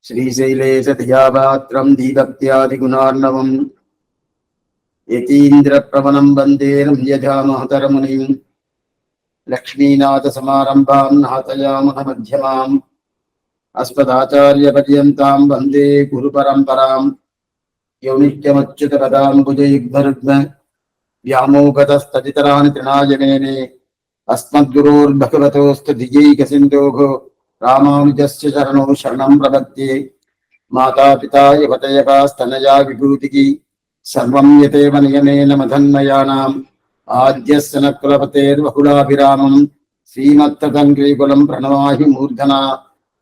श्रीशैलेशधियापात्रं दीभक्त्यादिगुणार्णवम् यतीन्द्रप्रवणं वन्दे रम्यजामहतरमुनिं लक्ष्मीनाथसमारम्भां नाथयामनमध्यमाम् अस्मदाचार्यपर्यन्तां वन्दे गुरुपरम्परां यो नित्यमच्युतपदाम्बुजयुग्मरुग्म व्यामोगतस्तदितराणि तृणायनेने अस्मद्गुरोर्भगवतोऽस्तु दिजैकसिन्धोः रामानुजस्य चरणौ शरणं प्रपद्ये माता पिता युवतयकास्तनया विभूतिः सर्वं यतेव नियमेन मधन्मयानाम् आद्यस्य न कुलपतेर्वकुलाभिरामं श्रीमत्तदङ्ग्रीकुलं प्रणमाहि मूर्धना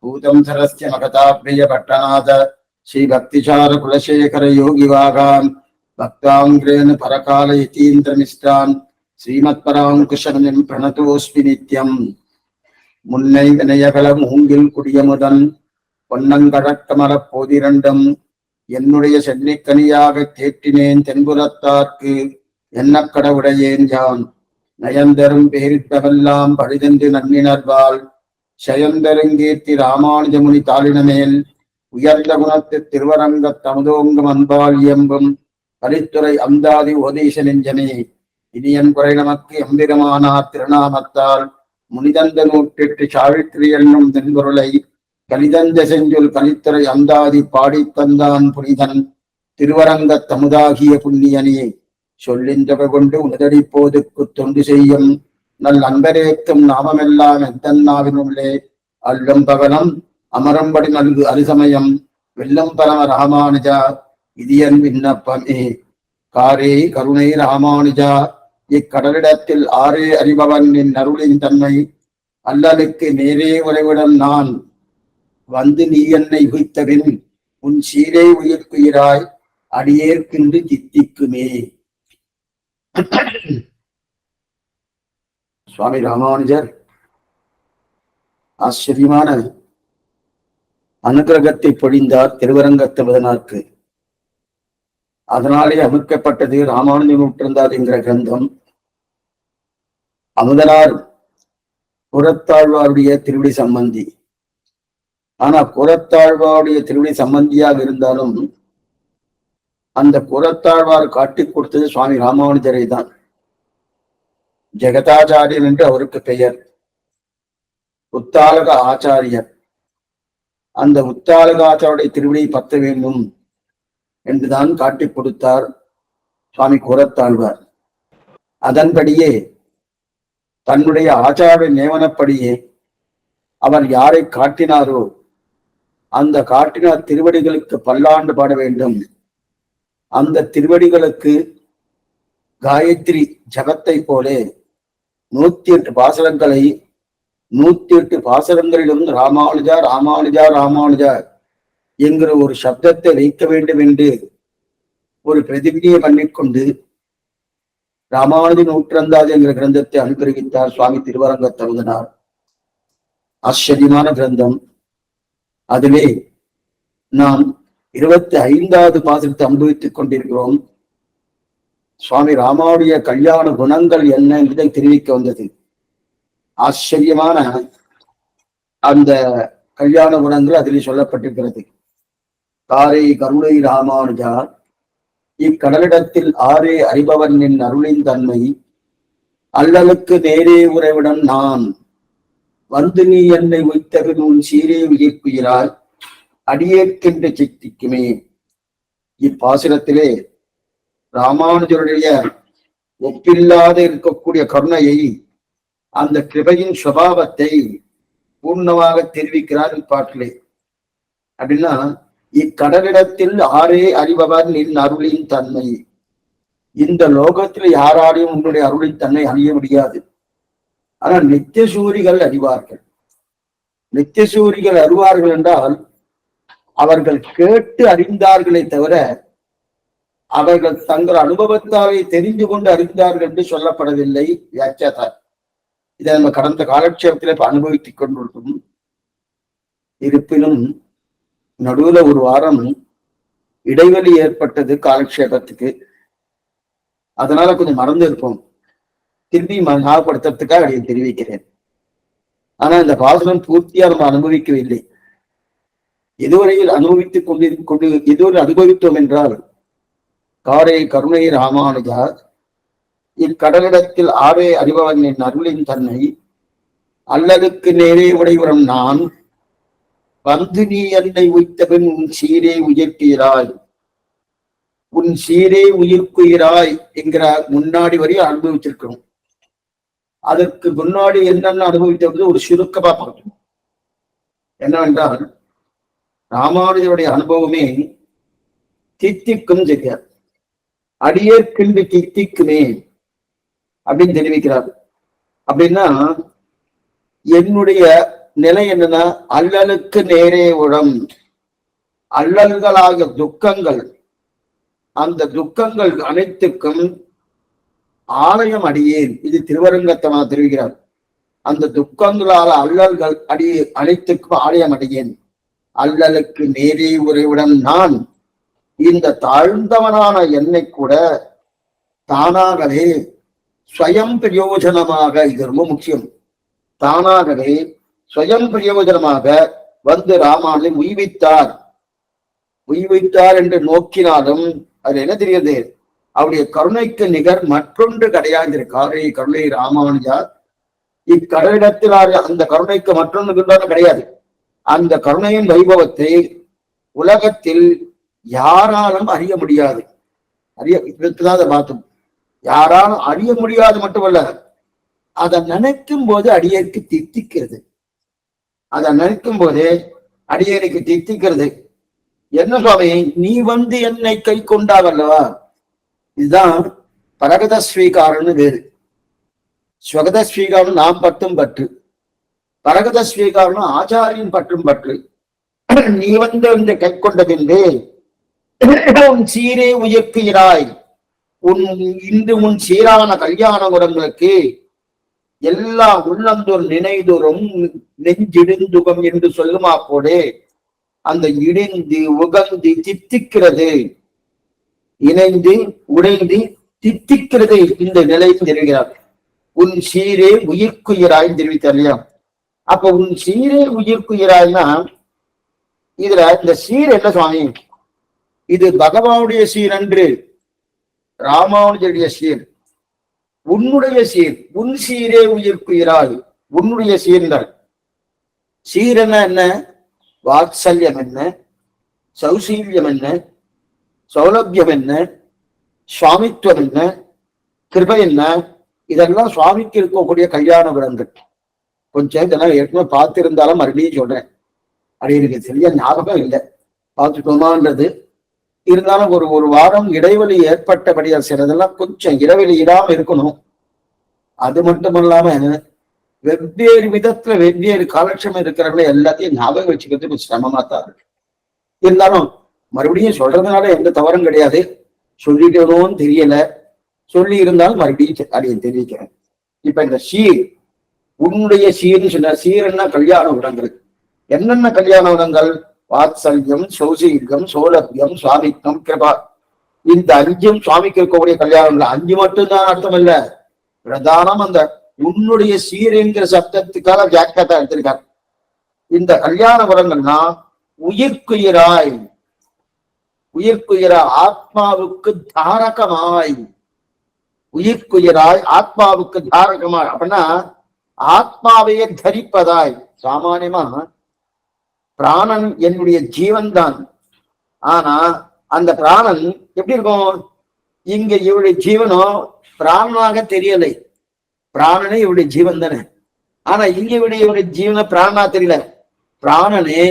भूतं सरस्य मगताप्रियपट्टनाथ श्रीभक्तिचारकुलशेखर योगिवागान् भक्ताङ्ग्रेण परकालयतीन्द्रनिष्ठान् श्रीमत्पराङ्कुशमुनिं प्रणतोऽस्मि नित्यम् முன்னை வினயகள மூங்கில் குடியமுதன் பொன்னங்கடக்கமரப் போதிரண்டும் என்னுடைய சென்னிக்கனியாக கேட்டினேன் தென்புறத்தார்க்கு என்ன கடவுடையேன் யான் நயந்தரும் பேரிட்டவெல்லாம் பழிதென்று நன்னினர்வாள் சயந்தருங்கீர்த்தி ராமானுஜமுனி தாளினமேல் உயர்ந்த குணத்து திருவரங்கத் தமுதோங்கும் அன்பால் இயம்பும் கலித்துறை அந்தாதி ஓதீச நெஞ்சமே இனியன் குறை நமக்கு எம்பிரமானார் திருநாமத்தால் முனிதந்த நூற்றிட்டு சாவித்திரி என்னும் தென்பொருளை கலிதந்த செஞ்சொல் கலித்துறை அந்தாதி பாடித்தந்தான் புனிதன் திருவரங்கத் தமுதாகிய புண்ணியனே சொல்லின்றவை கொண்டு உனதடி போதுக்கு தொண்டு செய்யும் நல் அன்பரேக்கும் நாமமெல்லாம் எந்தன்னாவினுள்ளே அல்லும் பகலம் அமரம்படி நல்கு அரிசமயம் வெல்லம் பரம ராமானுஜா இதியன் விண்ணப்பமே காரே கருணை ராமானுஜா இக்கடலிடத்தில் ஆரே அறிபவன் என் அருளின் தன்மை அல்லலுக்கு நேரே உறைவிடம் நான் வந்து நீ என்னை உய்த்தபின் உன் சீரே உயிர்க்குயிராய் அடியேற்கின்று சித்திக்குமே. சுவாமி ராமானுஜர் ஆச்சரியமான அனுகிரகத்தை பொழிந்தார் திருவரங்கத்தமுதனாருக்கு. அதனாலே அமைக்கப்பட்டது ராமானுஜ நூற்றந்தாதி என்கிற கிரந்தம். அமுதனார் புறத்தாழ்வாருடைய திருவிடி சம்பந்தி. ஆனா புறத்தாழ்வாருடைய திருவிடி சம்பந்தியாக இருந்தாலும் அந்த புறத்தாழ்வார் காட்டிக் கொடுத்தது சுவாமி ராமானுஜரை தான். ஜெகதாச்சாரியர் என்று அவருக்கு பெயர். உத்தாலக ஆச்சாரியர். அந்த உத்தாலக ஆச்சாரிய திருவிடியை பத்த வேண்டும் என்றுதான் காட்டிக் கொடுத்தார் சுவாமி கூரத்தாழ்வார். அதன்படியே தன்னுடைய ஆச்சாரிய நியமனப்படியே அவர் யாரை காட்டினாரோ அந்த காட்டின திருவடிகளுக்கு பல்லாண்டு பாட வேண்டும். அந்த திருவடிகளுக்கு காயத்ரி ஜபத்தை போலே 108 பாசனங்களை 108 பாசனங்களிலிருந்து ராமானுஜா ராமானுஜா ராமானுஜா என்கிற ஒரு சப்தத்தை வைக்க வேண்டும் என்று ஒரு பிரதிஜையை பண்ணிக்கொண்டு ராமானுஜ நூற்றந்தாதி என்கிற கிரந்தத்தை அனுகிரகித்தார் சுவாமி திருவரங்கத்தமுதனார். ஆச்சரியமான கிரந்தம். அதிலே நாம் 25வது பாசனத்தை அனுபவித்துக் கொண்டிருக்கிறோம். சுவாமி ராமானுடைய கல்யாண குணங்கள் என்ன என்பதை தெரிவிக்க வந்தது. ஆச்சரியமான அந்த கல்யாண குணங்கள் அதிலே சொல்லப்பட்டிருக்கிறது. காரை கருணை ராமானுஜா இக்கடலிடத்தில் ஆரே அறிபவன் என் அருளின் தன்மை அல்லலுக்கு நேரே உறைவிடம் நான் வந்து நீ என்னை உய்த்தபின் உன் சீரே உயிர்க்குயிராய் அடியேற்கின்ற சித்திக்குமே. இப்பாசுரத்திலே ராமானுஜருடைய ஒப்பில்லாத இருக்கக்கூடிய கருணையை, அந்த கிருபையின் சுபாவத்தை பூர்ணமாக தெரிவிக்கிறார் இப்பாட்டிலே. அப்படின்னா இக்கடலிடத்தில் ஆரே அறிபவன் நின் அருளின் தன்மை. இந்த லோகத்தில் யாராலையும் உன்னுடைய அருளின் தன்மை அறிய முடியாது. ஆனால் நித்தியசூரிகள் அறிவார்கள். நித்தியசூரிகள் அறிவார்கள் என்றால் அவர்கள் கேட்டு அறிந்தார்களே தவிர அவர்கள் தங்கள் அனுபவத்தாவை தெரிந்து கொண்டு அறிந்தார்கள் என்று சொல்லப்படவில்லை வியாக்கியாதார். இதை நம்ம கடந்த காலட்சேபத்திலே அனுபவித்துக் கொண்டிருக்கும். இருப்பினும் நடுவுல ஒரு வாரம் இடைவெளி ஏற்பட்டது காலக்ஷேபத்துக்கு. அதனால கொஞ்சம் மறந்து இருப்போம். திரும்பி ஞாபகப்படுத்துறதுக்காக அதை தெரிவிக்கிறேன். ஆனா இந்த பாசனம் பூர்த்தியா நம்ம அனுபவிக்கவில்லை. எதுவரையில் அனுபவித்துக் கொண்டு எதுவரை அனுபவித்தோம் என்றால், காரை கருணை ராமானுஜா இக்கடலிடத்தில் ஆரே அறிபவன் என் அருளின் தன்னை அல்லதுக்கு நேரே உடைவுறம் நான் வந்து நீ என்னை உய்த்தபின் உன் சீரே உயிர்க்கிறாய், உன் சீரே உயிர்க்குயிராய் என்கிற முன்னாடி வரையும் அனுபவிச்சிருக்கணும். அதற்கு முன்னாடி என்னென்ன அனுபவித்தது ஒரு சுருக்கமா பார்க்கணும். என்னவென்றால், ராமானுஜருடைய அனுபவமே தித்திக்கும் செய்யார், அடியேற்கின்று தித்திக்குமே அப்படின்னு தெரிவிக்கிறார். அப்படின்னா என்னுடைய நிலை என்னன்னா, அல்லலுக்கு நேரே உடம், அல்லல்களாக துக்கங்கள், அந்த துக்கங்கள் அனைத்துக்கும் ஆலயம் அடியேன். இது திருவரங்கத்தமா தெரிவிக்கிறார். அந்த துக்கங்களால அல்லல்கள் அனைத்துக்கும் ஆலயம் அடியேன். அல்லலுக்கு நேரே உறைவுடன் நான், இந்த தாழ்ந்தவனான என்னை கூட தானாகவே ஸ்வயம் பிரயோஜனமாக, இது ரொம்ப முக்கியம், தானாகவே ஸ்வயம் பிரயோஜனமாக வந்து ராமானை உய்வித்தார். உய்வித்தார் என்று நோக்கினாலும் அது என்ன தெரியுது, அவருடைய கருணைக்கு நிகர் மற்றொன்று கிடையாது. கருணை ராமானுஜா இக்கடலிடத்தில் அந்த கருணைக்கு மற்றொன்று கிடையாது. அந்த கருணையின் வைபவத்தை உலகத்தில் யாராலும் அறிய முடியாது. பார்த்தோம், யாராலும் அறிய முடியாது மட்டுமல்ல, அதை நினைக்கும் போது அடியேற்கு தித்திக்கிறது. அதை நினைக்கும் போதே அடியேனுக்கு தித்திக்கிறது. என்ன சுவாமி, நீ வந்து என்னை கை கொண்டாவல்லவா, இதுதான் பரகத ஸ்வீகாரம்னு வேறு. ஸ்வகத ஸ்வீகாரம் நாம் பட்டும் பற்று, பரகத ஸ்வீகாரம் ஆச்சாரியின் பற்றும் பற்று. நீ வந்து கை கொண்ட பின்பே உன் சீரே உயர்க்கிறாய், இன்று உன் சீரான கல்யாண குணங்களுக்கு எல்லா உள்ளந்தோர் நினைதுறும் நெஞ்சிடுந்துகம் என்று சொல்லுமா போலே அந்த இடிந்து உகந்து தித்திக்கிறது, இணைந்து உடைந்து தித்திக்கிறது. இந்த நிலையும் தெரிவிக்கிறார். உன் சீரே உயிர்க்குயிராய் தெரிவித்தார் இல்லையா? அப்ப உன் சீரே உயிர்க்குயிராய்னா இதுல இந்த சீர் என்ன சுவாமி, இது பகவானுடைய சீர் அன்று, ராமானுஜருடைய சீர், உன்னுடைய சீர். உன் சீரே உயிர்க்குயிராய், உன்னுடைய சீர்ந்தாள். சீரன என்ன, வாத்சல்யம் என்ன, சௌசீல்யம் என்ன, சௌலபியம் என்ன, சுவாமித்துவம் என்ன, கிருபை என்ன, இதெல்லாம் சுவாமிக்கு இருக்கக்கூடிய கல்யாண குணங்கள். கொஞ்சம் இதெல்லாம் ஏற்கனவே பார்த்திருந்தாலும் மறுபடியும் சொல்றேன், அப்படி எனக்கு சரியா ஞாபகம் இல்லை, பார்த்துக்கோமான்றது. இருந்தாலும் ஒரு வாரம் இடைவெளி ஏற்பட்டபடியா சிலதெல்லாம் கொஞ்சம் இடைவெளி இடாம இருக்கணும். அது மட்டுமல்லாம வெவ்வேறு விதத்துல வெவ்வேறு காலட்சம் இருக்கிறவங்கள எல்லாத்தையும் ஞாபகம் வச்சுக்கிறது கொஞ்சம் சிரமமா தான் இருக்கு. இருந்தாலும் மறுபடியும் சொல்றதுனால எந்த தவறும் கிடையாது. சொல்லிட்டோன்னு தெரியல, சொல்லி இருந்தாலும் மறுபடியும் அதை தெரிவிக்கிறேன். இப்ப இந்த சீர், உன்னுடைய சீர்னு சொன்ன, சீர்னா கல்யாண குணங்கள். என்னென்ன கல்யாண குணங்கள்? வாத்சல்யம், சௌசீல்யம், சௌலபியம், சுவாமித்வம், கிருபா. இந்த அஞ்சும் சுவாமிக்கு இருக்கக்கூடிய கல்யாணங்கள். அஞ்சு மட்டும்தான் அர்த்தம் இல்ல, பிரதானம் அந்த உன்னுடைய சீர் என்கிற சப்தத்துக்காக வியாக்கியத்தை எடுத்திருக்கார். இந்த கல்யாண குணங்கள்னா உயிர்க்குயிராய், உயிர்க்குயிராய் ஆத்மாவுக்கு தாரகமாய், உயிர்க்குயிராய் ஆத்மாவுக்கு தாரகமாய். அப்படின்னா ஆத்மாவையே தரிப்பதாய். சாமானியமா பிராணன் என்னுடைய ஜீவன் தான். ஆனா அந்த பிராணன் எப்படி இருக்கும், இங்க இவருடைய ஜீவனும் பிராணனாக தெரியலை. பிராணனே இவருடைய ஜீவன் தானே. ஆனா இங்க இவருடைய ஜீவன பிராணனா தெரியல. பிராணனே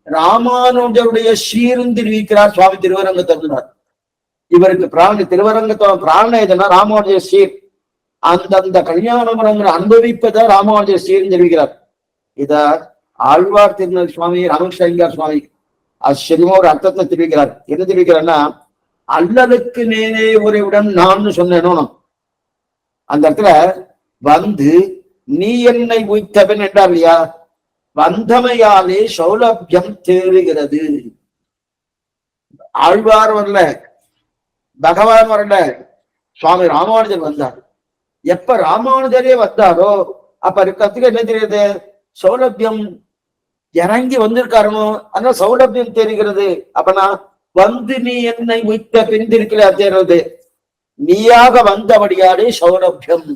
ராமானுஜருடைய ஸ்ரீரும் தெரிவிக்கிறார் சுவாமி திருவரங்கத்தர். இவருக்கு திருவரங்கத்தோட பிராணம் எதுனா ராமானுஜ ஸ்ரீர். அந்தந்த கல்யாண குணங்களை அனுபவிப்பதை ராமானுஜ ஸ்ரீரும் தெரிவிக்கிறார். இத ஆழ்வார் திருநெல் சுவாமி ராமகிருஷ்ணர் சுவாமி ஆச்சரியமா ஒரு அர்த்தத்தை தெரிவிக்கிறார். என்ன தெரிவிக்கிறார்னா, அல்லலுக்கு நேரே உறைவுடன் நான் சொன்னேனோ, அந்த இடத்துல வந்து நீ என்னை உய்த்தவன் என்றார் இல்லையா, வந்தமையாலே சௌலபியம் தேறுகிறது. ஆழ்வார் வரல, பகவான் வரல, சுவாமி ராமானுஜர் வந்தார். எப்ப ராமானுஜரே வந்தாரோ அப்ப இருக்கிறதுக்கு என்ன தெரியுது, சௌலபியம் இறங்கி வந்திருக்காருனோ, அதனால சௌலபியம் தெரிகிறது. அப்பனா வந்து நீ என்னை உய்த்த பிரிந்திருக்கிற தேர்றது, நீயாக வந்தபடியாலே சௌலபியம்.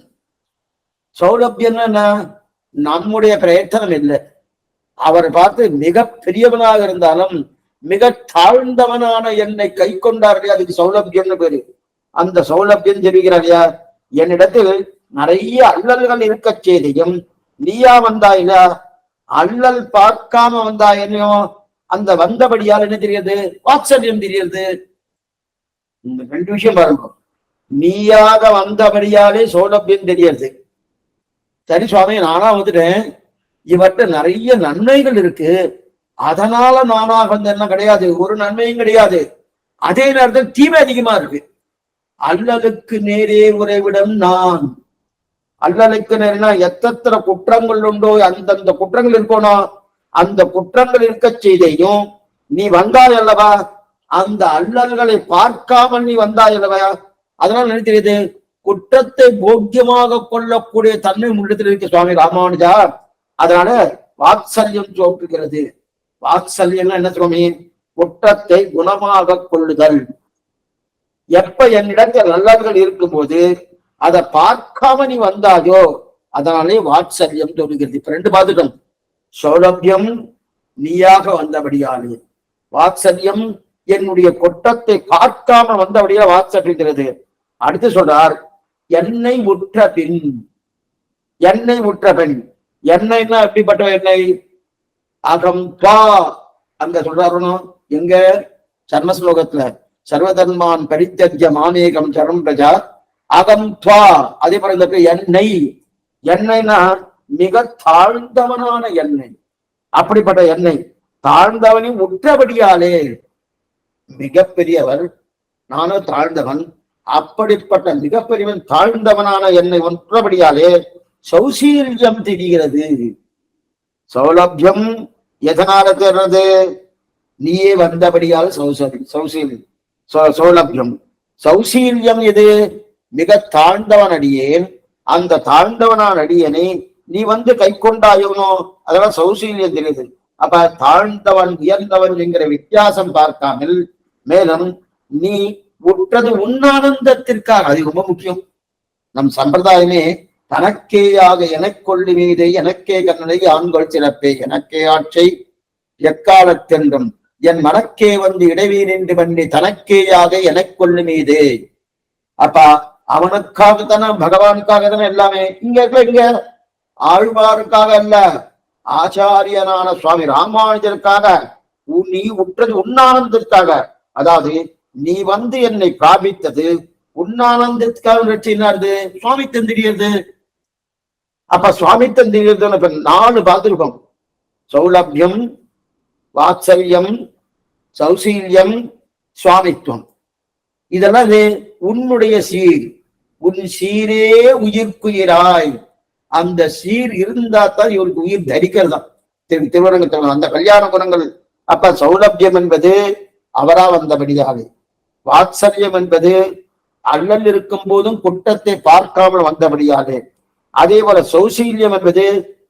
சௌலபியம்னா நம்முடைய பிரயத்தனம் இல்லை. அவர் பார்த்து மிக பெரியவனாக இருந்தாலும் மிக தாழ்ந்தவனான என்னை கை கொண்டார்களே, அதுக்கு சௌலபியம்னு பேரு. அந்த சௌலபியம் தெரிவிக்கிறார் யார்? என்னிடத்தில் நிறைய அல்லல்கள் இருக்க செய்தியும் நீயா வந்தாயில, அல்லல் பார்க்காம வந்தா என்னையோ, அந்த வந்தபடியால் என்ன தெரியுது? வாத்சல்யம் தெரியுது. இந்த ரெண்டு விஷயம் பாருங்க. நீயாக வந்தபடியாலே சௌலபியம் தெரியுது. சரி சுவாமி, நானா வந்துட்டேன், இவற்ற நிறைய நன்மைகள் இருக்கு, அதனால நானாக வந்தேன்னா கிடையாது, ஒரு நன்மையும் கிடையாது. அதே நேரத்தில் தீமை அதிகமா இருக்கு. அல்லலுக்கு நேரே உறைவிடம் நான். அல்லலுக்கு நேரா எத்தனை குற்றங்கள் உண்டோ அந்தந்த குற்றங்கள் இருக்கணும். அந்த குற்றங்கள் இருக்க செய்தையும் நீ வந்தாய் அல்லவா, அந்த அல்லல்களை பார்க்காமல் நீ வந்தாய் அல்லவா, அதனால நினைக்கிறது குற்றத்தை போக்கியமாக கொள்ளக்கூடிய தன்மை உள்ளத்தில் இருக்கு சுவாமி ராமானுஜா. அதனால வாத்சல்யம் தோற்றுகிறது. வாத்சல்யம் என்ன சுவாமி? குற்றத்தை குணமாக கொள்ளுதல். எப்ப என்னிடத்தில் நல்லவர்கள் இருக்கும்போது அதை பார்க்காம நீ வந்தாயோ, அதனாலே வாத்சல்யம் தோன்றுகிறது. இப்ப ரெண்டு பார்த்துட்டோம். சௌலபியம் நீயாக வந்தபடியாலே, வாத்சல்யம் என்னுடைய குற்றத்தை பார்க்காம வந்தபடியா வாத்சல்கிறது. அடுத்து சொல்றார், என்னை உற்ற பின். என்னை உற்ற பெண். என்னைன்னா எப்படிப்பட்ட எண்ணெய்? அகம் துவா. அங்க சொல்றாரு எங்க? சர்மஸ்லோகத்துல, சர்வதன்மான் பரித்தஜ்ய மாமேகம் சரம் பிரஜா அகம் துவா. அதே போல இந்த எண்ணெய். எண்ணெய்னா மிக தாழ்ந்தவனான எண்ணெய். அப்படிப்பட்ட எண்ணெய் தாழ்ந்தவனின் உற்றபடியாலே, மிகப்பெரியவர் நானும் தாழ்ந்தவன், அப்படிப்பட்ட மிகப்பெரியவன் தாழ்ந்தவனான என்னை ஒன்றபடியாலே சௌசீல்யம் தெரிகிறது. சௌலபியம் எதனால தெரிறது? நீயே வந்தபடியால் சௌலபியம். சௌசீல்யம் எது? மிக தாழ்ந்தவன் அடியேன், அந்த தாழ்ந்தவனான அடியனை நீ வந்து கை கொண்டாயவனோ, அதெல்லாம் சௌசீல்யம் தெரியுது. அப்ப தாழ்ந்தவன் உயர்ந்தவன் என்கிற வித்தியாசம் பார்க்காமல், மேலும் நீ உற்றது உன்னானந்தத்திற்காக. அது ரொம்ப முக்கியம். நம் சம்பிரதாயமே தனக்கேயாக எனக்கொள்ளு மீதை எனக்கே கண்ணனை ஆண்கள் சிறப்பே எனக்கே ஆட்சை எக்காலத்தென்றும் என் மனக்கே வந்து இடைவீரின்றி பண்ணி தனக்கேயாக எனக்கொள்ளு மீது. அப்ப அவனுக்காக தானே, பகவானுக்காக தானே எல்லாமே. இங்க ஆழ்வாருக்காக அல்ல, ஆச்சாரியனான சுவாமி ராமானுஜருக்காக. நீ உற்றது உன்னானந்தத்திற்காக. அதாவது நீ வந்து என்னை பிராபித்தது உன்னானந்தத்துக்காக வெற்றினாரு. சுவாமித்தம் தெரியுது. அப்ப சுவாமித்தம் தெரியுது. நாலு பார்த்திருக்கோம். சௌலபியம், வாத்சல்யம், சௌசீல்யம், சுவாமித்துவம். இதெல்லாம் உன்னுடைய சீர். உன் சீரே உயிர்க்குயிராய். அந்த சீர் இருந்தா தான் இவருக்கு உயிர் தரிக்கிறதா. திருவரங்கத்தில் அந்த கல்யாண குணங்கள். அப்ப சௌலபியம் என்பது அவரா வந்தபடியாக, வாத்சல்யம் என்பது அல்லல் இருக்கும் போதும் குற்றத்தை பார்க்காமல் வந்தபடியாக, அதே போல சௌசீல்யம் என்பது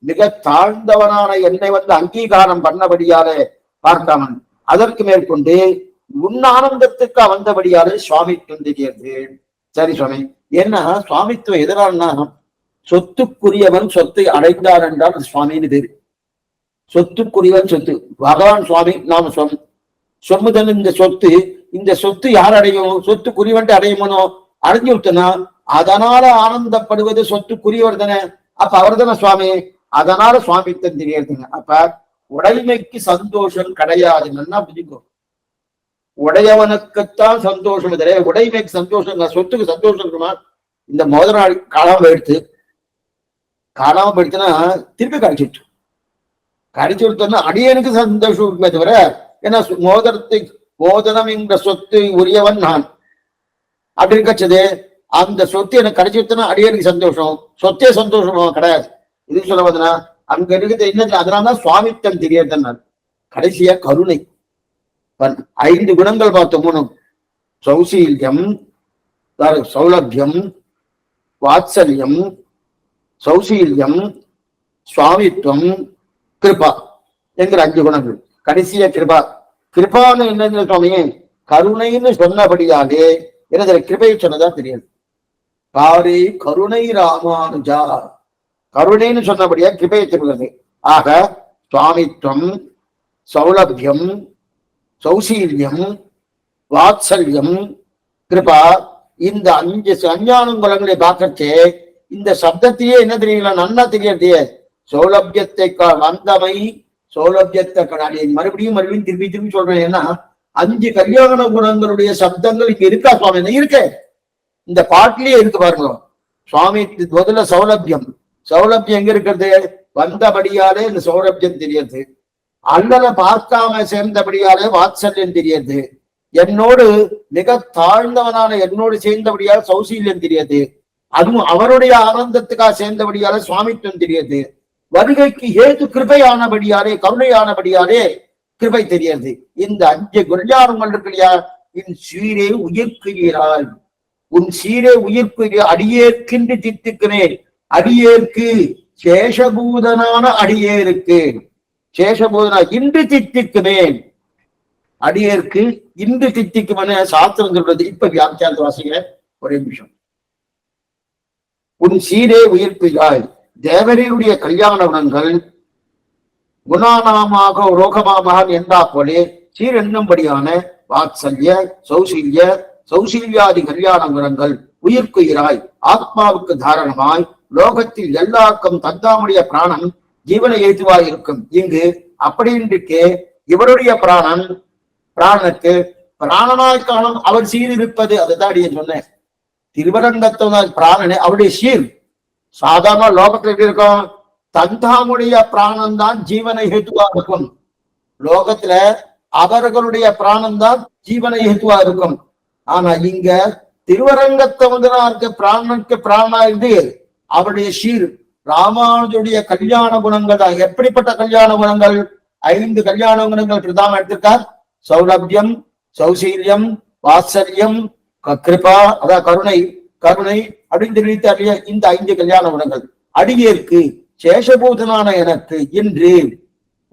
மிக தாழ்ந்தவனான என்னை வந்து அங்கீகாரம் பண்ணபடியாலே பார்க்காமல், அதற்கு மேற்கொண்டு உன் ஆனந்தத்துக்காக வந்தபடியாலே சுவாமித்துவம் தெரியாது. சரி சுவாமி, ஏன்னா சுவாமித்துவம் எதிரானா சொத்துக்குரியவன் சொத்தை அடைந்தார் என்றால் சுவாமின்னு பேரு. சொத்துக்குரியவன் சொத்து பகவான் சுவாமி நாம சொம்முதன். இந்த சொத்து யார் அடையும்? சொத்துக்குரியவன் அடையுமனோ, அடைஞ்சு விட்டனா அதனால ஆனந்தப்படுவது சொத்துக்குரியவர் தானே. அப்ப அவர் தானே சுவாமி. அதனால சுவாமித்தம் தெரியாதுங்க. அப்ப உடைமைக்கு சந்தோஷம் கிடையாதுன்னா புரிஞ்சுக்கோ. உடையவனுக்குத்தான் சந்தோஷம். உடைமைக்கு சந்தோஷம், சொத்துக்கு சந்தோஷம் இருக்குமா? இந்த மோதிர நாள் காணாம போயிடுச்சுன்னா திருப்பி கடிச்சிட்டு கொடுத்தோம்னா அடியனுக்கு சந்தோஷம் இருக்குமே தவிர, ஏன்னா மோதிரம் என்ற சொத்து உரியவன் நான் அப்படி இருக்கச்சது. அந்த சொத்து எனக்கு கிடைச்சிருத்தனா அடியனுக்கு சந்தோஷம், சொத்தே சந்தோஷமா கிடையாது. இது சொல்ல வந்தனா அங்க இருக்குது என்ன? அதனாலதான் சுவாமித்தம் தெரியாதுன்னா. கடைசியா கருணை. 5 குணங்கள் பார்த்தோம். சௌசீல்யம், சௌலபியம், வாத்சல்யம், சௌசீல்யம், சுவாமித்வம், கிருபா. என்கிற 5 குணங்கள். கடைசிய கிருபா. கிருபான்னு என்ன சுவாமி? கருணைன்னு சொன்னபடியாலே எனது கிருபையை சொன்னதா தெரியாது. பாரி கருணை ராமானுஜா, கருணைன்னு சொன்னபடியா கிருபையை சொல்கிறது. ஆக சுவாமித்வம், சௌலபியம், சௌசீல்யம், வாத்சல்யம், கிருபா, இந்த 5 அஞ்ஞான குணங்களை பார்க்கச்சே இந்த சப்தத்தையே என்ன தெரியல, நன்னா தெரியாது. சௌலபியத்தை வந்தமை, சௌலபியத்தை மறுபடியும் திருப்பி திருப்பி சொல்றேன். ஏன்னா 5 கல்யாண குணங்களுடைய சப்தங்கள் இங்க இருக்கா சுவாமி? இருக்க, இந்த பாட்டிலேயே இருக்கு பாருங்க. சுவாமி முதல்ல சௌலபியம். சௌலபியம் எங்க இருக்கிறது? வந்தபடியாலே இந்த சௌலபியம் தெரியுது. அல்லல பார்க்காம சேர்ந்தபடியாலே வாத்சல்யம் தெரியுது. என்னோடு மிக தாழ்ந்தவனான என்னோடு சேர்ந்தபடியால சௌசீல்யம் தெரியுது. அதுவும் அவருடைய ஆனந்தத்துக்காக சேர்ந்தபடியாலே சுவாமித்துவம் தெரியுது. வருகைக்கு ஏது கிருபையானபடியாலே, கருணையானபடியாலே கிருபை தெரியுது. இந்த 5 குருஞானங்கள் இருக்கிறியா, என் சீரே உயிர்க்குகிறாய், உன் சீரே உயிர்க்கு அடியேற்கின்று தித்துக்கிறேன். அடியேற்கு சேஷபூதனான அடியேருக்கு, சேஷபூதனா இன்று தித்திக்குவேன். அடியேற்கு இன்று தித்திக்குமென சாஸ்திரம் சொல்றது. இப்ப வியாக்கியானத்தை வாசிங்க ஒரே நிமிஷம். உன் சீரே உயிர்ப்பியாய். தேவரையுடைய கல்யாண குணங்கள் குணானாமாக ரோகமாமாக என்றா போலே சீர் என்னும்படியான வாத்சல்ய, சௌசீல்ய, சௌசீல்யாதி கல்யாண குணங்கள் உயிர்க்குயிராய் ஆத்மாவுக்கு தாரணமாய் லோகத்தில் எல்லாருக்கும் தந்தாமுடைய பிராணம் ஜீவனை ஏதுவாய் இருக்கும். இங்கு அப்படின்றிருக்கே இவருடைய பிராணனுக்கு பிராணனாய் காலம் அவர் சீர் இருப்பது. அதுதான் அடியே சொன்னேன். திருவரங்கத்தோட பிராணனே அவருடைய சீர். சாதாரண லோகத்துல எப்படி இருக்கும்? தந்தாமுடைய பிராணம் தான் ஜீவனை ஹேத்துவா இருக்கும். லோகத்துல அவர்களுடைய பிராணம் தான் ஜீவனை ஹேத்துவா இருக்கும். ஆனா இங்க திருவரங்கத்தவந்தனாருக்கு பிராணனுக்கு பிராணா இருந்து அவருடைய சீர் ராமானுஜுடைய கல்யாண குணங்கள் தான். எப்படிப்பட்ட கல்யாண குணங்கள்? 5 கல்யாண குணங்கள் பிரதான எடுத்திருக்கார். சௌலபியம், சௌசீல்யம், வாத்சல்யம், கிருபா, அதான் கருணை, கருணை அப்படின்னு தெரிவித்தாரிய இந்த 5 கல்யாண குணங்கள். அடியேற்கு சேஷபூதனான எனக்கு இன்று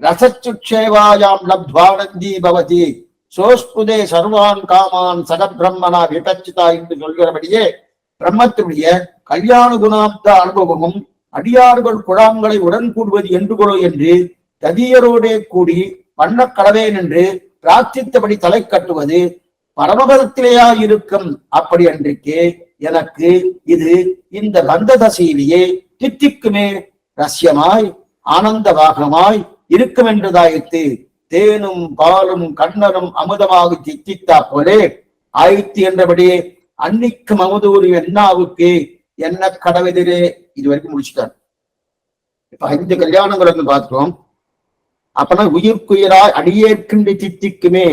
ரசச்சுக்ஷேவாயாம் லப்த்வானந்தி பவதி சோஸ்புதே சர்வான் காமான் சடபிரம்மனா விபச்சிதா என்று சொல்கிறபடியே பிரம்மத்துடைய கல்யாண குணாப்த அனுபவமும் அடியார்கள் குழாங்களை உடன் கூடுவது என்று கொடு என்று ததியரோடே கூடி பண்ணக்கடவேன் என்று பிரார்த்தித்தபடி தலை கட்டுவது பரமபதத்திலேயா இருக்கும். அப்படி அன்றைக்கு எனக்கு இது இந்த பந்த தசையிலேயே தித்திக்குமே ரஷ்யமாய் ஆனந்தவாகமாய் இருக்கும் என்றதாயிற்று. தேனும் பாலும் கண்ணனும் அமுதமாக தித்தித்தா போலே ஆயிற்று என்றபடி அன்னிக்கும் அமுதூரி என்னாவுக்கு என்ன கடவுதிரே. இது வரைக்கும் முடிச்சுட்டார். இப்ப 5 கல்யாணங்கள் பார்க்கிறோம். அப்பனா உயிர்க்குயிராய் அடியேற்கின்ற தித்திக்குமே.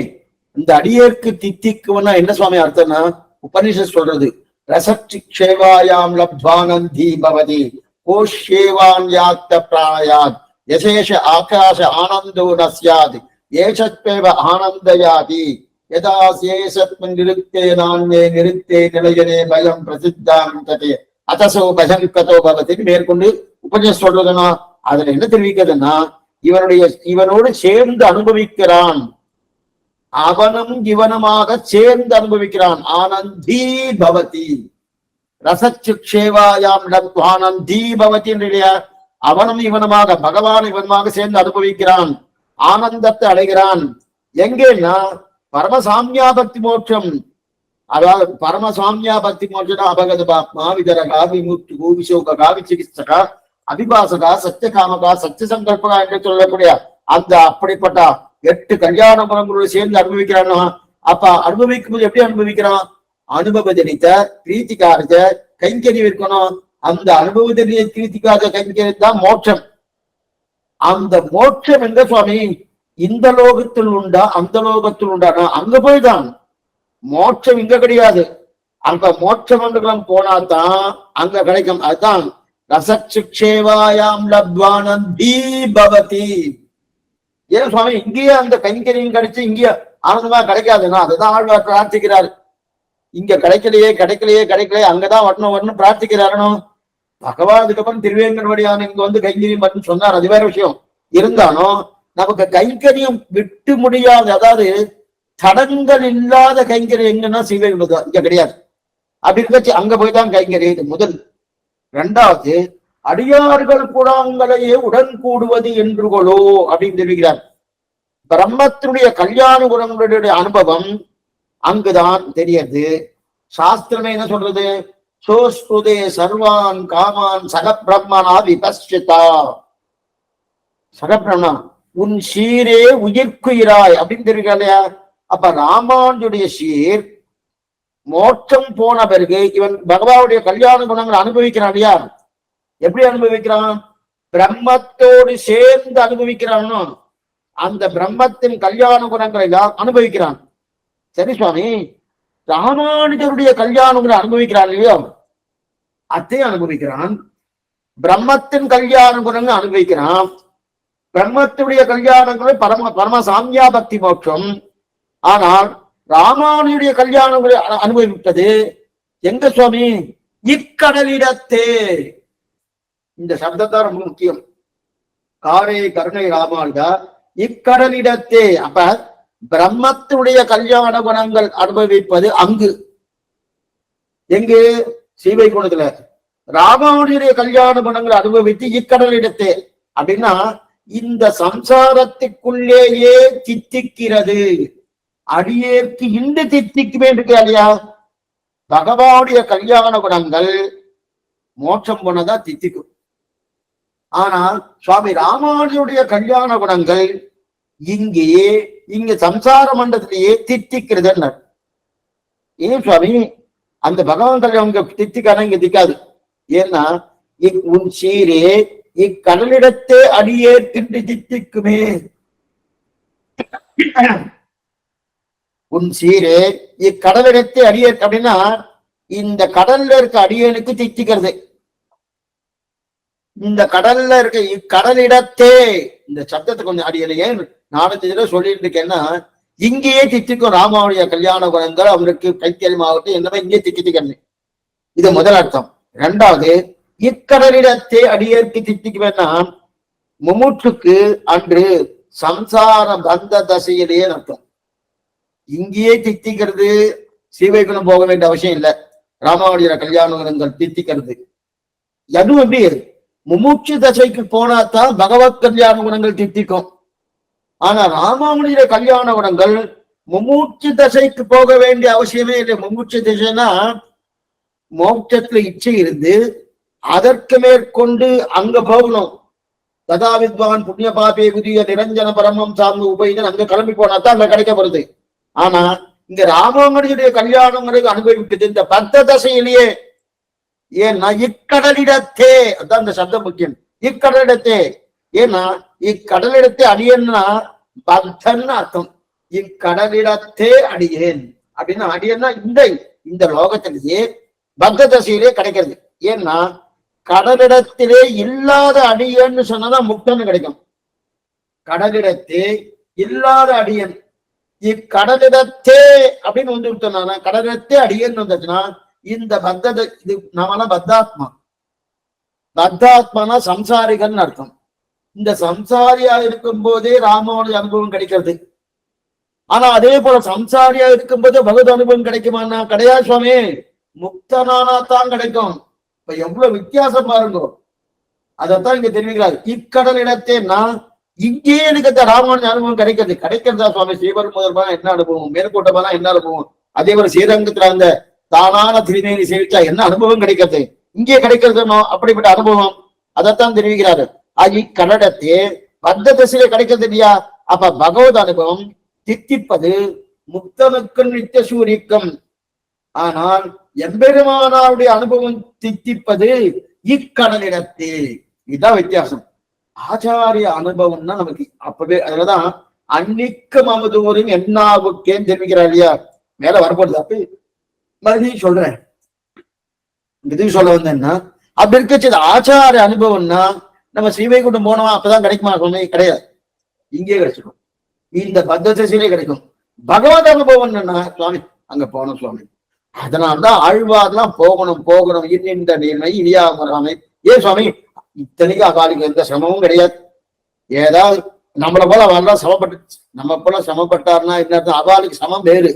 இந்த அடியேற்கு தித்திக்கும்னா என்ன சுவாமி அர்த்தம்னா, உபனிஷத் சொல்றது ரசக்ஷேவாயாம் லப்த்வானந்தி பவதி கோஷ்யேவான் யாத்த பிராணயாத் யசேஷ ஆகாச ஆனந்தோ நஸ்யாத் ஏஷத்வேவ ஆனந்தயாதி யதா சேஷத்மன் நிருத்தே நான்யே நிருத்தே நிலையனே பயம் பிரசித்தாம் ததே அதசோ பஜங்கதோ பவதி. மேற்கொண்டு உபனிஷத் சொல்றதுன்னா அதுல என்ன தெரிவிக்கிறதுன்னா, இவனோடு சேர்ந்து அனுபவிக்கிறான், அவனும் இவனுமாக சேர்ந்து அனுபவிக்கிறான். ஆனந்தி பவதி ரசச்சுக்ஷேவாயாம் ஆனந்தி பவதி இல்லையா? அவனும் இவனுமாக பகவான் இவனுமாக சேர்ந்து அனுபவிக்கிறான், ஆனந்தத்தை அடைகிறான். எங்கேன்னா பரமசாமியா பக்தி மோட்சம். அதாவது பரமசாமியா பக்தி மோட்சம் அபகத பாப்மா விதரகா விமுக்தி விசோகா விசிகிச்சகா அபிபாசகா சத்தியகாமகா சத்திய சங்கல்பகா என்று சொல்லக்கூடிய அந்த அப்படிப்பட்ட 8 கல்யாண குணங்களோடு சேர்ந்து அனுபவிக்கிறான். அப்ப அனுபவிக்கும் போது எப்படி அனுபவிக்கிறான்? அனுபவஜனித்த பிரீத்திகாரத கைங்கறி இருக்கணும். அந்த அனுபவஜனிய பிரீத்திகார கைங்கறி தான் மோட்சம். அந்த மோட்சம் எங்க சுவாமி? இந்த லோகத்தில் உண்டா அந்த லோகத்தில் உண்டானா? அங்க போய்தான் மோட்சம், இங்க கிடையாது. அங்க மோட்சம் என்றெல்லாம் போனாதான் அங்க கிடைக்கும். அதுதான் ரசச்சுக்ஷேவாயாம் லப்த்வானந்தி பவதி. ஏன் சுவாமி இங்கேயே அந்த கைங்கரியும் கிடைச்சு இங்கேயே ஆனந்தமா கிடைக்காதுன்னா அதுதான் ஆழ்வார் பிரார்த்திக்கிறார். இங்க கிடைக்கலையே அங்கதான் வரணும் பிரார்த்திக்கிறாரணும். பகவான் அதுக்கப்புறம் திருவேங்கடவடியான இங்க வந்து கைங்கரியம் பண்ணு சொன்னார், அது வேற விஷயம். இருந்தாலும் நமக்கு கைங்கரியம் விட்டு முடியாத, அதாவது தடங்கள் இல்லாத கைங்கரியம் எங்கன்னா சிவகுணம் இங்க கிடையாது. அப்படி இருந்துச்சு அங்க போய்தான் கைங்கரியம் முதல். இரண்டாவது, அடியார்கள் புறாங்களையே உடன் கூடுவது என்றுகளோ அப்படின்னு தெரிவிக்கிறார். பிரம்மத்தினுடைய கல்யாண குணங்களுடைய அனுபவம் அங்குதான் தெரியாது. சாஸ்திரமே என்ன சொல்றது? சோஸ்ருதே சர்வான் காமான் சகபிரம்மனா விபஸ்சிதா. சகபிரம்மனா உன் சீரே உயிர்க்குயிராய் அப்படின்னு தெரிவிக்கிறா இல்லையா? அப்ப ராமானுடைய சீர் மோட்சம் போன பிறகு இவன் பகவானுடைய கல்யாண குணங்களை அனுபவிக்கிறான் இல்லையா? எப்படி அனுபவிக்கிறான்? பிரம்மத்தோடு சேர்ந்து அனுபவிக்கிறானோ அந்த பிரம்மத்தின் கல்யாண குணங்களை எல்லாம் அனுபவிக்கிறான். சரி சுவாமி, ராமானுஜருடைய கல்யாணங்களை அனுபவிக்கிறான் இல்லையோ? அதையும் அனுபவிக்கிறான். பிரம்மத்தின் கல்யாண குணங்கள் அனுபவிக்கிறான். பிரம்மத்துடைய கல்யாணங்களை பரம சாமியா பக்தி மோட்சம். ஆனால் ராமானுடைய கல்யாணங்களை அனுபவிப்பது எங்க சுவாமி? இக்கடலிடத்தே. இந்த சப்தத்தான் ரொம்ப முக்கியம். காரே கருணை ராமானுஜா இக்கடலிடத்தே. அப்ப பிரம்மத்துடைய கல்யாண குணங்கள் அனுபவிப்பது அங்கு. எங்கு? ஸ்ரீவைகுண்டத்துல. ராமானுடைய கல்யாண குணங்களை அனுபவித்து இக்கடலிடத்தே அப்படின்னா இந்த சம்சாரத்துக்குள்ளேயே தித்திக்கிறது. அடியேற்கு இன்று தித்திக்குமே இருக்கு இல்லையா? பகவானுடைய கல்யாண குணங்கள் மோட்சம் போனதான் தித்திக்கும். ஆனால் சுவாமி ராமானுடைய கல்யாண குணங்கள் இங்க சம்சார மண்டலத்திலேயே தித்திக்கிறது. ஏன் சுவாமி அந்த பகவான் கல்யாணம் தித்திக்கான இங்க திக்காது? ஏன்னா உன் சீரே இக்கடலிடத்தே அடியே திண்டு தித்திக்குமே. உன் சீரே இக்கடலிடத்தே அடியே அப்படின்னா இந்த கடல்ல இருக்க அடியனுக்கு தித்திக்கிறது. இந்த கடல்ல இருக்க இக்கடலிடத்தே, இந்த சப்தத்தை கொஞ்சம் அடியலையே நாலஞ்சு சொல்லிட்டு இருக்கேன்னா இங்கேயே தித்திக்கும் ராமாவுடைய கல்யாண குணங்கள், அவருக்கு கைத்தறியமாகட்டும் என்னமே இங்கே தித்திக்கிறது. இது முதல் அர்த்தம். இரண்டாவது, இக்கடலிடத்தே அடியேற்கு தித்திக்குவேன்னா முமுட்சுக்கு அன்று சம்சார பந்த தசையிலேயே அர்த்தம். இங்கேயே தித்திக்கிறது. சீவைக்குணம் போக வேண்டிய அவசியம் இல்லை. ராமாவுடைய கல்யாண குணங்கள் தித்திக்கிறது. அதுவும் எப்படி? முமுட்சு தசைக்கு போனாதான் பகவத் கல்யாண குணங்கள் தித்திக்கும். ஆனா ராமானுடைய கல்யாண குணங்கள் முமுட்சு தசைக்கு போக வேண்டிய அவசியமே இல்லை. முமுட்சு திசைனா மோட்சத்துல இச்சை இருந்து அதற்கு மேற்கொண்டு அங்க போகணும். ததா வித்வான் புண்ணிய பாபே புதிய நிரஞ்சன பரமம் சார்ந்து உபயோகம் அங்க கிளம்பி போனாதான் அங்க கிடைக்க வருது. ஆனா இங்க ராமானுடைய கல்யாணங்களுக்கு அனுபவிக்குது இந்த பத்த தசையிலேயே. ஏன்னா இக்கடலிடத்தே, அதான் இந்த சப்தம் முக்கியம். இக்கடலிடத்தே. ஏன்னா இக்கடலிடத்தே அடியேன்னா பக்தன்னு அர்த்தம். இக்கடலிடத்தே அடியேன் அப்படின்னா அடியேன்னா இந்த லோகத்திலேயே பக்த தசையிலே கிடைக்கிறது. ஏன்னா கடலிடத்திலே இல்லாத அடியன்னு சொன்னதான் முக்தன்னு கிடைக்கும். கடலிடத்தே இல்லாத அடியன். இக்கடலிடத்தே அப்படின்னு வந்து விட்டோம்னா கடலிடத்தே அடியன்னு வந்துச்சுன்னா இந்த பத்தத இது நாமெல்லாம் பத்தாத்மா. பத்தாத்மானா சம்சாரிகள்னு அர்த்தம். இந்த சம்சாரியா இருக்கும் போதே ராமானுடைய அனுபவம் கிடைக்கிறது. ஆனா அதே போல சம்சாரியா இருக்கும்போது பகவத் அனுபவம் கிடைக்குமான்னா கிடையாது சுவாமி. முக்தனானா தான் கிடைக்கும். இப்ப எவ்வளவு வித்தியாசம் பாருங்க. அதைத்தான் இங்க தெரிவிக்கிறார். இக்கடல் இடத்தேன்னா இங்கே எனக்கு ராமானுஜ அனுபவம் கிடைக்கிறதா சுவாமி? ஸ்ரீபர் முதல்வனா என்ன அனுபவம்? மேற்கோட்டமான என்ன அனுபவம்? அதே போல ஸ்ரீரங்கத்துல அந்த தானான திருநேரி சேவிச்சா என்ன அனுபவம் கிடைக்கிறது? இங்கே கிடைக்கிறதுனோ அப்படிப்பட்ட அனுபவம். அதைத்தான் தெரிவிக்கிறாரு. இக்கடலத்தே பத்த திசையில கிடைக்கிறது இல்லையா? அப்ப பகவத் அனுபவம் தித்திப்பது முக்தனுக்கு நித்திய சூரிக்கம். ஆனால் எம்பெருமானாருடைய அனுபவம் தித்திப்பது இக்கடலிடத்தே. இதுதான் வித்தியாசம். ஆச்சாரிய அனுபவம்னா நமக்கு அப்பவே அதுலதான் அன்னிக்கும் அமுதூரின் என்னாவுக்கேன்னு தெரிவிக்கிறார் இல்லையா? மேல வரப்போடுது. அப்ப மறுபடியும் சொல்றேன். இது சொல்ல வந்தேன்னா அப்படி இருக்கச்சு ஆச்சாரிய அனுபவம்னா நம்ம ஸ்ரீவைகுண்டம் போனோமா அப்பதான் கிடைக்குமா? கிடையாது. இங்கே கிடைச்சிடும். இந்த பத்ததிலே கிடைக்கும். பகவத் அனுபவம் என்னன்னா சுவாமி அங்க போனோம் சுவாமி. அதனால்தான் ஆழ்வார்லாம் போகணும் இன்னின்ற நீர்மை இடியாமராமை. ஏன் சுவாமி? இத்தனைக்கு அகாலிக்கு எந்த சிரமமும் கிடையாது. ஏதாவது நம்மளை போல அவெல்லாம் சமப்பட்டு நம்ம போல சமப்பட்டார்னா என்ன, அவளுக்கு சமம் வேறு.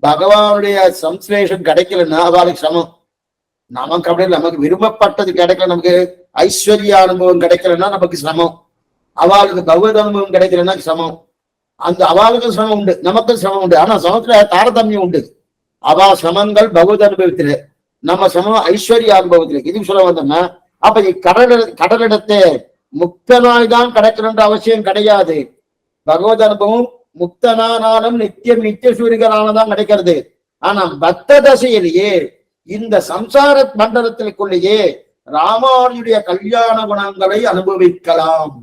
பகவானுடைய சம்ஸ்லேஷன் கிடைக்கலன்னா அவளுக்கு சமம். நமக்கு அப்படி நமக்கு விரும்பப்பட்டது கிடைக்கல, நமக்கு ஐஸ்வர்ய அனுபவம் கிடைக்கலன்னா நமக்கு சமம். அவளுக்கு பகவத் அனுபவம் கிடைக்கலன்னா சமம். அந்த அவளுக்கும் சிரமம் உண்டு, நமக்கும் சிரமம் உண்டு. ஆனா சமத்துல தாரதமியம் உண்டு. அவா சிரமங்கள் பகவத் அனுபவத்திலே, நம்ம சிரமம் ஐஸ்வர்ய அனுபவத்திலே. இது சொல்ல வந்தோம்னா அப்ப கடலிடத்தை முக்தனாய் தான் கிடைக்கணுன்ற அவசியம் கிடையாது. பகவத் அனுபவம் முக்தனானாலும் நித்திய சூரியகரானதான் கிடைக்கிறது. ஆனா பக்த தசையிலேயே இந்த சம்சார மண்டலத்திற்குள்ளேயே ராமானுடைய கல்யாண குணங்களை அனுபவிக்கலாம்,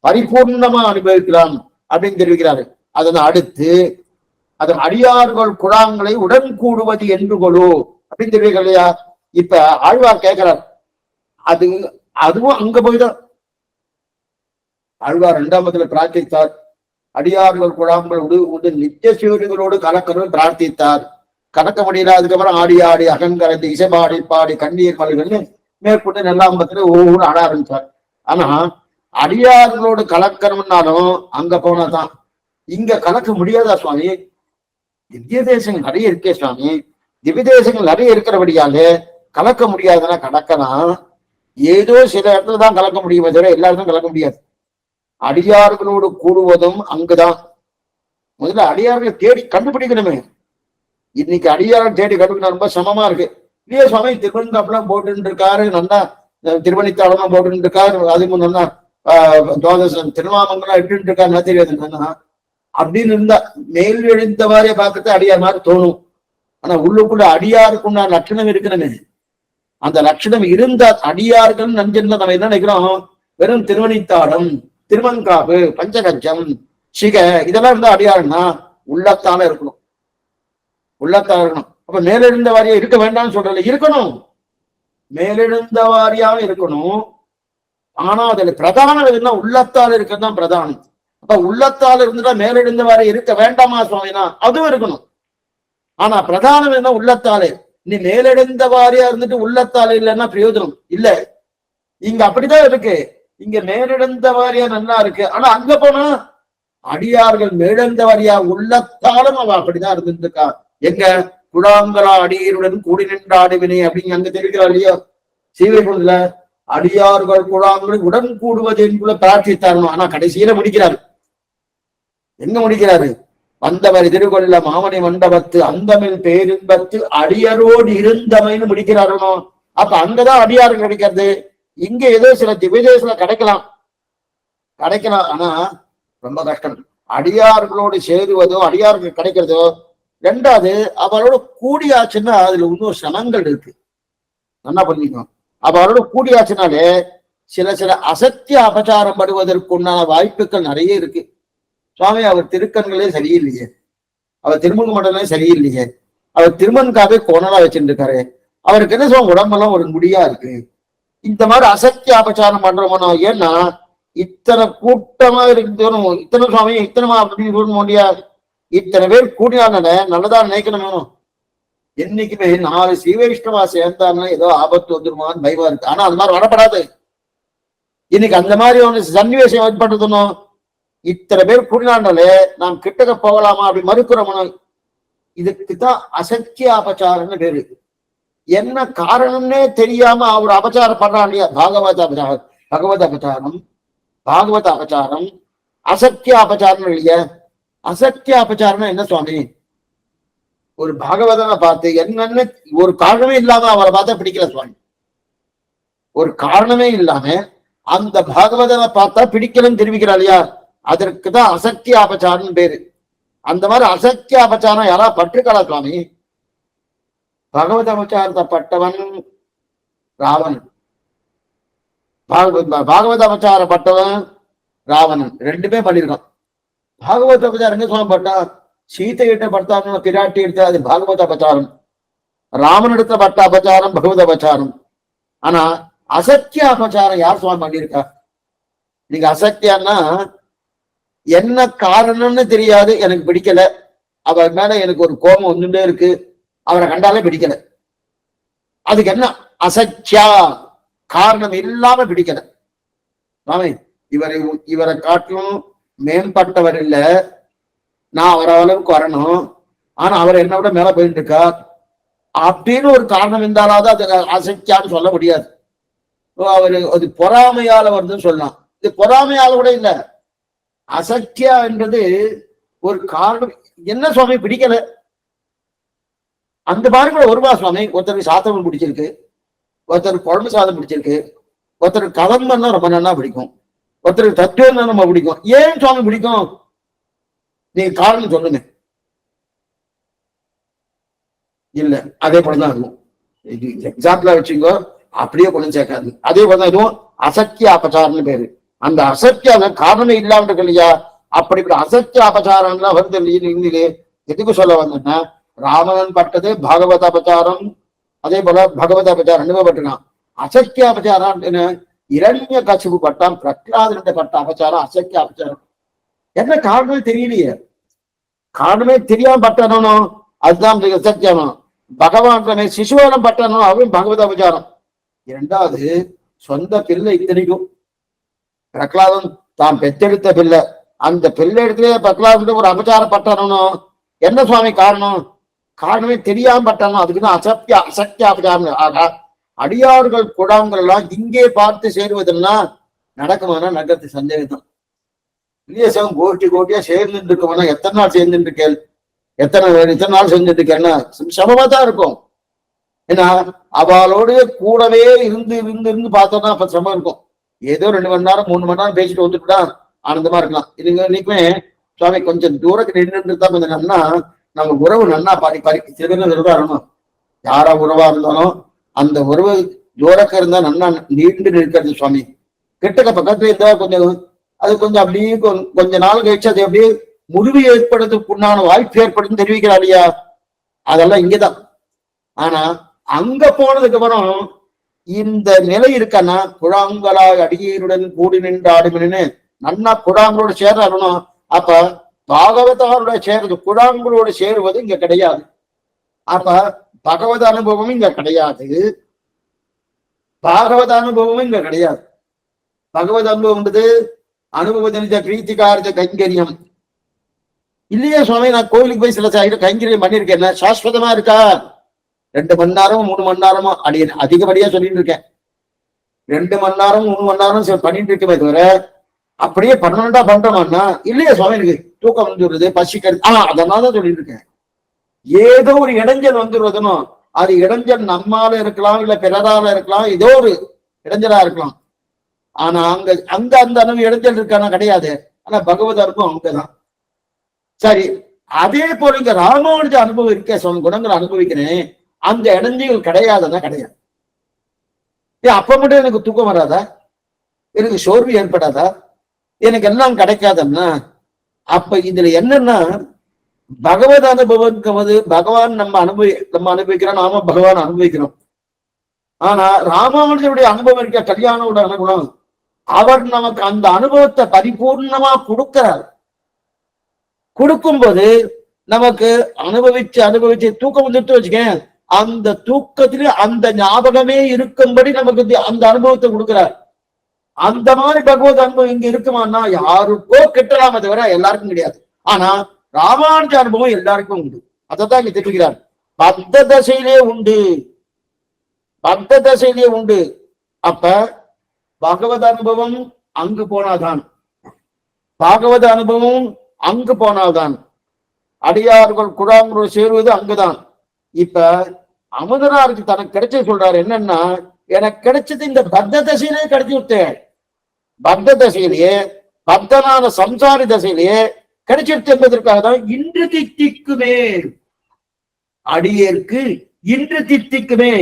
பரிபூர்ணமா அனுபவிக்கலாம் அப்படின்னு தெரிவிக்கிறாரு. அதன் அடுத்து அதன் அடியார்கள் குழாங்களை உடன் கூடுவது என்று கொடு அப்படின்னு தெரிவிக்க இல்லையா. இப்ப ஆழ்வார் கேட்கிறார், அதுவும் அங்க போய்தான் ஆழ்வார் 2ஆம் பிரார்த்தித்தார். அடியார்கள் குழாங்கள் உடு நித்திய சிவர்களோடு கலக்கணும் பிரார்த்தித்தார். கலக்க முடியல. அதுக்கப்புறம் ஆடி ஆடி அகங்கரைந்து இசைபாடி பாடி கண்ணீர் மலைகள்னு மேற்கொண்டு 2ஆம் ஒவ்வொரு ஆட ஆரம்பித்தார். ஆனா அடியார்களோடு கலக்கணும்னாலும் அங்க போனதான். இங்க கலக்க முடியாதா சுவாமி? திவ்ய தேசங்கள் நிறைய இருக்கே சுவாமி. திவ்ய தேசங்கள் நிறைய இருக்கிறபடியாலே கலக்க முடியாதுன்னா கலக்கலாம். ஏதோ சில இடத்துல தான் கலக்க முடியுமே தவிர எல்லா இடத்தும் கலக்க முடியாது. அடியார்களோடு கூடுவதும் அங்குதான். முதல்ல அடியார்களை தேடி கண்டுபிடிக்கணுமே. இன்னைக்கு அடியார்கள் தேடி கண்டுபிடிக்க ரொம்ப சமமா இருக்கு. இல்லையா சுவாமி? திருவண்ணாப்பெல்லாம் போட்டு இருக்காரு, நல்லா திருவணித்தாளம் போட்டு இருக்காரு, அதுக்கு நல்லா துவாதசம் திருமாமங்கலம் இட்டு இருக்காருன்னா தெரியாது. அப்படின்னு இருந்தா மேல் எழுந்த மாதிரியே பார்க்கறது அடியார் மாதிரி தோணும். ஆனா உள்ளுக்குள்ள அடியாருக்குள்ள லட்சணம் இருக்கணுமே. அந்த லட்சணம் இருந்தா அடியார்கள் நஞ்சிருந்தா நம்ம என்ன நினைக்கிறோம்? வெறும் திருவணித்தாடம், திருமங்காப்பு, பஞ்சகஞ்சம், சிக இதெல்லாம் இருந்தா அடியாருன்னா உள்ளத்தால இருக்கணும், உள்ளத்தால இருக்கணும். அப்ப மேலெழுந்த வாரியா இருக்க வேண்டாம்னு சொல்றல, இருக்கணும், மேலெழுந்த வாரியாக இருக்கணும். ஆனா அதுல பிரதானம் எதுனா உள்ளத்தால் இருக்கிறது தான் பிரதானம். அப்ப உள்ளத்தால் இருந்துட்டா மேலெழுந்த வாரியா இருக்க வேண்டாமா சுவாமினா? அதுவும் இருக்கணும். ஆனா பிரதானம் என்ன? உள்ளத்தாலே. நீ மேலெழுந்த வாரியா இருந்துட்டு உள்ளத்தாலே இல்லைன்னா பிரயோஜனம் இல்ல. இங்க அப்படிதான் இருக்கு. இங்க மேலெழுந்த வாரியா நல்லா இருக்கு. ஆனா அங்க போனா அடியார்கள் மேலெழுந்த வாரியா உள்ளத்தாலும் அவ அப்படிதான் இருந்துருக்கா. எங்க குழாங்களா அடியருடன் கூடி நின்ற ஆடுவினை அப்படின்னு அங்க தெரிவிக்கிறா இல்லையா? சீவைக்குள்ள அடியார்கள் குழாங்கள் உடன் கூடுவது என்புல பிரார்த்தித்தாரணும். ஆனா கடைசியில முடிக்கிறாரு. எங்க முடிக்கிறாரு? வந்தவர் திருகொள்ள மாமணி மண்டபத்து அந்தமில் பேரின்பத்து அடியரோடு இருந்தமைன்னு முடிக்கிறாரோ. அப்ப அங்கதான் அடியார்கள் கிடைக்கிறது. இங்க ஏதோ சில திவ்யதேசத்துல கிடைக்கலாம். ஆனா ரொம்ப கஷ்டம். அடியார்களோடு சேருவதோ அடியார்கள் கிடைக்கிறதோ. ரெண்டாவது அவரோட கூடியாச்சுன்னா அதுல இன்னும் சனங்கள் இருக்கு, நல்லா பண்ணிக்கணும். அவரோட கூடியாச்சுனாலே சில அசத்திய அபச்சாரம் படுவதற்குண்டான வாய்ப்புகள் நிறைய இருக்கு. சுவாமி அவர் திருக்கண்களே சரியில்லையே, அவர் திருமுக மண்டலே சரியில்லையே, அவர் திருமன்காவே கோணலா வச்சுட்டு இருக்காரு, அவருக்கு என்ன சொல்ல உடம்பெல்லாம் ஒரு முடியா இருக்கு. இந்த மாதிரி அசத்திய அபச்சாரம் பண்றோமோ. ஏன்னா இத்தனை கூட்டமா இருக்கணும், இத்தனை சுவாமி இத்தனை அப்படின்னு சொல்ல முடியாது. இத்தனை பேர் கூடினால நல்லதா நினைக்கணும் வேணும். என்னைக்குமே 4 ஸ்ரீவைஷ்ணவா சேர்ந்தாங்கன்னா ஏதோ ஆபத்து வந்துருமான்னு பயமா இருக்கு. ஆனா அந்த மாதிரி வரப்படாது. இன்னைக்கு அந்த மாதிரி ஒண்ணு சன்னிவேசம் ஏற்படுத்தணும். இத்தனை பேர் கூடினாலே நாம் கிட்டக்க போகலாமா அப்படி மறுக்கிறோம். இதுக்குதான் அசத்திய அபச்சாரம்னு பேரு. என்ன காரணம்னே தெரியாம அவர் அபச்சாரம் பண்றான் இல்லையா? பகவத் அபச்சாரம், பாகவத அபச்சாரம், அசத்திய அபச்சாரம் இல்லையா? அசத்திய அபச்சாரம் என்ன சுவாமி? ஒரு பாகவதனை பார்த்து என்னன்னு ஒரு காரணமே இல்லாம அவரை பார்த்தா பிடிக்கல சுவாமி. ஒரு காரணமே இல்லாம அந்த பாகவதனை பார்த்தா பிடிக்கலன்னு தெரிவிக்கிறா இல்லையா? அதற்குதான் அசத்திய அபச்சாரம் பேரு. அந்த மாதிரி அசத்திய அபச்சாரம் யாரா பற்றுக்களா சுவாமி? பகவத அபச்சாரத்தை பட்டவன் ராவணன், பாகவத அபச்சாரம் பட்டவன் ராவணன், ரெண்டுமே பண்ணிருக்கான். பாகவத அபச்சாரம் எங்க சுவாமி பட்டா? சீத்தை கிட்ட பட்டாங்க, பிராட்டி எடுத்த அது பாகவத அபச்சாரம். ராமன் எடுத்த பட்ட அபச்சாரம் பகவத அபச்சாரம். ஆனா அசத்திய அபச்சாரம் யார் சுவாமி பண்ணியிருக்கா? நீங்க அசத்தியான்னா என்ன காரணம்னு தெரியாது, எனக்கு பிடிக்கல, அவர் மேல எனக்கு ஒரு கோபம் வந்துட்டே இருக்கு, அவரை கண்டாலே பிடிக்கல. அதுக்கு என்ன அசத்தியா? காரணம் இல்லாம பிடிக்கல. சுவாமி இவரை காட்டிலும் மேம்பட்டவர் இல்ல, நான் அவரை அளவுக்கு வரணும், ஆனா அவர் என்ன விட மேல போயிட்டு இருக்கார் அப்படின்னு ஒரு காரணம் இருந்தாலாவது அது அசைக்கான்னு சொல்ல முடியாது. அவரு அது பொறாமையால வருதுன்னு சொல்லலாம். இது பொறாமையால கூட இல்ல, அசக்கியா என்றது ஒரு காரணம். என்ன சுவாமி பிடிக்கல அந்த மாதிரி கூட வருவா சுவாமி. ஒருத்தருக்கு சாத்தம் பிடிச்சிருக்கு, ஒருத்தருக்கு குழம்பு சாதம் பிடிச்சிருக்கு, ஒருத்தருக்கு கதம்பன்னா ரொம்ப நல்லா பிடிக்கும், ஒருத்தருக்கு தத்துவம் ரொம்ப பிடிக்கும். ஏன் சுவாமி பிடிக்கும்? நீங்க காரணம் சொல்லுங்க. இல்ல அதே போலதான் இருக்கும். எக்ஸாம்பிளா வச்சுக்கோ, அப்படியே கொண்டு சேர்க்காது. அதே போலதான் இதுவும் அசக்கிய அபச்சாரம்னு பேரு. அந்த அசக்கிய காரணமே இல்லாம இருக்கு இல்லையா, அப்படிப்பட்ட அசக்கிய அபச்சாரம்லாம் வருது இல்லையே. எதுக்கு சொல்ல வந்தேன்னா, ராமன் பட்டது பாகவத அபச்சாரம், அதே போல பகவத அபச்சாரம் அனுபவப்பட்டிருக்கான். அசக்கிய அபச்சாரம் இரண்ய கசிவு பட்டான், பிரகலாதனுடைய பட்ட அபச்சாரம் அசக்கிய அபச்சாரம். என்ன காரணமே தெரியலையே, காரணமே தெரியாம பட்டணும், அதுதான் சத்தியனம். பகவான் சிசுவானம் பட்டணும், அவன் பகவத அபச்சாரம். இரண்டாவது, சொந்த பிள்ளை இத்தனைக்கும் பிரகலாதன் தான் பெற்றெடுத்த பிள்ளை, அந்த பிள்ளை இடத்துல பிரகலாதன் ஒரு அபச்சாரம் பட்டணும். என்ன சுவாமி காரணம்? காரணமே தெரியாம பட்டணும், அதுக்குதான் அசக்கிய அபச்சாரம். ஆகா, அடியார்கள் குடாங்கள் எல்லாம் இங்கே பார்த்து சேருவதுன்னா நடக்குமானா நடக்கிறது சந்தேகம் தான் இல்லையா. கோட்டி கோட்டியா சேர்ந்துட்டு இருக்கோம்னா எத்தனை நாள் சேர்ந்துட்டு இருக்கேன், எத்தனை நாள் செஞ்சுட்டு இருக்கேன்னா சமமா தான் இருக்கும். ஏன்னா அவளோட கூடவே இருந்து இருந்து இருந்து பார்த்தோம்னா அப்ப சிரமம் இருக்கும். ஏதோ 2 மணி நேரம் 3 மணி நேரம் பேசிட்டு வந்துட்டுடா ஆனந்தமா இருக்கலாம். இதுங்க இன்னைக்குமே சுவாமி கொஞ்சம் தூரத்துக்கு நின்று தான் கொஞ்சம் நன்னா நம்ம உறவு நன்னா சில பேர் விரதா இருக்கணும். யாரா உறவா இருந்தாலும் அந்த உறவு தூரக்க இருந்தா நன்னா நீண்டு நிற்கிறது சுவாமி. கிட்டக்க பக்கத்துல இருந்தா கொஞ்சம் அது கொஞ்சம் அப்படியே கொஞ்ச நாள் கழிச்சு அது அப்படியே முடிவு ஏற்படுறதுக்கு உண்டான வாய்ப்பு ஏற்படுத்தும் தெரிவிக்கிறா இல்லையா, அதெல்லாம் இங்கதான். ஆனா அங்க போனதுக்கு அப்புறம் இந்த நிலை இருக்கன்னா, குழாங்களாய் அடியீருடன் கூடி நின்று ஆடுமின்னு நன்னா குழாங்களோட சேரணும். அப்ப பாகவதாரோட சேர்றது, குழாங்களோட சேருவது இங்க கிடையாது. அப்ப பகவத அனுபவமும் இங்க கிடையாது, பாகவத அனுபவமும் இங்க கிடையாது. பகவத அனுபவம்ன்றது அனுபவ பிரீத்திகார்த்த கைங்கரியம் இல்லையே சுவாமி. நான் கோவிலுக்கு போய் சில கைங்கரியம் பண்ணிருக்கேன், சாஸ்வதமா இருக்கா? 2 மணி நேரமும் 3 மணி நேரமும் அதிகப்படியா சொல்லிட்டு இருக்கேன். 2 மணி நேரம் 3 மணி நேரம் பண்ணிட்டு இருக்கவே தவிர அப்படியே பர்மனண்டா பண்றோம்னா இல்லையா சுவாமி. எனக்கு தூக்கம் வந்துடுறது, பசிக்கிறது, அதனாலதான் சொல்லிட்டு இருக்கேன். ஏதோ ஒரு இடைஞ்சல் வந்துடுறதுனோ, அது இடைஞ்சல் நம்மால இருக்கலாம், இல்ல பிறரால இருக்கலாம், ஏதோ ஒரு இடைஞ்சலா இருக்கலாம். ஆனா அங்க அந்த அனுபவம் இடைஞ்சல் இருக்கானா கிடையாது. ஆனா பகவத் அனுபவம் அங்கதான். சரி, அதே போல இங்க ராமானுஜ அனுபவம் இருக்க, சொன்ன குணங்களை அனுபவிக்கிறேன், அந்த இடைஞ்சல் கிடையாதுன்னா கிடையாது. அப்ப மட்டும் எனக்கு தூக்கம் வராதா, எனக்கு சோர்வு ஏற்படாதா, எனக்கு எல்லாம் கிடைக்காதுன்னா அப்ப இதுல என்னன்னா, பகவத் அனுபவம் பகவான் நம்ம அனுபவிக்கிறோம், நாம பகவான் அனுபவிக்கிறோம். ஆனா ராமானுஜருடைய அனுபவம் இருக்க, கல்யாணோட அனுபவம், அவர் நமக்கு அந்த அனுபவத்தை பரிபூர்ணமா கொடுக்கிறார். கொடுக்கும்போது நமக்கு அனுபவிச்சு தூக்கம் வந்துட்டு வச்சுக்கேன், அந்த தூக்கத்திலே அந்த ஞாபகமே இருக்கும்படி நமக்கு அந்த அனுபவத்தை கொடுக்கிறார். அந்த மாதிரி பகவத் அனுபவம் இங்க இருக்குமான்னா யாருக்கோ கிட்டலாம தவிர எல்லாருக்கும் கிடையாது. ஆனா ராமானுஜ அனுபவம் எல்லாருக்கும் உண்டு. அதைத்தான் இங்க தெரிவிக்கிறார். பத்த தசையிலே உண்டு, பத்த தசையிலே உண்டு. அப்ப பகவத் அனுபவம் அங்கு போனால்தான், பாகவத அனுபவம் அங்கு போனால்தான், அடியார்கள் குழாங்களோடு சேருவது அங்குதான். இப்ப அமுதனாருக்கு தனக்கு கிடைச்ச சொல்றாரு என்னன்னா, எனக்கு கிடைச்சது இந்த பத்த தசையிலே கிடைச்சி விட்டேன். பத்த தசையிலேயே, பத்தனான சம்சாரி தசையிலேயே கிடைச்சிருச்சு என்பதற்காக தான் இன்று தித்திக்குமே அடியேற்கு, இன்று தித்திக்குமே,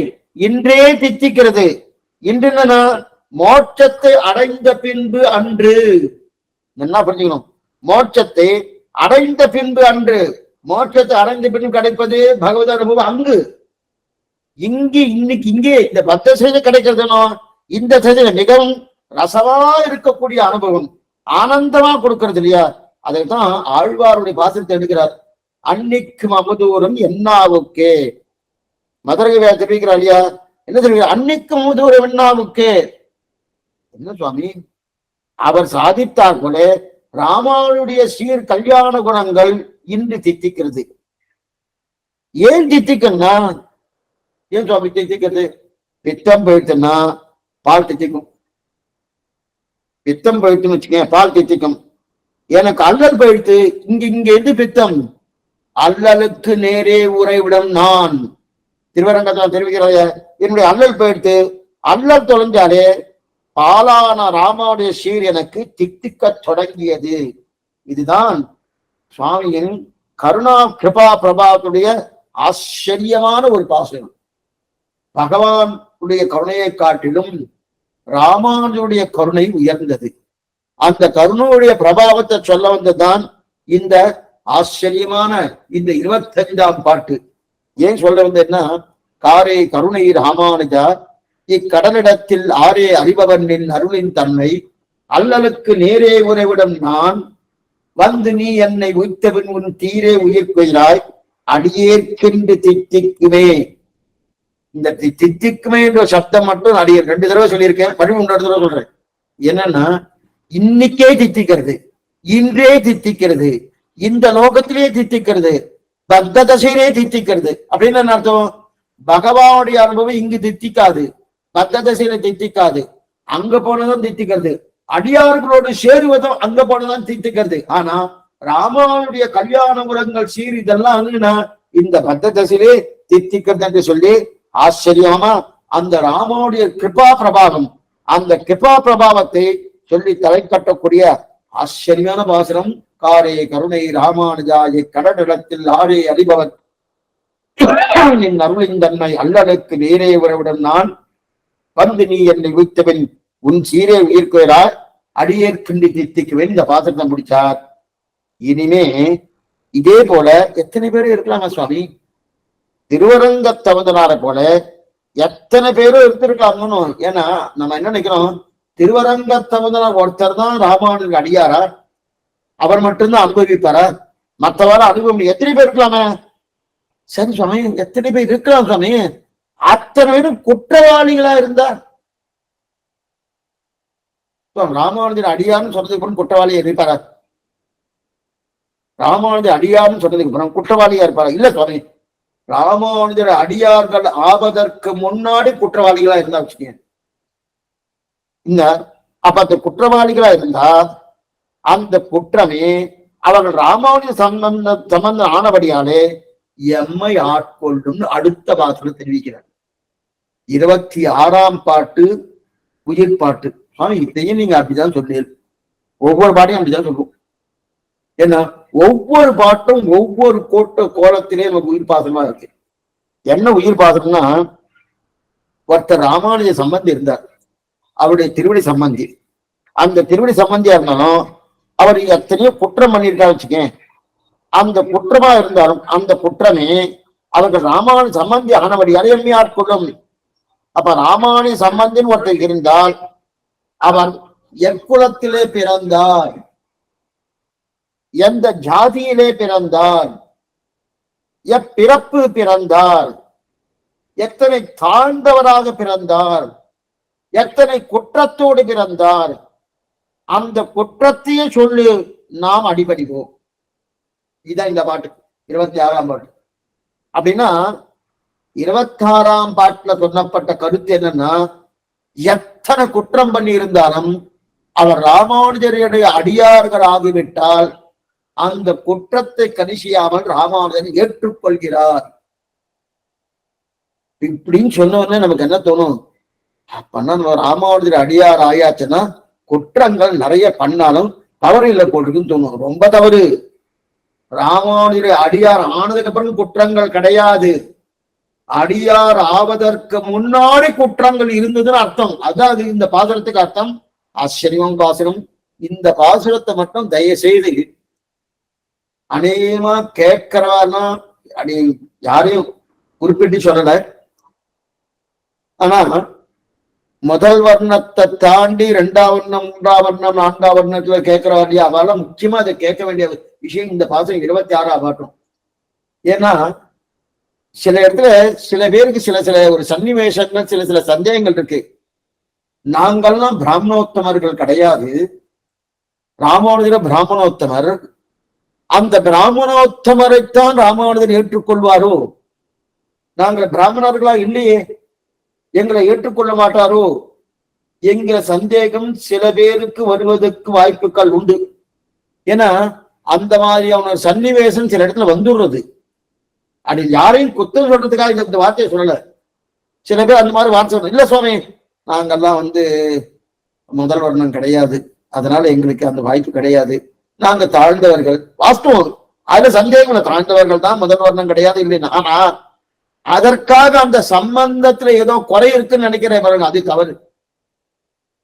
இன்றே தித்திக்கிறது. இன்று என்னன்னா, மோட்சத்தை அடைந்த பின்பு அன்று. என்ன புரிஞ்சுக்கணும், மோட்சத்தை அடைந்த பின்பு அன்று. மோட்சத்தை அடைந்த பின்பு கிடைப்பது பகவத அனுபவம் அங்கு. இன்னைக்கு இங்கே இந்த பத்த செய்தி கிடைக்கிறதுனோ, இந்த செய்தியில மிகவும் ரசமா இருக்கக்கூடிய அனுபவம், ஆனந்தமா கொடுக்கறது இல்லையா. அதைத்தான் ஆழ்வாருடைய பாசத்தை எடுக்கிறார். அன்னிக்கும் அமுதூரம் என்னாவுக்கே, மதுரை தெரிவிக்கிறார் இல்லையா. என்ன தெரிவிக்கிறார்? அன்னிக்கும் அமுதூரம் என்னாவுக்கே. என்ன சுவாமி, அவர் சாதித்தார் போல ராமானுடைய சீர் கல்யாண குணங்கள் இன்று தித்திக்கிறது. ஏன் தித்திக்குன்னா, ஏன் சுவாமி தித்திக்கிறது? பித்தம் போயிடுச்சுன்னா பால் தித்திக்கும். பித்தம் போயிடுச்சுன்னு வச்சுக்கேன், பால் தித்திக்கும். எனக்கு அல்லல் போயிடுத்து, இங்க எது பித்தம்? அல்லலுக்கு நேரே உறைவிடம் நான். திருவரங்கத்தில் தெரிவிக்கிற என்னுடைய அல்லல் போயிடுத்து, அல்லல் தொலைஞ்சாலே பாலான ராமாவுடைய சீர் எனக்கு தித்திக்க தொடங்கியது. இதுதான் சுவாமியின் கருணா கிருபா பிரபாவத்துடைய ஆச்சரியமான ஒரு பாசனம். பகவானுடைய கருணையை காட்டிலும் ராமானுடைய கருணை உயர்ந்தது. அந்த கருணையுடைய பிரபாவத்தை சொல்ல வந்ததுதான் இந்த ஆச்சரியமான இந்த 25ஆம் பாட்டு. ஏன் சொல்ல வந்தேன்னா, காரே கருணை ராமானுஜா இக்கடலிடத்தில் ஆரே அறிபவன் நின் அருளின் தன்மை அல்லலுக்கு நேரே உறைவிடம் நான் வந்து நீ என்னை உய்த்தபின் உன் தீரே உயிர்க்குகிறாய் அடியேற்கென்று தித்திக்குமே. இந்த தித்திக்குமே என்ற சப்தம் மட்டும் அடியேன் 2 தடவை சொல்லியிருக்கேன், 13 தடவை சொல்றேன். என்னன்னா, இன்னைக்கே தித்திக்கிறது, இன்றே தித்திக்கிறது, இந்த லோகத்திலே தித்திக்கிறது, பத்த தசையிலே தித்திக்கிறது. அப்படின்னு என்ன அர்த்தம்? பகவானுடைய அனுபவம் இங்கு தித்திக்காது, பத்த தசையில தித்திக்காது, அங்க போனதும் தித்திக்கிறது. அடியார்களோடு சேருவதும் அங்க போனதான் தித்திக்கிறது. ஆனா ராமானுடைய கல்யாண முரங்கள் சீர் இதெல்லாம் இந்த பத்த தசையிலே தித்திக்கிறது என்று சொல்லி ஆச்சரியமா அந்த ராமாவுடைய கிருபா பிரபாவம், அந்த கிருபா பிரபாவத்தை சொல்லி தலை கட்டக்கூடிய ஆச்சரியமான பாசனம். காரே கருணை ராமானுஜாயை கடனிடத்தில் ஆரே அறிபவன் என் அருளின் தன்மை அல்லலுக்கு நேரே உறவிடம் நான் வந்து நீ என்னை உய்த்தவன் உன் சீரே உயிர்க்குகிறார் அடியேற்கின்றி தித்திக்குவேன். இந்த பாசனத்தை முடிச்சார். இனிமே இதே போல எத்தனை பேர் இருக்கலாமா சுவாமி? திருவரங்க தவந்தனாரை போல எத்தனை பேரும் இருந்திருக்கலாம்னு. ஏன்னா நம்ம என்ன நினைக்கிறோம், திருவரங்க தவந்தனார் ஒருத்தர் தான் ராமானுக்கு அடியாரா, அவர் மட்டும்தான் அனுபவிப்பாரா, மற்றவாறு அனுபவம் எத்தனை பேர் இருக்கலாமே? சரி சுவாமி, எத்தனை பேர் இருக்கலாம் சுவாமி? அத்தனை பேரும் குற்றவாளிகளா இருந்தா ராமானுஜர் அடியார்னு சொல்றதுக்கு அப்புறம் குற்றவாளியா இருப்பாரா? ராமானுஜர் அடியார்னு சொல்றதுக்கு அப்புறம் குற்றவாளியா இருப்பாரா? இல்ல சுவாமி, ராமானுஜர் அடியார்கள் ஆவதற்கு முன்னாடி குற்றவாளிகளா இருந்தா வச்சுக்கேன். இந்த அப்ப அந்த குற்றவாளிகளா இருந்தா அந்த குற்றமே அவர்கள் ராமானுஜ சம்பந்தம் ஆனபடியாலே எம்மை ஆட்கொள்ளும் அடுத்த பாசனம் தெரிவிக்கிறார். 26ஆம் பாட்டு உயிர் பாட்டு. இதையும் நீங்க அப்படிதான் சொன்னீர்கள். ஒவ்வொரு பாட்டையும் அப்படிதான் சொல்லுவோம். ஏன்னா ஒவ்வொரு பாட்டும் ஒவ்வொரு கோலத்திலே நமக்கு உயிர் பாசனமா இருக்கு. என்ன உயிர் பாசனம்னா, ஒருத்தர் ராமானுஜ சம்பந்தி இருந்தார், அவருடைய திருவடி சம்பந்தி. அந்த திருவடி சம்பந்தியா இருந்தாலும் அவர் எத்தனையோ குற்றம் பண்ணியிருக்கா வச்சுக்கேன். அந்த குற்றமா இருந்தாலும் அந்த குற்றமே அவர்கள் ராமானுஜ சம்பந்தி ஆனபடியால் எம்மை ஆட்கொள்ளும். அப்ப ராமானுஜ சம்பந்தின்னு ஒருத்தர் இருந்தால் அவன் எக்குலத்திலே பிறந்தார், எந்த ஜாதியிலே பிறந்தார், எப்பிறப்பு பிறந்தார், எத்தனை தாழ்ந்தவராக பிறந்தார், எத்தனை குற்றத்தோடு பிறந்தார், அந்த குற்றத்தையே சொல்லி நாம் அடிபடிவோம். இதான் இந்த பாட்டு 26ஆம் பாட்டு. அப்படின்னா 26ஆம் பாட்டுல சொல்லப்பட்ட கருத்து என்னன்னா, எத்தனை குற்றம் பண்ணி இருந்தாலும் அவர் ராமானுஜருடைய அடியார்கள் ஆகிவிட்டால் அந்த குற்றத்தை கணிசியாமல் ராமானுஜன் ஏற்றுக்கொள்கிறார். இப்படின்னு சொன்னவொடனே நமக்கு என்ன தோணும், அப்பன்னா நம்ம ராமானுஜர் அடியார் ஆயாச்சுன்னா குற்றங்கள் நிறைய பண்ணாலும் தவறு இல்லை போட்டுக்குன்னு தோணும். ரொம்ப தவறு. ராமானுஜர் அடியார் ஆனதுக்கு அப்புறம் குற்றங்கள் கிடையாது. அடியார் ஆவதற்கு முன்னாடி குற்றங்கள் இருந்ததுன்னு அர்த்தம். அதான் இந்த பாசுரத்துக்கு அர்த்தம். ஆச்சரியம் பாசுரம். இந்த பாசுரத்தை மட்டும் தயவுசெய்து அநேகமா கேட்கிறவான்னா அடி யாரையும் குறிப்பிட்டு சொல்லல. ஆனா முதல் வர்ணத்தை தாண்டி 2ஆம் வர்ணம் 3ஆம் வர்ணம் 4ஆம் வர்ணத்துல கேட்கிறவா இல்லையா, அவெல்லாம் முக்கியமா அதை கேட்க வேண்டிய விஷயம் இந்த பாசுரம் 26ஆம் பாட்டும். ஏன்னா சில இடத்துல சில பேருக்கு சில ஒரு சன்னிவேஷங்கள் சில சந்தேகங்கள் இருக்கு. நாங்கள்லாம் பிராமணோத்தமர்கள் கிடையாது, ராமானுஜர் பிராமணோத்தமர். அந்த பிராமணோத்தமரைத்தான் ராமானுஜர் ஏற்றுக்கொள்வாரோ? நாங்கள் பிராமணர்களா இல்லையே, எங்களை ஏற்றுக்கொள்ள மாட்டாரோ என்கிற சந்தேகம் சில பேருக்கு வருவதற்கு வாய்ப்புகள் உண்டு. ஏன்னா அந்த மாதிரியான சன்னிவேசம் சில இடத்துல வந்துடுறது. அது யாரையும் குத்தம் சொல்றதுக்காக இந்த வார்த்தையை சொல்லல. சில பேர் அந்த மாதிரி வார்த்தை சொல்ற, இல்ல சுவாமி நாங்கெல்லாம் முதல் வர்ணம் கிடையாது, அதனால எங்களுக்கு அந்த வாய்ப்பு கிடையாது, நாங்க தாழ்ந்தவர்கள். வாஸ்தவம், அதுல சந்தேகம் தாழ்ந்தவர்கள் தான், முதல் வர்ணம் கிடையாது இல்லைன்னா. ஆனா அதற்காக அந்த சம்பந்தத்துல ஏதோ குறை இருக்குன்னு நினைக்கிறேன் பாருங்க, அது தவறு.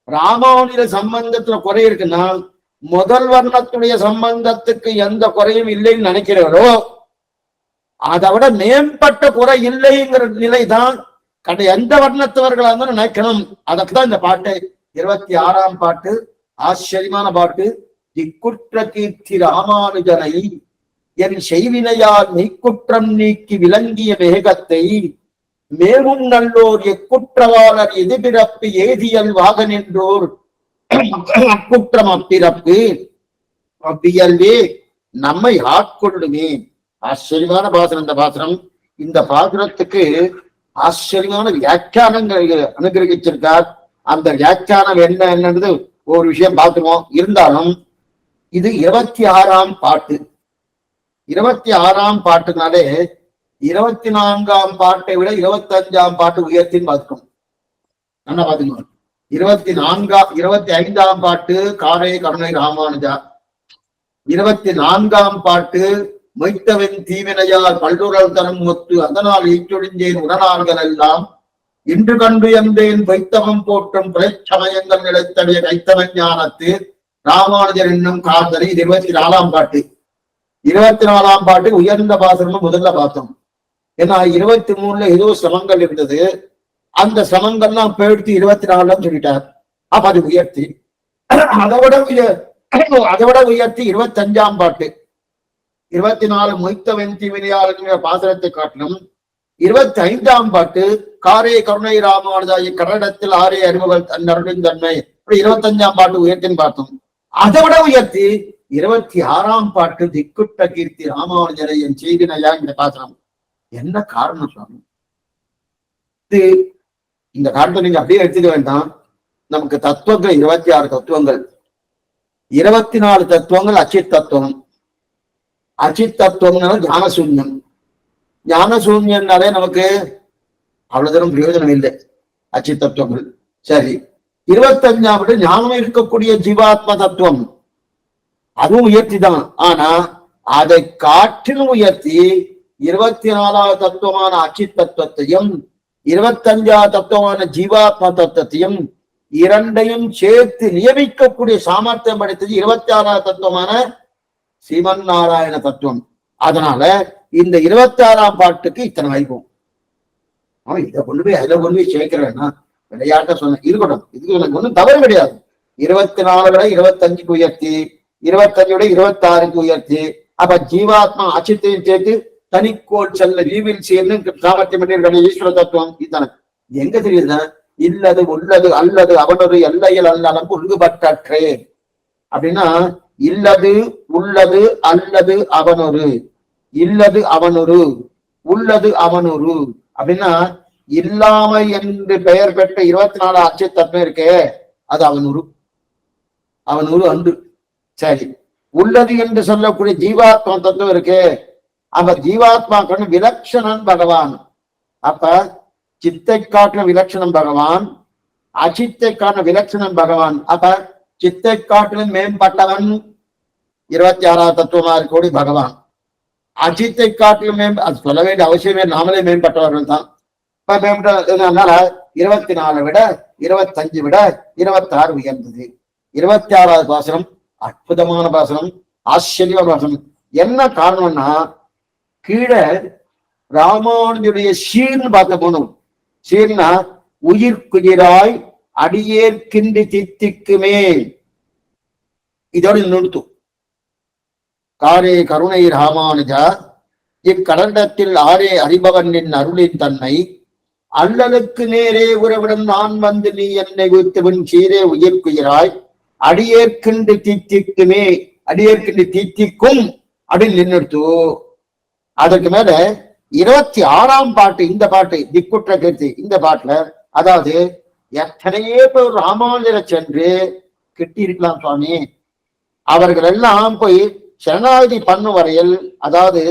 ராமானுஜ சம்பந்தத்துல குறை இருக்குன்னா முதல் வர்ணத்துடைய சம்பந்தத்துக்கு எந்த குறையும் இல்லைன்னு நினைக்கிறவரோ அதை விட மேம்பட்ட குறை இல்லைங்கிற நிலைதான் எந்த வர்ணத்தவர்களா இருந்தாலும் நினைக்கணும். அதற்குதான் இந்த பாட்டு 26ஆம் பாட்டு ஆச்சரியமான பாட்டு. திக்குற்ற கீர்த்தி ராமானுஜனை என் செய்வினையால் மெய்க்குற்றம் நீக்கி விளங்கிய வேகத்தை மேலும் நல்லோர் எக்குற்றவாளர் எதிர்பிறப்பு ஏதியல் வாக நின்றோர் அக்குற்றம் அப்பிறப்பு அவ்வியல்வே நம்மை ஆட்கொள்ளுமே. ஆச்சரியமான பாசனம் இந்த பாசனம். இந்த பாசனத்துக்கு ஆச்சரியமான வியாக்கியானங்கள் அனுகிரகிச்சிருக்கார். அந்த வியாக்கியானம் என்னன்றது ஒரு விஷயம் பார்த்துருவோம். இருந்தாலும் இது 26ஆம் பாட்டு. 26ஆம் பாட்டுனாலே 24ஆம் பாட்டை விட 25ஆம் பாட்டு உயர்த்தின்னு பார்த்துக்கணும். நல்லா பாத்துக்கணும். 25ஆம் பாட்டு காரை கருணை ராமானுஜா. 24ஆம் பாட்டு மொய்த்தவன் தீவினையால் பல்லுறல் தரும் ஒத்து அதனால் ஈற்றொழிஞ்சேன் உடனார்கள் எல்லாம் இன்று கண்டு எந்தேன் வைத்தவம் போற்றும் பிரச்சமயங்கள் நிலைத்தடைய கைத்தவன் ஞானத்து ராமானுஜர் என்னும் காதலி. இது 24ஆம் பாட்டு. 24ஆம் பாட்டு உயர்ந்த பாசனம் முதல்ல பார்த்தோம். ஏன்னா 23ல ஏதோ சிரமங்கள் இருந்தது, அந்த சிரமங்கள்லாம் போயிடுத்து 24 சொல்லிட்டார். அப்ப அது உயர்த்தி அதை விட உயர்த்தி 25ஆம் பாட்டு 24 மொய்த்தவன் தீவினையாளர் பாசனத்தை காட்டிலும் 25ஆம் பாட்டு காரே கருணை ராமானுஜாயி கடலிடத்தில் ஆரே அறிமுகல் தன்னருளின் தன்மை. 25ஆம் பாட்டு உயர்த்தின்னு பார்த்தோம். அதை விட உயர்த்தி 26ஆம் பாட்டு திக்குட்ட கீர்த்தி ராமானுஜரை என் செய்தினையா இந்த பாசனம். என்ன காரணம் சுவாமி? இந்த காரணத்தை நீங்க அப்படியே எடுத்துக்க வேண்டாம். நமக்கு தத்துவங்கள் 26 தத்துவங்கள், 24 தத்துவங்கள் அச்சித் தத்துவம். அச்சித் தத்துவம்னால ஞானசூன்யம். ஞானசூன்யம்னாலே நமக்கு அவ்வளவு தூரம் பிரயோஜனம் இல்லை அச்சித் தத்துவங்கள். சரி, 25ஆம் விட ஞானம் இருக்கக்கூடிய ஜீவாத்ம தத்துவம், அதுவும் உயர்த்தி தான். ஆனா அதை காற்றிலும் உயர்த்தி 24ஆவது தத்துவமான அச்சித் தத்துவத்தையும் 25ஆவது தத்துவமான ஜீவாத்ம தத்துவத்தையும் இரண்டையும் சேர்த்து நியமிக்கக்கூடிய சாமர்த்தியம் படைத்தது 26ஆவது தத்துவமான ஸ்ரீமன் நாராயண தத்துவம். அதனால இந்த 26ஆம் பாட்டுக்கு இத்தனை வைப்போம். அவன் இதை கொண்டு போய் அதுல கொண்டு போய் சேர்க்கிறேன்னா விளையாட்ட சொன்ன இருக்கட்டும், இதுக்கு எனக்கு ஒன்றும் தவறு கிடையாது. 24 விட 25க்கு உயர்த்தி, 25 விட 26க்கு உயர்த்தி, அப்ப ஜீவாத்மா அச்சித்தையும் சேர்த்து தனிக்கோள் செல்ல வீவில் சேர்ந்து சாமர்த்தியம் பண்ணி ஈஸ்வர தத்துவம். இதுதானே எங்க தெரியுதுன்னா இல்லது உள்ளது அல்லது அவனொரு எல்லையில் அல்லாமல் ஒழுங்குபற்றே அப்படின்னா இல்லது உள்ளது அல்லது அவனொரு, இல்லது அவனொரு உள்ளது அவனொரு அப்படின்னா இல்லாமை என்று பெயர் பெற்ற 24 அச்சை தத்துவம் இருக்கே அது அவனொரு, அவனொரு அன்று. சரி, உள்ளது என்று சொல்லக்கூடிய ஜீவாத்மா தத்துவம் இருக்கே அந்த ஜீவாத்மாக்கள் விலட்சணம் பகவான். அப்ப சித்தை காட்டுற விலட்சணம் பகவான், அச்சித்தை காட்டுற விலட்சணம் பகவான். அப்ப சித்தை காட்டிலும் மேம்பட்டவன் 26ஆவது தத்துவமா இருக்கக்கூடிய பகவான். அச்சித்தை காட்டிலும் அது சொல்ல வேண்டிய அவசியமே, நாமளே மேம்பட்டவர்கள் தான். இப்ப மேம்பட்டதுனால 24 விட 25 விட 26 உயர்ந்தது. 26ஆவது பாசனம் அற்புதமான பாசனம், ஆச்சரியமான பாசனம். என்ன காரணம்னா கீழே ராமானுஜருடைய சீர்னு பார்க்க போனோம். சீர்னா உயிர்க்குயிராய் அடியேற்கின்றி தித்திக்குமே, இதோடு நிறுத்தும். காரே கருணை ராமானுஜா இக்கடண்டத்தில் ஆரே அறிபவனின் அருளின் தன்மை அல்லலுக்கு நேரே உறவிடம் நான் வந்து நீ என்னை வைத்தவன் சீரே உயிர்க்குயிராய் அடியேற்கின்ற தீத்திக்குமே, அடியேற்கின்ற தீத்திக்கும் அப்படின்னு நின்றுட்டு அதற்கு மேல 26ஆம் பாட்டு, இந்த பாட்டு திக்குற்ற கீர்த்தி, இந்த பாட்டுல அதாவது எத்தனையோ பேர் ராமானுஜரை சென்று கிட்டி இருக்கலாம் சுவாமி, அவர்கள் எல்லாம் போய் சரணாகதி பண்ணும் வரையில், அதாவது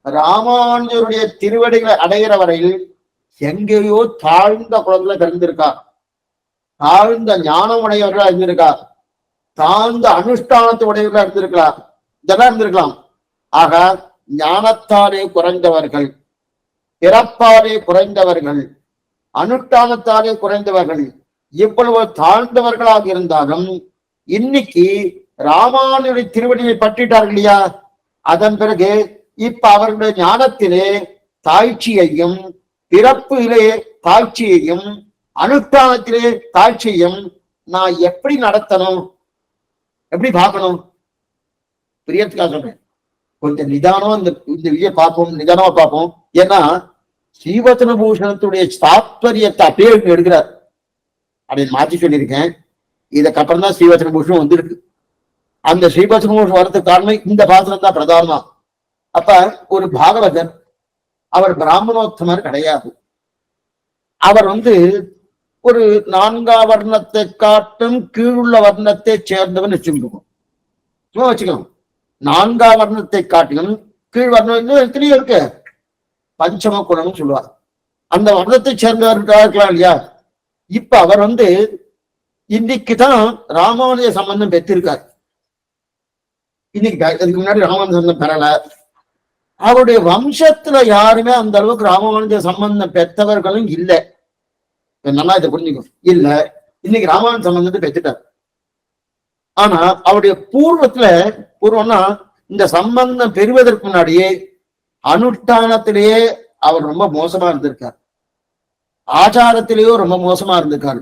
ராமானுஜருடைய திருவடிகளை அடைகிற வரையில் எங்கேயோ தாழ்ந்த குளத்துல பிறந்திருக்கா, தாழ்ந்த ஞானம் உடையவர்களா இருந்திருக்கா, தாழ்ந்த அனுஷ்டானத்து உடையவர்களா இருந்திருக்கலாம், இதெல்லாம் இருந்திருக்கலாம். ஆக ஞானத்தாலே குறைந்தவர்கள், பிறப்பாலே குறைந்தவர்கள், அனுஷ்டானத்தாலே குறைந்தவர்கள், இவ்வளவு தாழ்ந்தவர்களாக இருந்தாலும் இன்னைக்கு ராமானுடைய திருவடியை பற்றிட்டார்கள் இல்லையா, அதன் பிறகு இப்ப அவர்களுடைய ஞானத்திலே தாழ்ச்சியையும், பிறப்பிலே தாழ்ச்சியையும், அனுஷ்டானத்திலே தாழ்ச்சியையும் நான் எப்படி நடத்தணும், எப்படி பார்க்கணும்? பிரியத்துக்காக சொல்றேன், கொஞ்சம் நிதானம் இந்த விஷய பார்ப்போம், நிதானமா பார்ப்போம். ஏன்னா ஸ்ரீவச்சன பூஷணத்துடைய தாத்பரியத்தை அப்படியே எடுக்கிறார் அப்படின்னு மாற்றி சொல்லியிருக்கேன். இதுக்கப்புறம் தான் ஸ்ரீவச்சன பூஷணம் வந்திருக்கு. அந்த ஸ்ரீவச்சன பூஷணம் வரதுக்கு காரணம் இந்த பாசனம் தான் பிரதானமா. அப்ப ஒரு பாகவதர், அவர் பிராமணோத்தமர் கிடையாது. அவர் ஒரு 4ஆம் வர்ணத்தை காட்டும் கீழுள்ள வர்ணத்தை சேர்ந்தவன் வச்சுருக்கோம். சும்மா வச்சுக்கலாம். 4ஆம் வர்ணத்தை காட்டிலும் கீழ் வர்ணம் எத்தனையோ இருக்கு, பஞ்சம குணம்னு சொல்லுவார். அந்த வர்ணத்தை சேர்ந்தவர் இருக்கலாம் இல்லையா. இப்ப அவர் இன்னைக்குதான் ராமானுஜ சம்பந்தம் பெற்றிருக்கார். இன்னைக்கு அதுக்கு முன்னாடி ராமானுஜ சம்பந்தம் பெறல. அவருடைய வம்சத்துல யாருமே அந்த அளவுக்கு ராமானுஜ சம்பந்தம் பெற்றவர்களும் இல்லை. நல்லா இதை புரிஞ்சுக்கும். இல்ல, இன்னைக்கு ராமானுஜ சம்பந்தத்தை பெற்றுட்டார். ஆனா அவருடைய பூர்வம்னா இந்த சம்பந்தம் பெறுவதற்கு முன்னாடியே அனுஷ்டானத்திலேயே அவர் ரொம்ப மோசமா இருந்திருக்கார், ஆச்சாரத்திலேயோ ரொம்ப மோசமா இருந்திருக்காரு,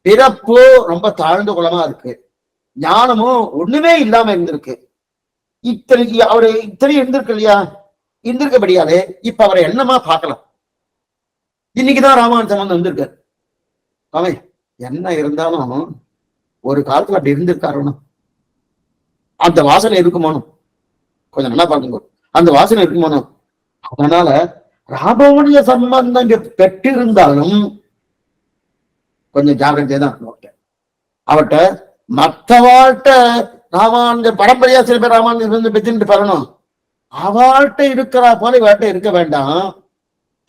பிறப்போ ரொம்ப தாழ்ந்த குலமா இருக்கு, ஞானமோ ஒண்ணுமே இல்லாம இருந்திருக்கு. இத்தனை இருந்திருக்கு இல்லையா. இருந்திருக்கபடியாலே இப்ப அவரை என்னமா பார்க்கலாம். இன்னைக்குதான் ராமானுஜ சம்பந்தம் வந்திருக்காரு. அவன் என்ன இருந்தாலும் ஒரு காலத்துல அப்படி இருந்திருக்காரு. அந்த வாசனை இருக்குமானும் கொஞ்சம் நல்லா பார்க்குங்க, அந்த வாசனை இருக்குமானும். அதனால ராமானுஜ சம்பந்தம் பெற்றிருந்தாலும் கொஞ்சம் ஜாகிரதையா தான் அவர்கிட்ட. மற்றவாழ்கிட்ட ராமானுஜ பரம்பரையா சில பேர் ராமானுஜ பெற்றுட்டு வரணும். அவள்கிட்ட இருக்கிறா போல இவர்கிட்ட இருக்க வேண்டாம்,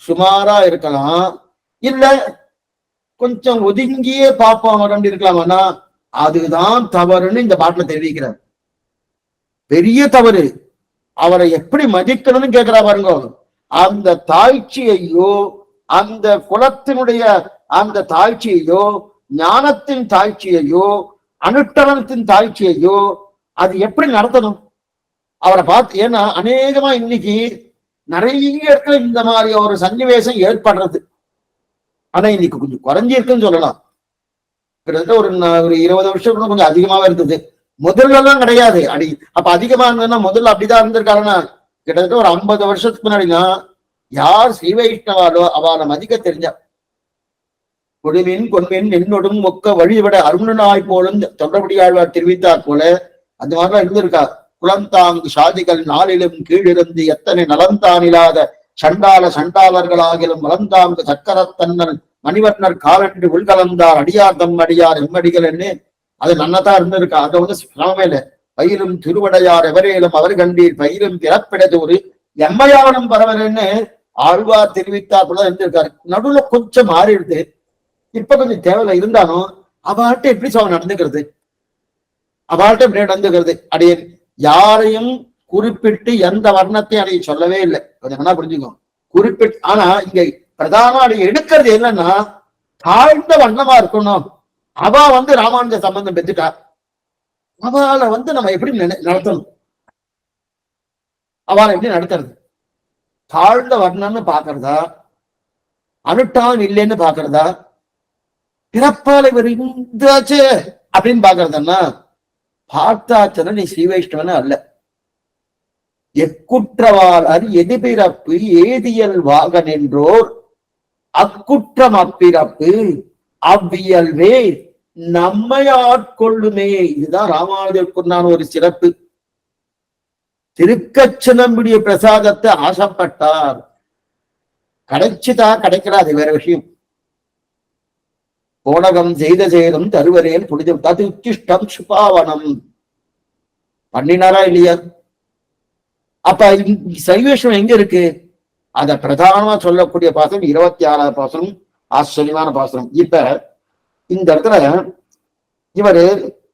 சுமாரா இருக்கலாம். இல்ல கொஞ்சம் ஒதுங்கியே பார்ப்போம் இருக்கலாம்னா அதுதான் தவறுன்னு இந்த பாட்டுல தெரிவிக்கிறார். பெரிய தவறு. அவரை எப்படி மதிக்கணும்னு கேட்கிறா பாருங்க. அந்த தாழ்ச்சியையோ, அந்த குலத்தினுடைய அந்த தாழ்ச்சியையோ, ஞானத்தின் தாழ்ச்சியையோ, அனுஷ்டானத்தின் தாழ்ச்சியையோ அது எப்படி நடத்தணும் அவரை பார்த்து. ஏன்னா அநேகமா இன்னைக்கு நிறைய இடத்துல இந்த மாதிரி ஒரு சன்னிவேசம் ஏற்படுறது. ஆனா இன்னைக்கு கொஞ்சம் குறைஞ்சிருக்குன்னு சொல்லலாம். கிட்டத்தட்ட ஒரு 20 வருஷம் கொஞ்சம் அதிகமாவே இருந்தது. முதல்ல எல்லாம் கிடையாது. அப்ப அதிகமா இருந்ததுன்னா முதல்ல அப்படிதான் இருந்திருக்காருன்னா கிட்டத்தட்ட ஒரு 50 வருஷத்துக்கு முன்னாடினா யார் ஸ்ரீ வைஷ்ணவாலோ அவளை மதிக்க தெரிஞ்சா. கொடுமின் கொன்மின் என்னொடும் மொக்க வழிவிட அருணனாய் போலும் தொடர்படியாழ்வார் தெரிவித்தார் போல அந்த மாதிரிலாம் இருந்திருக்கா. குலந்தாங்கு சாதிகள் நாளிலும் கீழிருந்து எத்தனை நலந்தானில்லாத சண்டாளர்களாகிலும் வளர்ந்தாங்கு சக்கரத்தன்னன் மணிவர்ணர் காலன்று உள்கலந்தார் அடியார் தம் அடியார் எம்மடிகள் என்று அது நன்னதான் இருந்திருக்கா. அது சிரமமே இல்லை. பயிலும் திருவடையார் எவரேலும் அவர் கண்டீர் பயிலும் பிறப்பிடதோறு எம்மையானம் பரவன்னு ஆழ்வார் தெரிவித்தார் போல இருந்திருக்காரு. நடுவுல கொஞ்சம் மாறிடுது. இப்ப கொஞ்சம் தேவையில்லை. இருந்தாலும் அவள்கிட்ட எப்படி நடந்துக்கிறது, அவள்கிட்ட எப்படி நடந்துக்கிறது அடியேன் யாரையும் குறிப்பிட்டு எந்த வர்ணத்தையும் அடைய சொல்லவே இல்லை. கொஞ்சம் என்ன புரிஞ்சுக்கோ. குறிப்பிட்டு ஆனா இங்க பிரதான அடைய எடுக்கிறது என்னன்னா தாழ்ந்த வண்ணமா இருக்கணும். அவ ராமானுஜ சம்பந்தம் பெற்றுட்டா. அவளை நம்ம எப்படி நடத்தணும், அவளை எப்படி நடத்துறது? தாழ்ந்த வர்ணம்னு பாக்குறதா, அனுஷ்டானம் இல்லைன்னு பாக்குறதா, பிறப்பாலை இருந்தாச்சு அப்படின்னு பாக்குறதுன்னா பார்த்தாச்சன நீ ஸ்ரீ வைஷ்ணவன அல்ல. எக்குற்றவாளர் எதிர்பிறப்பு ஏதியல் வாக நின்றோர் அக்குற்றம் அப்பிறப்பு அவ்வியல்வே நம்மை ஆட்கொள்ளுமே. இதுதான் ராமானுஜருக்குண்டான ஒரு சிறப்பு. திருக்கச்சனம்புடைய பிரசாதத்தை ஆசைப்பட்டார், கிடைச்சுதான் கிடைக்கிறாது வேற விஷயம். போனகம் செய்த சேதம் தருவரேன் புனிதம் தது உச்சிஷ்டம் சுபாவனம் பண்ணினாரா இல்லையா? அப்ப சைவேஷம் எங்க இருக்கு? அத பிரதானமா சொல்லக்கூடிய பாசனம் 26வது பாசனம், ஆச்சரியமான பாசனம். இப்ப இந்த இடத்துல இவரு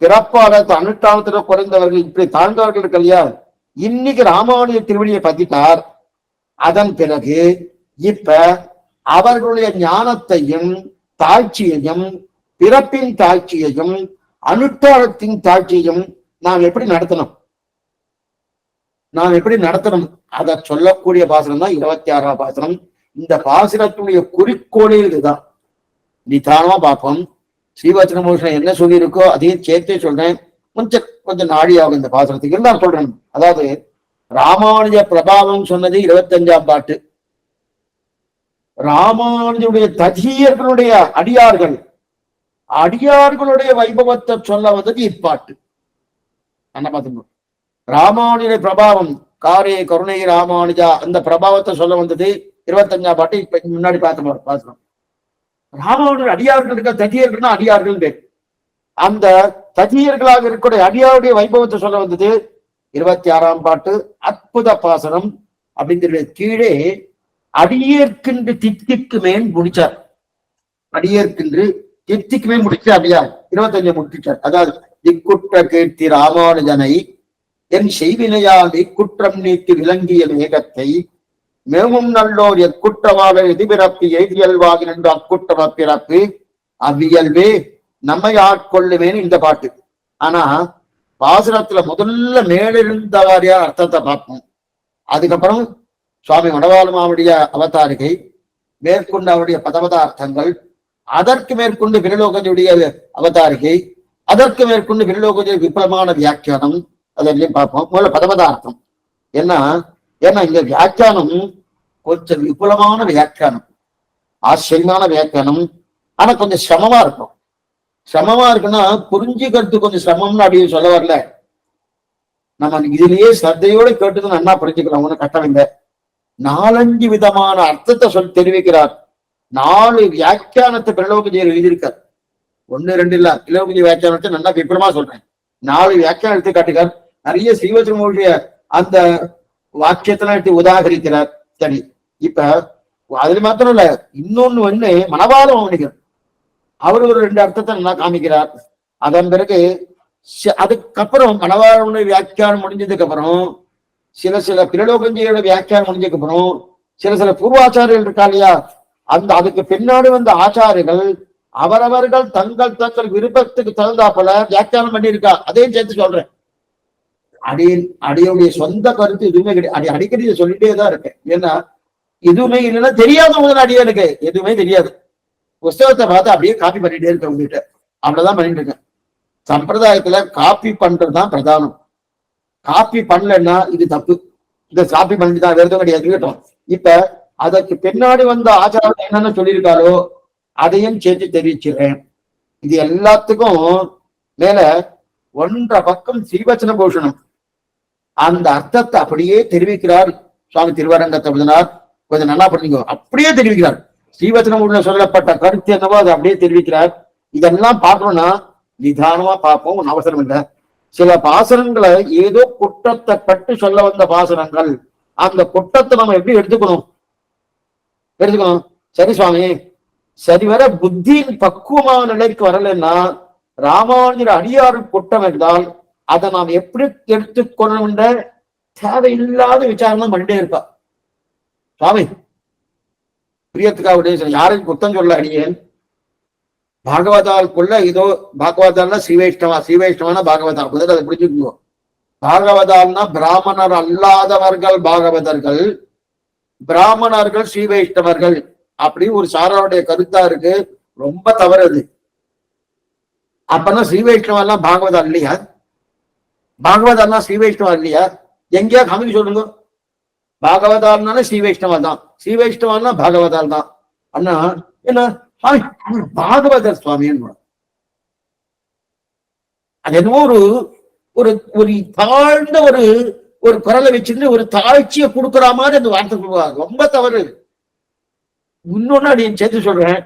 பிறப்பால அனுஷ்டானத்துல குறைந்தவர்கள் இப்படி தாழ்ந்தவர்கள் இருக்கு இல்லையா, இன்னைக்கு ராமானுஜ திருவடியை பதித்தார். அதன் பிறகு இப்ப அவர்களுடைய ஞானத்தையும் தாழ்ச்சியையும் பிறப்பின் தாழ்ச்சியையும் அனுஷ்டானத்தின் தாழ்ச்சியையும் நாம் எப்படி நடத்தணும், அதை சொல்லக்கூடிய பாசனம் தான் 26வது பாசனம். இந்த பாசனத்துடைய குறிக்கோளே இதுதான். நிதானமா பார்ப்போம். ஸ்ரீவச்சனபூஷணம் என்ன சொல்லியிருக்கோ அதையும் சேர்த்தே சொல்றேன். கொஞ்சம் நாடியாகும் இந்த பாசனத்துக்கு நான் சொல்றேன். அதாவது ராமானுஜ பிரபாவம் சொன்னது 25ஆம் பாட்டு. ராமானுஜனுடைய ததியர்களுடைய அடியார்களுடைய வைபவத்தை சொல்ல வந்தது இப்பாட்டு. என்ன பார்த்துக்கணும், ராமானுஜ பிரபாவம் காரே கருணை ராமானுஜா, அந்த பிரபாவத்தை சொல்ல வந்தது 25ஆம் பாட்டு. இப்ப முன்னாடி பார்க்கணும். ராமானுஜர் அடியார்கள் இருக்க, ததியர்கள்னா அடியார்கள் பேர். அந்த ததியர்களாக இருக்கக்கூடிய அடியாருடைய வைபவத்தை சொல்ல வந்தது 26ஆம் பாட்டு. அற்புத பாசனம் அப்படிங்கிற கீழே அடியேற்கின்று தித்திக்கு மேல் முடிச்சார். அடியேற்கின்று தித்திக்கு மேல் முடிச்சு அடியார் 25 முடிச்சார். அதாவது இக்குற்ற கீர்த்தி ராமானுஜனை என் செய்வினையால் இக்குற்றம் நீக்கி விளங்கிய மேகத்தை மேவும் நல்லோர் எக்குற்றமாக எதிர்பிறப்பு எய்தியல்வாகி நின்று அக்குற்றம பிறப்பு அவ்வியல்வே நம்மை ஆட்கொள்ளுவேன்னு இந்த பாட்டு. ஆனா பாசுரத்துல முதல்ல மேலிருந்த வாரியா அர்த்தத்தை பார்ப்போம். அதுக்கப்புறம் சுவாமி மணவாளமாவுடைய அவதாரிகை, மேற்கொண்டு அவருடைய பதபதார்த்தங்கள், அதற்கு மேற்கொண்டு விரலோகனுடைய அவதாரிகை, அதற்கு மேற்கொண்டு விரலோகனுடைய விபுலமான வியாக்கியானம், அதெல்லாம் பார்ப்போம். முதல்ல பதபதார்த்தம் ஏன்னா இங்க வியாக்கியானம் கொஞ்சம் விபுலமான வியாக்கியானம், ஆச்சரியமான வியாக்கியானம். ஆனா கொஞ்சம் சிரமமா இருக்கும். சிரமமா இருக்குன்னா புரிஞ்சுக்கிறது கொஞ்சம் சிரமம்னு அப்படியே சொல்ல வரல. நம்ம இதுலயே சத்தையோட கேட்டுதான் நல்லா புரிஞ்சுக்கலாம், ஒன்னும் கஷ்டம் இல்லை. 4-5 விதமான அர்த்தத்தை தெரிவிக்கிறார். 4 வியாக்கியானத்தை பிரலோகஜியர் எழுதியிருக்கார். 1-2 இல்ல, பிரலோகஜி வியாக்கியானத்தை நல்லா விபுலமா சொல்றேன். 4 வியாக்கியானம் எடுத்து காட்டுகிறார். நிறைய ஸ்ரீவச்சனமுடைய அந்த வாக்கியத்தெல்லாம் எடுத்து உதாகரிக்கிறார். சரி, இப்ப அதுல மாத்திரம் இல்ல, இன்னொன்னு மனவாளம் அவனுக்கு அவர் ஒரு 2 அர்த்தத்தை நல்லா காமிக்கிறார். அதன் பிறகு அதுக்கப்புறம் மனவாளனுடைய வியாக்கியானம் முடிஞ்சதுக்கு அப்புறம் சில பிரலோகஞ்சியோட வியாக்கியானம் முடிஞ்சதுக்கு அப்புறம் சில பூர்வாச்சாரியர்கள் இருக்கா இல்லையா, அதுக்கு பின்னாடி வந்த ஆச்சாரியர்கள் அவரவர்கள் தங்கள் விருப்பத்துக்கு தகுந்தாப்போல வியாக்கியானம் பண்ணியிருக்கா. அதையும் சேர்த்து சொல்றேன். அடியுடைய சொந்த கருத்து எதுவுமே கிடையாது. அடிக்கடி சொல்லிட்டே தான் இருக்கேன். ஏன்னா எதுவுமே இல்லைன்னா தெரியாத முதல்ல எனக்கு எதுவுமே தெரியாது. புஸ்தகத்தை பார்த்து அப்படியே காப்பி பண்ணிட்டே இருக்க உங்ககிட்ட, அவ்வளவுதான் பண்ணிட்டு இருக்கேன். சம்பிரதாயத்துல காப்பி பண்றதுதான் பிரதானம். காப்பி பண்ணலன்னா இது தப்பு. இதை காப்பி பண்ணிட்டு தான் வேற எதுவும் கிடையாது. இப்ப அதற்கு பின்னாடி வந்த ஆச்சாரம் என்னென்ன சொல்லியிருக்காரோ அதையும் சேர்த்து தெரிவிச்சுறேன். இது எல்லாத்துக்கும் மேல 1.5 பக்கம் ஸ்ரீவச்சன பூஷணம் அந்த அர்த்தத்தை அப்படியே தெரிவிக்கிறார் சுவாமி திருவரங்கத்தை எழுதினார். கொஞ்சம் நல்லா படிங்க. அப்படியே தெரிவிக்கிறார். ஸ்ரீவச்சனம் உள்ள சொல்லப்பட்ட கருத்து என்னவோ அதை அப்படியே தெரிவிக்கிறார். இதெல்லாம் பார்க்கணும்னா நிதானமா பார்ப்போம், அவசரம் இல்லை. சில பாசனங்களை ஏதோ குற்றத்தை பட்டு சொல்ல வந்த பாசனங்கள், அந்த குற்றத்தை நம்ம எப்படி எடுத்துக்கணும். சரி சுவாமி, சரிவர புத்தியின் பக்குவமான நிலைக்கு வரலன்னா ராமானுஜர் அடியாறு குற்றம் என்றால் அதை நாம் எப்படி எடுத்துக்கொள்ளணும் என்ற தேவையில்லாத விசாரணை பண்ணிட்டே இருப்பா. சுவாமி பிரியத்துக்காக யாரையும் குத்தம் சொல்ல அடியேன். பாகவதாவுக்குள்ள இதோ பாகவதால்னா ஸ்ரீவைஷ்ணவான பாகவதா முதல்ல அதை பிடிச்சுக்கோ. பாகவதால்னா பிராமணர் அல்லாதவர்கள் பாகவதர்கள், பிராமணர்கள் ஸ்ரீவைஷ்ணவர்கள் அப்படி ஒரு சாராவுடைய கருத்தா இருக்கு. ரொம்ப தவறுது. அப்பனா ஸ்ரீவைஷ்ணவெல்லாம் பாகவதா இல்லையா? பாகவதால்னா ஸ்ரீவைஷ்ணவா இல்லையா? எங்கேயா காமிக்க சொல்லுங்க. பாகவதால்னால ஸ்ரீவைஷ்ணவா தான், ஸ்ரீவைஷ்ணவான்னா பாகவதால் தான். அண்ணா என்ன பாகவதர் சுவாமின்னு அது என்னமோ ஒரு ஒரு ஒரு தாழ்ந்த ஒரு ஒரு குரலை வச்சிருந்து ஒரு தாழ்ச்சியை கொடுக்குற மாதிரி அந்த வார்த்தை சொல்லுவாங்க. ரொம்ப தவறு. இன்னொன்னு அடி சேர்த்து சொல்றேன்,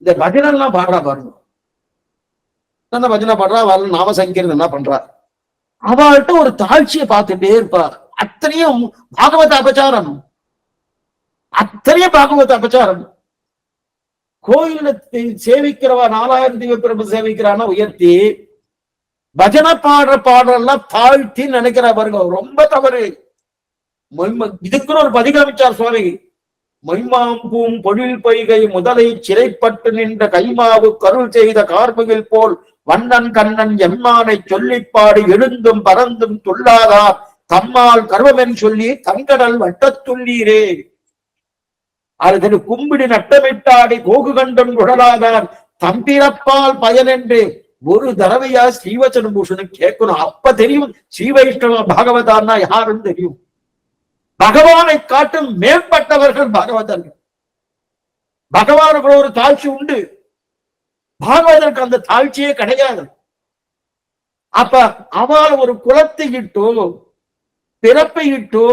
இந்த பஜனெல்லாம் பாடுறா பாருங்க, அந்த பஜனை பாடுறா, அவள் நாம சங்கீர்த்தம் என்ன பண்றா, அவள்கிட்ட ஒரு தாழ்ச்சியை பார்த்துட்டே இருப்பா. அத்தனையும் பாகவத அபச்சாரம், அத்தனையும் பாகவத அபச்சாரம். கோயில சேவிக்கிறவா 4000 தீப பிரபு சேவிக்கிறான்னா உயர்த்தி, பஜனை பாடுற பாடலாம் தாழ்த்தி நினைக்கிறா பாருங்க, ரொம்ப தவறு. இதுக்குன்னு ஒரு பதிகமிச்சார் சுவாமி. மொய்மாம்பூம் பொழில் பொய்கை முதலை சிறைப்பட்டு நின்ற கைமாவு கருள் செய்த கார்முகில் போல் வண்ணன் கண்ணன் எம்மானை சொல்லிப்பாடி எழுந்தும் பறந்தும் துள்ளாதார் தம்மால் கர்வமென் சொல்லி தங்கடல் வட்டத்துள்ளீரே. அது கும்பிடி நட்டமிட்டாடி கோகு கண்டம் குழலாதார் தம்பிரப்பால் பயன் என்று ஒரு தடவையா ஸ்ரீவச்சன பூஷணம் கேட்கணும். அப்ப தெரியும் ஸ்ரீவைஷ்ணவ பாகவதான்னா யாருன்னு தெரியும். பகவானை காட்டும் மேம்பட்டவர்கள் பாகவதர்கள். பகவானுக்கு ஒரு தாழ்ச்சி உண்டு, பாகவதற்கு அந்த தாழ்ச்சியே கிடையாது. அப்ப அவள் ஒரு குலத்தை இட்டோ பிறப்பை இட்டோ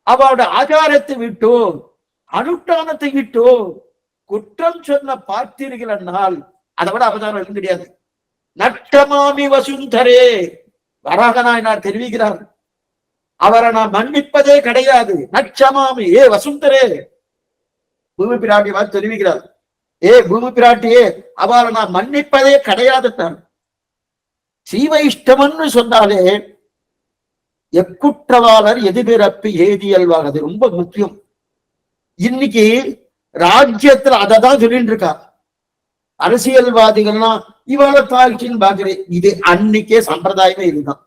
அவளோட ஆச்சாரத்தை விட்டோ அனுஷ்டானத்தை விட்டோ குற்றம் சொன்ன பார்த்தீர்கள் என்னால் அதை விட அவதாரம் எதுவும் கிடையாது. நட்டமாமி வசுந்தரே, வராகநாயனார் தெரிவிக்கிறார், அவரை நான் மன்னிப்பதே கிடையாது. நட்சமாமி, ஏ வசுந்தரே, பூமி பிராட்டி பார்த்து தெரிவிக்கிறார், ஏ பூமி பிராட்டியே, அவரை நான் மன்னிப்பதே கிடையாது. சீவைஷ்டமன்னு சொன்னாலே எக்குற்றவாளர் எதிர்பிறப்பு ஏதியல்வார், அது ரொம்ப முக்கியம். இன்னைக்கு ராஜ்யத்துல அததான் சொல்லிட்டு இருக்கா. அரசியல்வாதிகள்லாம் இவளை தாழ்ச்சின்னு பாக்குறேன். இது அன்னைக்கே சம்பிரதாயமே இதுதான்,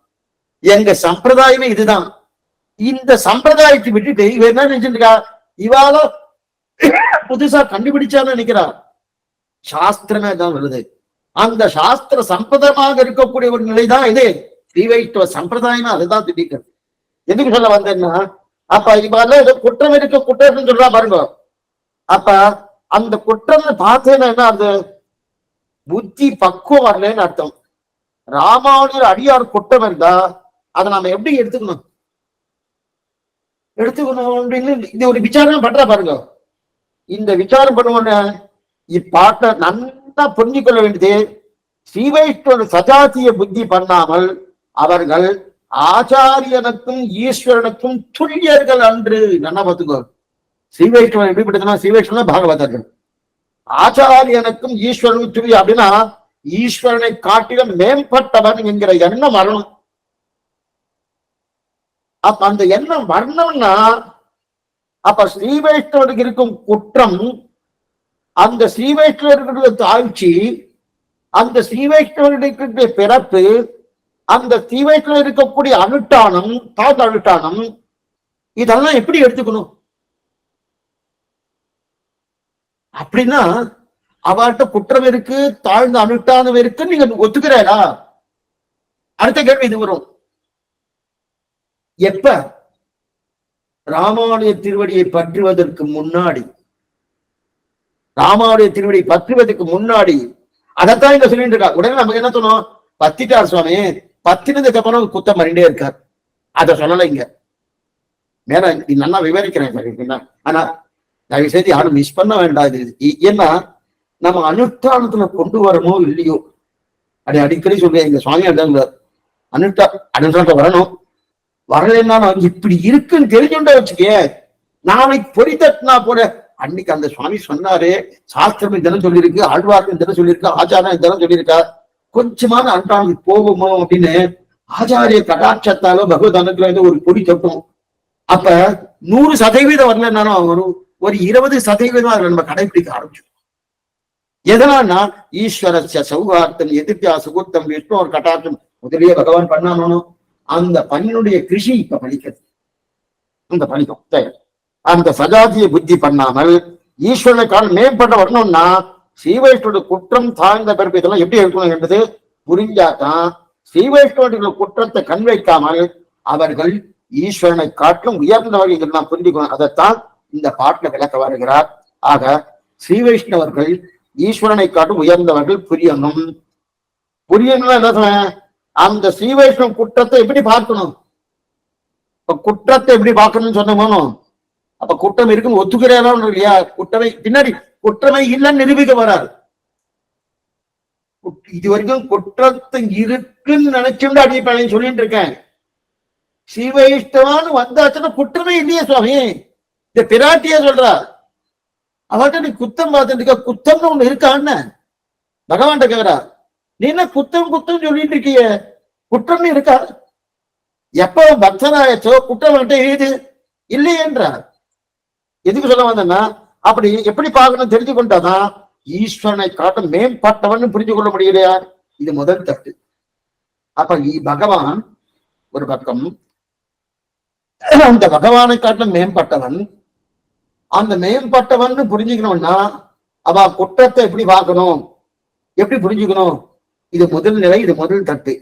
எங்க சம்பிரதாயமே இதுதான். இந்த சம்பிரதாயத்தை விட்டுட்டு இவ என்ன நினைச்சிருக்கா, இவால புதுசா கண்டுபிடிச்சான்னு நினைக்கிறா. சாஸ்திரமே தான் வருது. அந்த சாஸ்திர சம்பிரதமாக இருக்கக்கூடிய ஒரு நிலைதான் இது. ஸ்ரீவைஷ்ணவ சம்பிரதாயமா அதுதான் திட்டிக்கிறது. எதுக்கு சொல்ல வந்தேன்னா, அப்ப இவெல்லாம் ஏதோ குற்றம் இருக்க குற்றம் சொல்றா பாருங்க. அப்ப அந்த குற்றம் பார்த்தேன்னா என்ன, அந்த புத்தி பக்குவம் வரலன்னு அர்த்தம். ராமானுஜர் அடியார் குற்றம் இருந்தா அதை நாம எப்படி எடுத்துக்கணும் அப்படின்னு இந்த ஒரு விசாரம் பண்றா பாருங்க. இந்த விசாரம் பண்ணுவோன்னு இப்பாட்டை நன்னா புரிஞ்சுக்கொள்ள வேண்டியது, ஸ்ரீவைஷ்ணவ சஜாத்திய புத்தி பண்ணாமல் அவர்கள் ஆச்சாரியனுக்கும் ஈஸ்வரனுக்கும் துல்லியர்கள் அன்று. நல்லா பார்த்துக்கோ, ஸ்ரீவைஷ்ணவன் எப்படிப்பட்டதுன்னா, ஸ்ரீவைஷ்ணவ பாகவதர்கள் ஆச்சாரியனுக்கும் ஈஸ்வரனுக்கும் துல்லியம் அப்படின்னா ஈஸ்வரனை காட்டிலும் மேம்பட்டவன் என்கிற எண்ணம் வரணும். அப்ப அந்த எண்ணம் வரணும்னா, அப்ப ஸ்ரீவைஷ்ணவனுக்கு இருக்கும் குற்றம், அந்த ஸ்ரீவைஷ்ணவர்களுடைய தாழ்ச்சி, அந்த ஸ்ரீவைஷ்ணவனுடைய பிறப்பு, அந்த ஸ்ரீவைஷ்ணவர் இருக்கக்கூடிய அனுஷ்டானம், தாழ்ந்த அனுஷ்டானம், இதெல்லாம் எப்படி எடுத்துக்கணும் அப்படின்னா, அவர்கிட்ட குற்றம் இருக்கு, தாழ்ந்த அனுஷ்டானம் இருக்கு, நீங்க ஒத்துக்கிறாரா? அடுத்த கேள்வி இது வரும். எப்ப ராமானுஜ திருவடியை பற்றுவதற்கு முன்னாடி, ராமானுஜ திருவடியை பற்றுவதற்கு முன்னாடி அதைத்தான் இங்க சொல்லிட்டு இருக்கா. உடனே நமக்கு என்ன சொன்னோம், பத்திட்டார் சுவாமி, பத்தினதுக்கு அப்புறம் குத்தம் பண்ணிட்டே இருக்கார். அத சொல்லலை இங்க. மேல நல்லா விவரிக்கிறேன். ஆனா தயவு செய்து யாரும் மிஸ் பண்ண வேண்டாம். ஏன்னா நம்ம அனுஷ்டானத்துல கொண்டு வரமோ இல்லையோ, அடிக்கடி சொல்றேன், எங்க சுவாமி அனுஷ்டானத்தை வரணும். வரலன்னா இப்படி இருக்குன்னு தெரிஞ்சுட்டா வச்சுக்கே, நாளைக்கு பொறி தட்டினா போல. அன்னைக்கு அந்த சுவாமி சொன்னாரு, சாஸ்திரம் இதெல்லாம் சொல்லியிருக்கு, ஆழ்வார்க்கு இதெல்லாம் சொல்லியிருக்கா, ஆச்சாரம் இதெல்லாம் சொல்லியிருக்கா, கொஞ்சமான அனுஷ்டானத்துக்கு போகுமோ அப்படின்னு ஆச்சாரிய கடாட்சத்தாலோ பகவத் அனுகிரகத்தை ஒரு பொடி தட்டும். அப்ப 100% வரலன்னாலும் ஒரு 20% அதுல நம்ம கடைபிடிக்க ஆரம்பிச்சோம். எதனால்னா ஈஸ்வரஸ்ய சௌகார்த்தம் எதிர்த்தியா சுகுத்தம் விஷ்ணு ஒரு கட்டாட்சம் முதலியே பகவான் பண்ணணும். அந்த பணியினுடைய கிருஷி இப்ப பலிக்கிறது. அந்த பணிக்கும் அந்த சஜாத்திய புத்தி பண்ணாமல் ஈஸ்வரனுக்கான மேம்பட்ட வரணும்னா ஸ்ரீவைஷ்ணவ குற்றம் தாழ்ந்த பிறப்பு இதெல்லாம் எப்படி இருக்கணும் என்பது புரிஞ்சாதான் ஸ்ரீவைஷ்ணவ குற்றத்தை கண் வைக்காமல் அவர்கள் ஈஸ்வரனை காட்டிலும் உயர்ந்தவர்கள் நாம் புரிஞ்சுக்கணும். அதைத்தான் இந்த பாட்டுல விளக்க வருகிறார். ஆக ஸ்ரீவைஷ்ணவர்கள் ஈஸ்வரனை காட்டும் உயர்ந்தவர்கள் புரியணும். புரியணும்னா என்ன சொன்னேன், அந்த ஸ்ரீ வைஷ்ணவ குற்றத்தை எப்படி பார்க்கணும், இப்ப குற்றத்தை எப்படி பார்க்கணும்னு சொன்னோமோ, அப்ப குற்றம் இருக்குன்னு ஒத்துக்கிறேன் இல்லையா, குற்றமே பின்னாடி குற்றமே இல்லைன்னு நிரூபிக்க வராது. இது வரைக்கும் குற்றத்தை இருக்குன்னு நினைச்சுட்டு அடிப்பேன் சொல்லிட்டு இருக்கேன். ஸ்ரீ வைஷ்ணவான்னு வந்தாச்சுன்னா குற்றமே இல்லையே சுவாமி, இந்த பிராட்டியா சொல்றா. அவர்கிட்ட நீ குத்தம் பார்த்துட்டு இருக்க, குத்தம்னு ஒண்ணு இருக்கான்னு பகவான்கிட்ட கேக்குறா. நீ என்ன குத்தம் குத்தம் சொல்லிட்டு இருக்கிய, குற்றம்னு இருக்கா? எப்ப பக்தனாயச்சோ குற்றம் இது இல்லையென்றார். எதுக்கு சொல்ல வந்தேன்னா, அப்படி எப்படி பார்க்கணும் தெரிஞ்சு கொண்டாதான் ஈஸ்வரனை காட்ட மேம்பட்டவன் புரிஞ்சு கொள்ள முடியலையா? இது முதல் தட்டு. அப்ப பகவான் ஒரு பக்கம், அந்த பகவானை காட்ட மேம்பட்டவன், அந்த மேம்பட்டவன் புரிஞ்சுக்கணும்னா அவ குற்றத்தை எப்படி பார்க்கணும், எப்படி புரிஞ்சுக்கணும்? இது முதல் நிலை, இது முதல் தட்டு.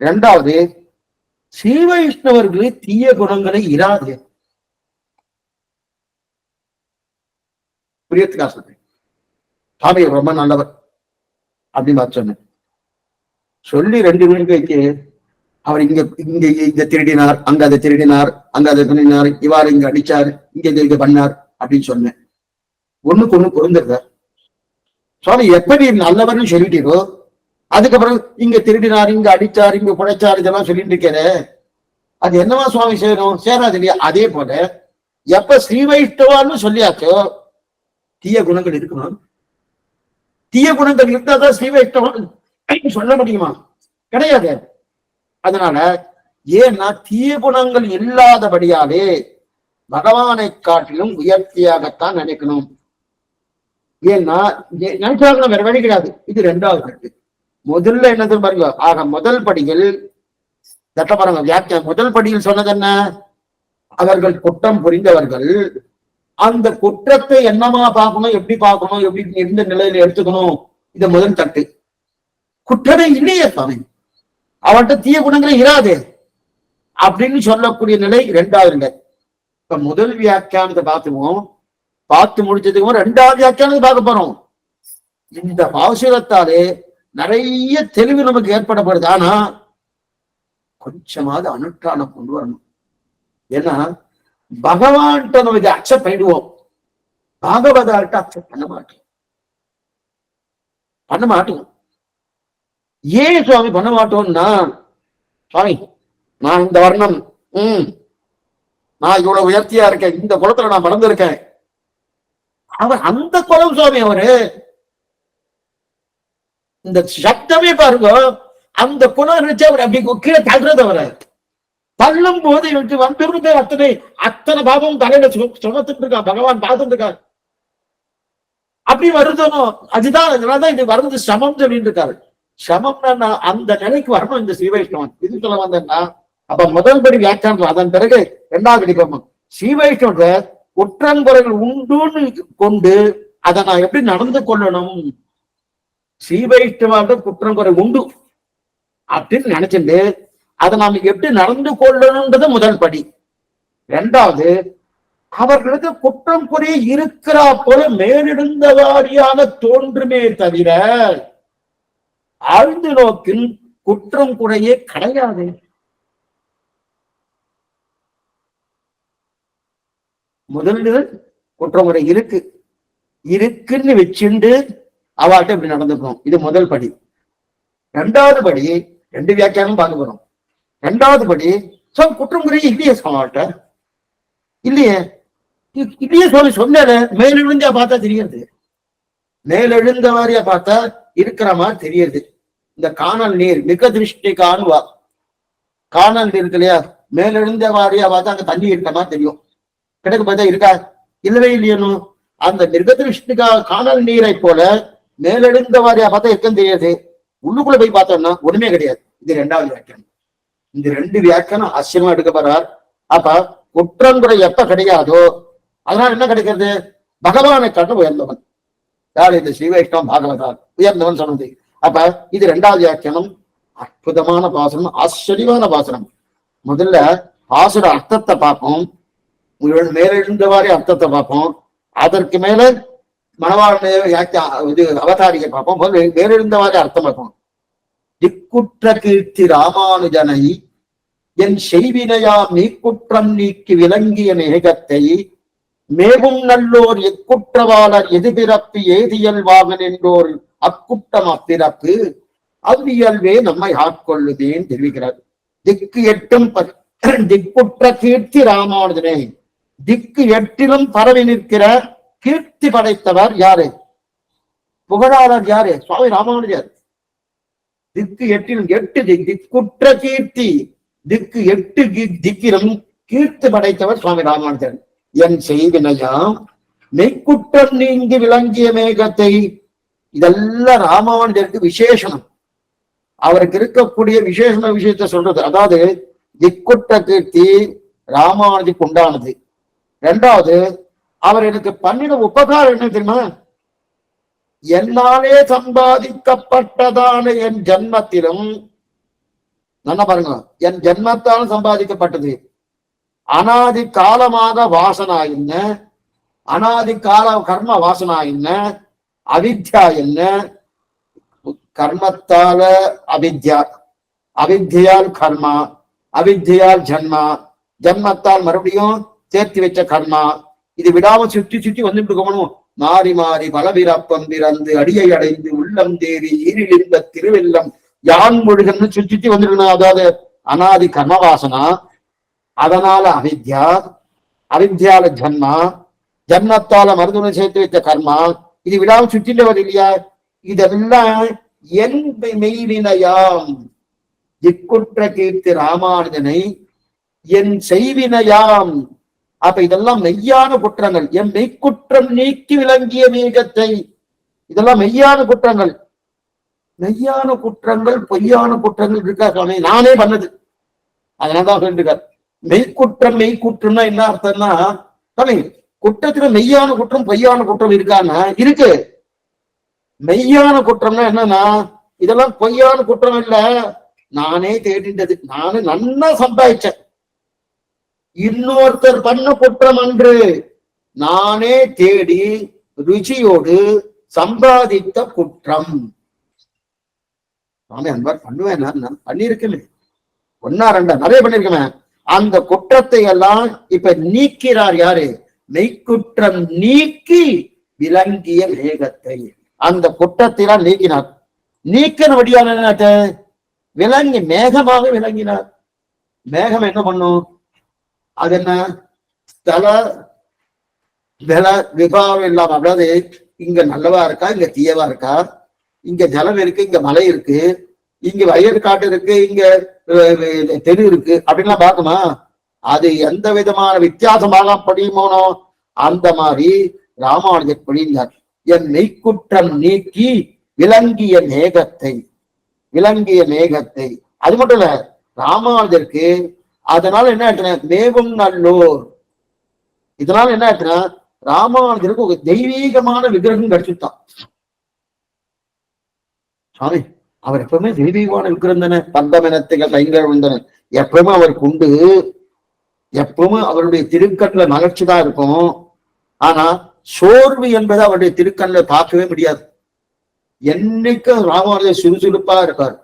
இரண்டாவது, ஸ்ரீ வைஷ்ணவர்களே தீய குணங்களை இராது. புரியத்துக்கா சொல்றேன், சாமி ரொம்ப நல்லவர் அப்படின்னு பார்த்து சொன்னேன். சொல்லி 2 வீடுகளுக்கு அவர் இங்க இங்க இங்க திருடினார், அங்க அதை திருடினார், அங்க அதை பண்ணினார், இவாறு இங்க அடிச்சார், இங்க இங்க பண்ணார் அப்படின்னு சொன்னேன். ஒண்ணுக்கு ஒண்ணு பொருந்துறார். சுவாமி எப்படி நல்லவர்னு சொல்லிட்டீரோ, அதுக்கப்புறம் இங்க திருடினார், இங்க அடிச்சார், இங்க புடைச்சார், இதெல்லாம் சொல்லிட்டு இருக்கிற, அது என்னவா சுவாமி செய்யணும்? சேராது இல்லையா? அதே போல எப்ப ஸ்ரீ வைஷ்ணவான்னு சொல்லியாச்சோ தீய குணங்கள் இருக்கணும். தீய குணங்கள் இருந்தாதான் ஸ்ரீ வைஷ்ணவன் சொல்ல முடியுமா? கிடையாது. அதனால ஏன்னா தீய குணங்கள் இல்லாதபடியாலே பகவானை காட்டிலும் உயர்த்தியாகத்தான் நினைக்கணும். ஏன்னா நினைச்சாங்க வேற வழி கிடையாது. இது 2வது கட்டு. முதல்ல என்னது பாருங்க, ஆக முதல் படியில் பாருங்க வியாக்கியம். முதல் படியில் சொன்னது என்ன? அவர்கள் குற்றம் புரிந்தவர்கள் அந்த குற்றத்தை என்னமா பார்க்கணும், எப்படி பார்க்கணும், எப்படி எந்த நிலையில எடுத்துக்கணும், இது முதல் தட்டு. குற்றமே இல்லையே சுவாமி, அவன்கிட்ட தீய குணங்களே இராது அப்படின்னு சொல்லக்கூடிய நிலை 2வது நிலை. இப்ப முதல் வியாக்கியானத்தை பார்த்துவோம், பார்த்து முடிச்சதுக்கு 2வது வியாக்கியானத்தை பார்க்க போறோம். இந்த பாசுரத்தாலே நிறைய தெளிவு நமக்கு ஏற்படப்படுது. ஆனா கொஞ்சமாவது அனுஷ்டானம் கொண்டு வரணும். ஏன்னா பகவான்கிட்ட நமக்கு அக்செப்ட் பண்ணிடுவோம், பாகவதார்கிட்ட அக்செப்ட் பண்ண மாட்டோம். ஏன் சுவாமி பண்ண மாட்டோம்னா, சுவாமி நான் இந்த வர்ணம், நான் இவ்வளவு உயர்த்தியா இருக்கேன், இந்த குளத்துல நான் மறந்துருக்கேன். அவர் அந்த குளம் சுவாமி, அவரு இந்த சப்தமே பாருங்க, அந்த குணம் இருந்துச்சு. அவர் அப்படி கீழே தள்ளுறது, அவரை தள்ளும் போது இவருக்கு வந்திருந்து அத்தனை பாபம் தலையில சுமத்துட்டு இருக்கா, பகவான் பார்த்துட்டு இருக்காரு. அப்படி வருதனோ அதுதான், அதனாலதான் இது வருது சமம் சொல்லிட்டு இருக்காரு. சமம்னா அந்த நிலைக்கு வரணும் இந்த ஸ்ரீ வைஷ்ணவன். இது சொல்ல வந்தேன்னா, அப்ப முதல் படி வியாக்கியானம், அதன் பிறகு 2வது படிப்போம். ஸ்ரீ வைஷ்ணவ குற்றங்குறைகள் உண்டுன்னு கொண்டு அதை நான் எப்படி நடந்து கொள்ளணும், ஸ்ரீ வைஷ்ணவாக குற்றங்குறை உண்டு அப்படின்னு நினைச்சுட்டு அதை நாம எப்படி நடந்து கொள்ளணும்ன்றது முதல் படி. 2வது, அவர்களுக்கு குற்றம் குறை இருக்கிறா போல மேலிருந்த வாரியாக தோன்றுமே தவிர ஆழ்ந்து நோக்கில் குற்றம் குறையே கிடையாது. முதல்ல குற்றம் குறை இருக்குன்னு வச்சுண்டு அவள்கிட்ட இப்படி நடந்துக்கணும். இது முதல் படி. 2வது படி, 2 வியாக்கியானம் பார்க்க போறோம். 2வது படி, குற்றம் குறை இல்லையே அவள்கிட்ட, இல்லையே சுவாமி சொன்னால மேலெழுந்தா பார்த்தா தெரியுது, மேலெழுந்த வாரியா பார்த்தா இருக்கிற மாதிரி தெரியுது. இந்த காணல் நீர் மிக திருஷ்டி காணுவா, காணல் நீர் இருக்கு இல்லையா, மேலெழுந்த வாரியா பார்த்தா அங்க தண்ணி இருக்கிற மாதிரி தெரியும். கிடக்கு பார்த்தா இருக்கா, இல்லவே இல்லையனும். அந்த மிருகதிருஷ்டிகா காணல் நீரை போல மேலெழுந்த வாரியா பார்த்தா இருக்குன்னு தெரியாது. உள்ளுக்குள்ள போய் பார்த்தோம்னா ஒண்ணுமே கிடையாது. இது 2வது வியாக்கியானம். இந்த 2 வியாக்கியானம் ஆச்சரியமா எடுக்க போறார். அப்ப குற்றங்குறை எப்ப கிடையாதோ அதனால என்ன கிடைக்கிறது, பகவானை காட்ட உயர்ந்தவன் யார், இந்த ஸ்ரீ வைஷ்ணவம் பாகவதார் உயர்ந்தவன் சொன்னது. அப்ப இது 2வது வியாக்கியானம். அற்புதமான பாசனம், ஆச்சரியமான பாசனம். முதல்ல பாசுர அர்த்தத்தை பார்ப்போம், மேலெழுந்தவாறு அர்த்தத்தை பார்ப்போம், அதற்கு மேல மணவாள இது அவதாரியை பார்ப்போம், மேலெழுந்தவாறு அர்த்தம் பார்ப்போம். திக்குற்ற கீர்த்தி ராமானுஜனை என் செய்வினையா மீக்குற்றம் நீக்கி விளங்கிய மேகத்தை மேவும் நல்லோர் எக்குற்றவாளர் எதிர்பிறப்பு ஏதியல் வாகன் என்றோர் அக்குற்றம் அப்பிறப்பு அவ்வியல்வே நம்மை ஆட்கொள்ளுதேன் தெரிவிக்கிறார். திக்கு எட்டும் திக்குற்ற கீர்த்தி ராமானுஜனே, திக்கு எட்டிலும் பரவி நிற்கிற கீர்த்தி படைத்தவர் யாரு? புகழாளர் யாரு? சுவாமி ராமானுஜர். திக்கு எட்டிலும் எட்டு திக்குற்ற கீர்த்தி, திக்கு எட்டு திக்கிலும் கீர்த்தி படைத்தவர் சுவாமி ராமானுஜர். என் செய்வினையாம் மெய்க்குற்றம் நீங்கி விளங்கிய மேகத்தை, இதெல்லாம் ராமானுஜருக்கு விசேஷனம். அவருக்கு இருக்கக்கூடிய விசேஷமான விஷயத்த சொல்றது. அதாவது திக்குற்ற கீர்த்தி ராமானுஜருக்கு உண்டானது. இரண்டாவது, அவர் எனக்கு பண்ணின உபகாரம் என்ன தெரியுமா? என்னாலே சம்பாதிக்கப்பட்டதான என் ஜன்மத்திலும், நல்லா பாருங்க, என் ஜன்மத்தால் சம்பாதிக்கப்பட்டது. அனாதி காலமாக வாசனா என்ன, அனாதி கால கர்ம வாசனா என்ன, அவித்யா என்ன, கர்மத்தால அவித்யா, அவித்யால் கர்மா, அவித்யால் ஜன்மா, ஜன்மத்தால் மறுபடியும் சேர்த்து வச்ச கர்மா. இது விடாம சுற்றி சுற்றி வந்துட்டு இருக்கணும். மாறி மாறி பலவிரப்பம் பிறந்து அடியை அடைந்து உள்ளம் தேறி ஈரிலிருந்த திருவெல்லம் யான் மொழிகள்னு சுற்றி வந்துருக்கணும். அதாவது அனாதி கர்மவாசனா, அதனால அவித்யா, அவித்யால ஜன்மா, ஜன்மத்தால மருதுனை சேர்த்து வைத்த கர்மா. இது விடாம சுற்றிட்டு வரும் இல்லையா? இதெல்லாம் என் மெய்வினையாம் திக்குற்ற கீர்த்தி ராமானுஜனை என் செய்வினையாம். அப்ப இதெல்லாம் மெய்யான குற்றங்கள். என் மெய்க்குற்றம் நீக்கி விளங்கிய மேகத்தை, இதெல்லாம் மெய்யான குற்றங்கள். மெய்யான குற்றங்கள் பொய்யான குற்றங்கள் இருக்கா சுவாமி? நானே பண்ணது. அதனாலதான் சொல்லிருக்கார் மெய்க்குற்றம். மெய்க்குற்றம்னா என்ன அர்த்தம்னா, சுவாமி குற்றத்துல மெய்யான குற்றம் பொய்யான குற்றம் இருக்கான்னா இருக்கு. மெய்யான குற்றம்னா என்னன்னா, இதெல்லாம் பொய்யான குற்றம் இல்ல, நானே தேடின்றது, நானு நன்னா சம்பாதிச்சேன். இன்னொருத்தர் பண்ண குற்றம் அன்று, நானே தேடி ருச்சியோடு சம்பாதித்த குற்றம். நானே அன்பார் பண்ணுவேன், நான் பண்ணிருக்கேன், ஒன்னா ரெண்டா நிறைய பண்ணிருக்கேன். அந்த குற்றத்தை எல்லாம் இப்ப நீக்கிறார் யாரு? மெய்க்குற்றம் நீக்கி விளங்கிய மேகத்தை. அந்த குற்றத்தை நீக்கினார். நீக்கினபடியான விளங்கி மேகமாக விளங்கினார். மேகம் என்ன பண்ணும்? அது என்ன? ஸ்தல ஜல விபாவம் இல்லாம, அதாவது இங்க நல்லவா இருக்கா, இங்க தீயவா இருக்கா, இங்க ஜலம் இருக்கு, இங்க மலை இருக்கு, இங்க வயற்காட்டு இருக்கு, இங்க தெரு இருக்கு, அப்படின்லாம் பார்க்குமா? அது எந்த விதமான வித்தியாசமாக படியுமோனோ அந்த மாதிரி ராமானுஜர் படிந்தார். என் மெய்க்குற்றம் நீக்கி விளங்கிய மேகத்தை, விளங்கிய மேகத்தை. அது மட்டும் இல்ல, ராமானுஜருக்கு அதனால என்ன ஆச்சுன்னா மேவும் நல்லோர். இதனால என்ன ஆச்சுன்னா ராமானுஜருக்கு ஒரு தெய்வீகமான விக்கிரகம் கிடைச்சுட்டான். சாமி அவர் எப்பவுமே தெய்வீகமான விக்கிரகம் தானே. பந்தமெனத்துகள் பயங்கர வந்தன எப்பவுமே அவருக்கு உண்டு. எப்பவுமே அவருடைய திருக்கண்ல மகிழ்ச்சி தான் இருக்கும். ஆனா சோர்வு என்பதை அவருடைய திருக்கண்ல பார்க்கவே முடியாது. என்னைக்கும் ராமானுஜர் சுறுசுறுப்பா இருக்கார்.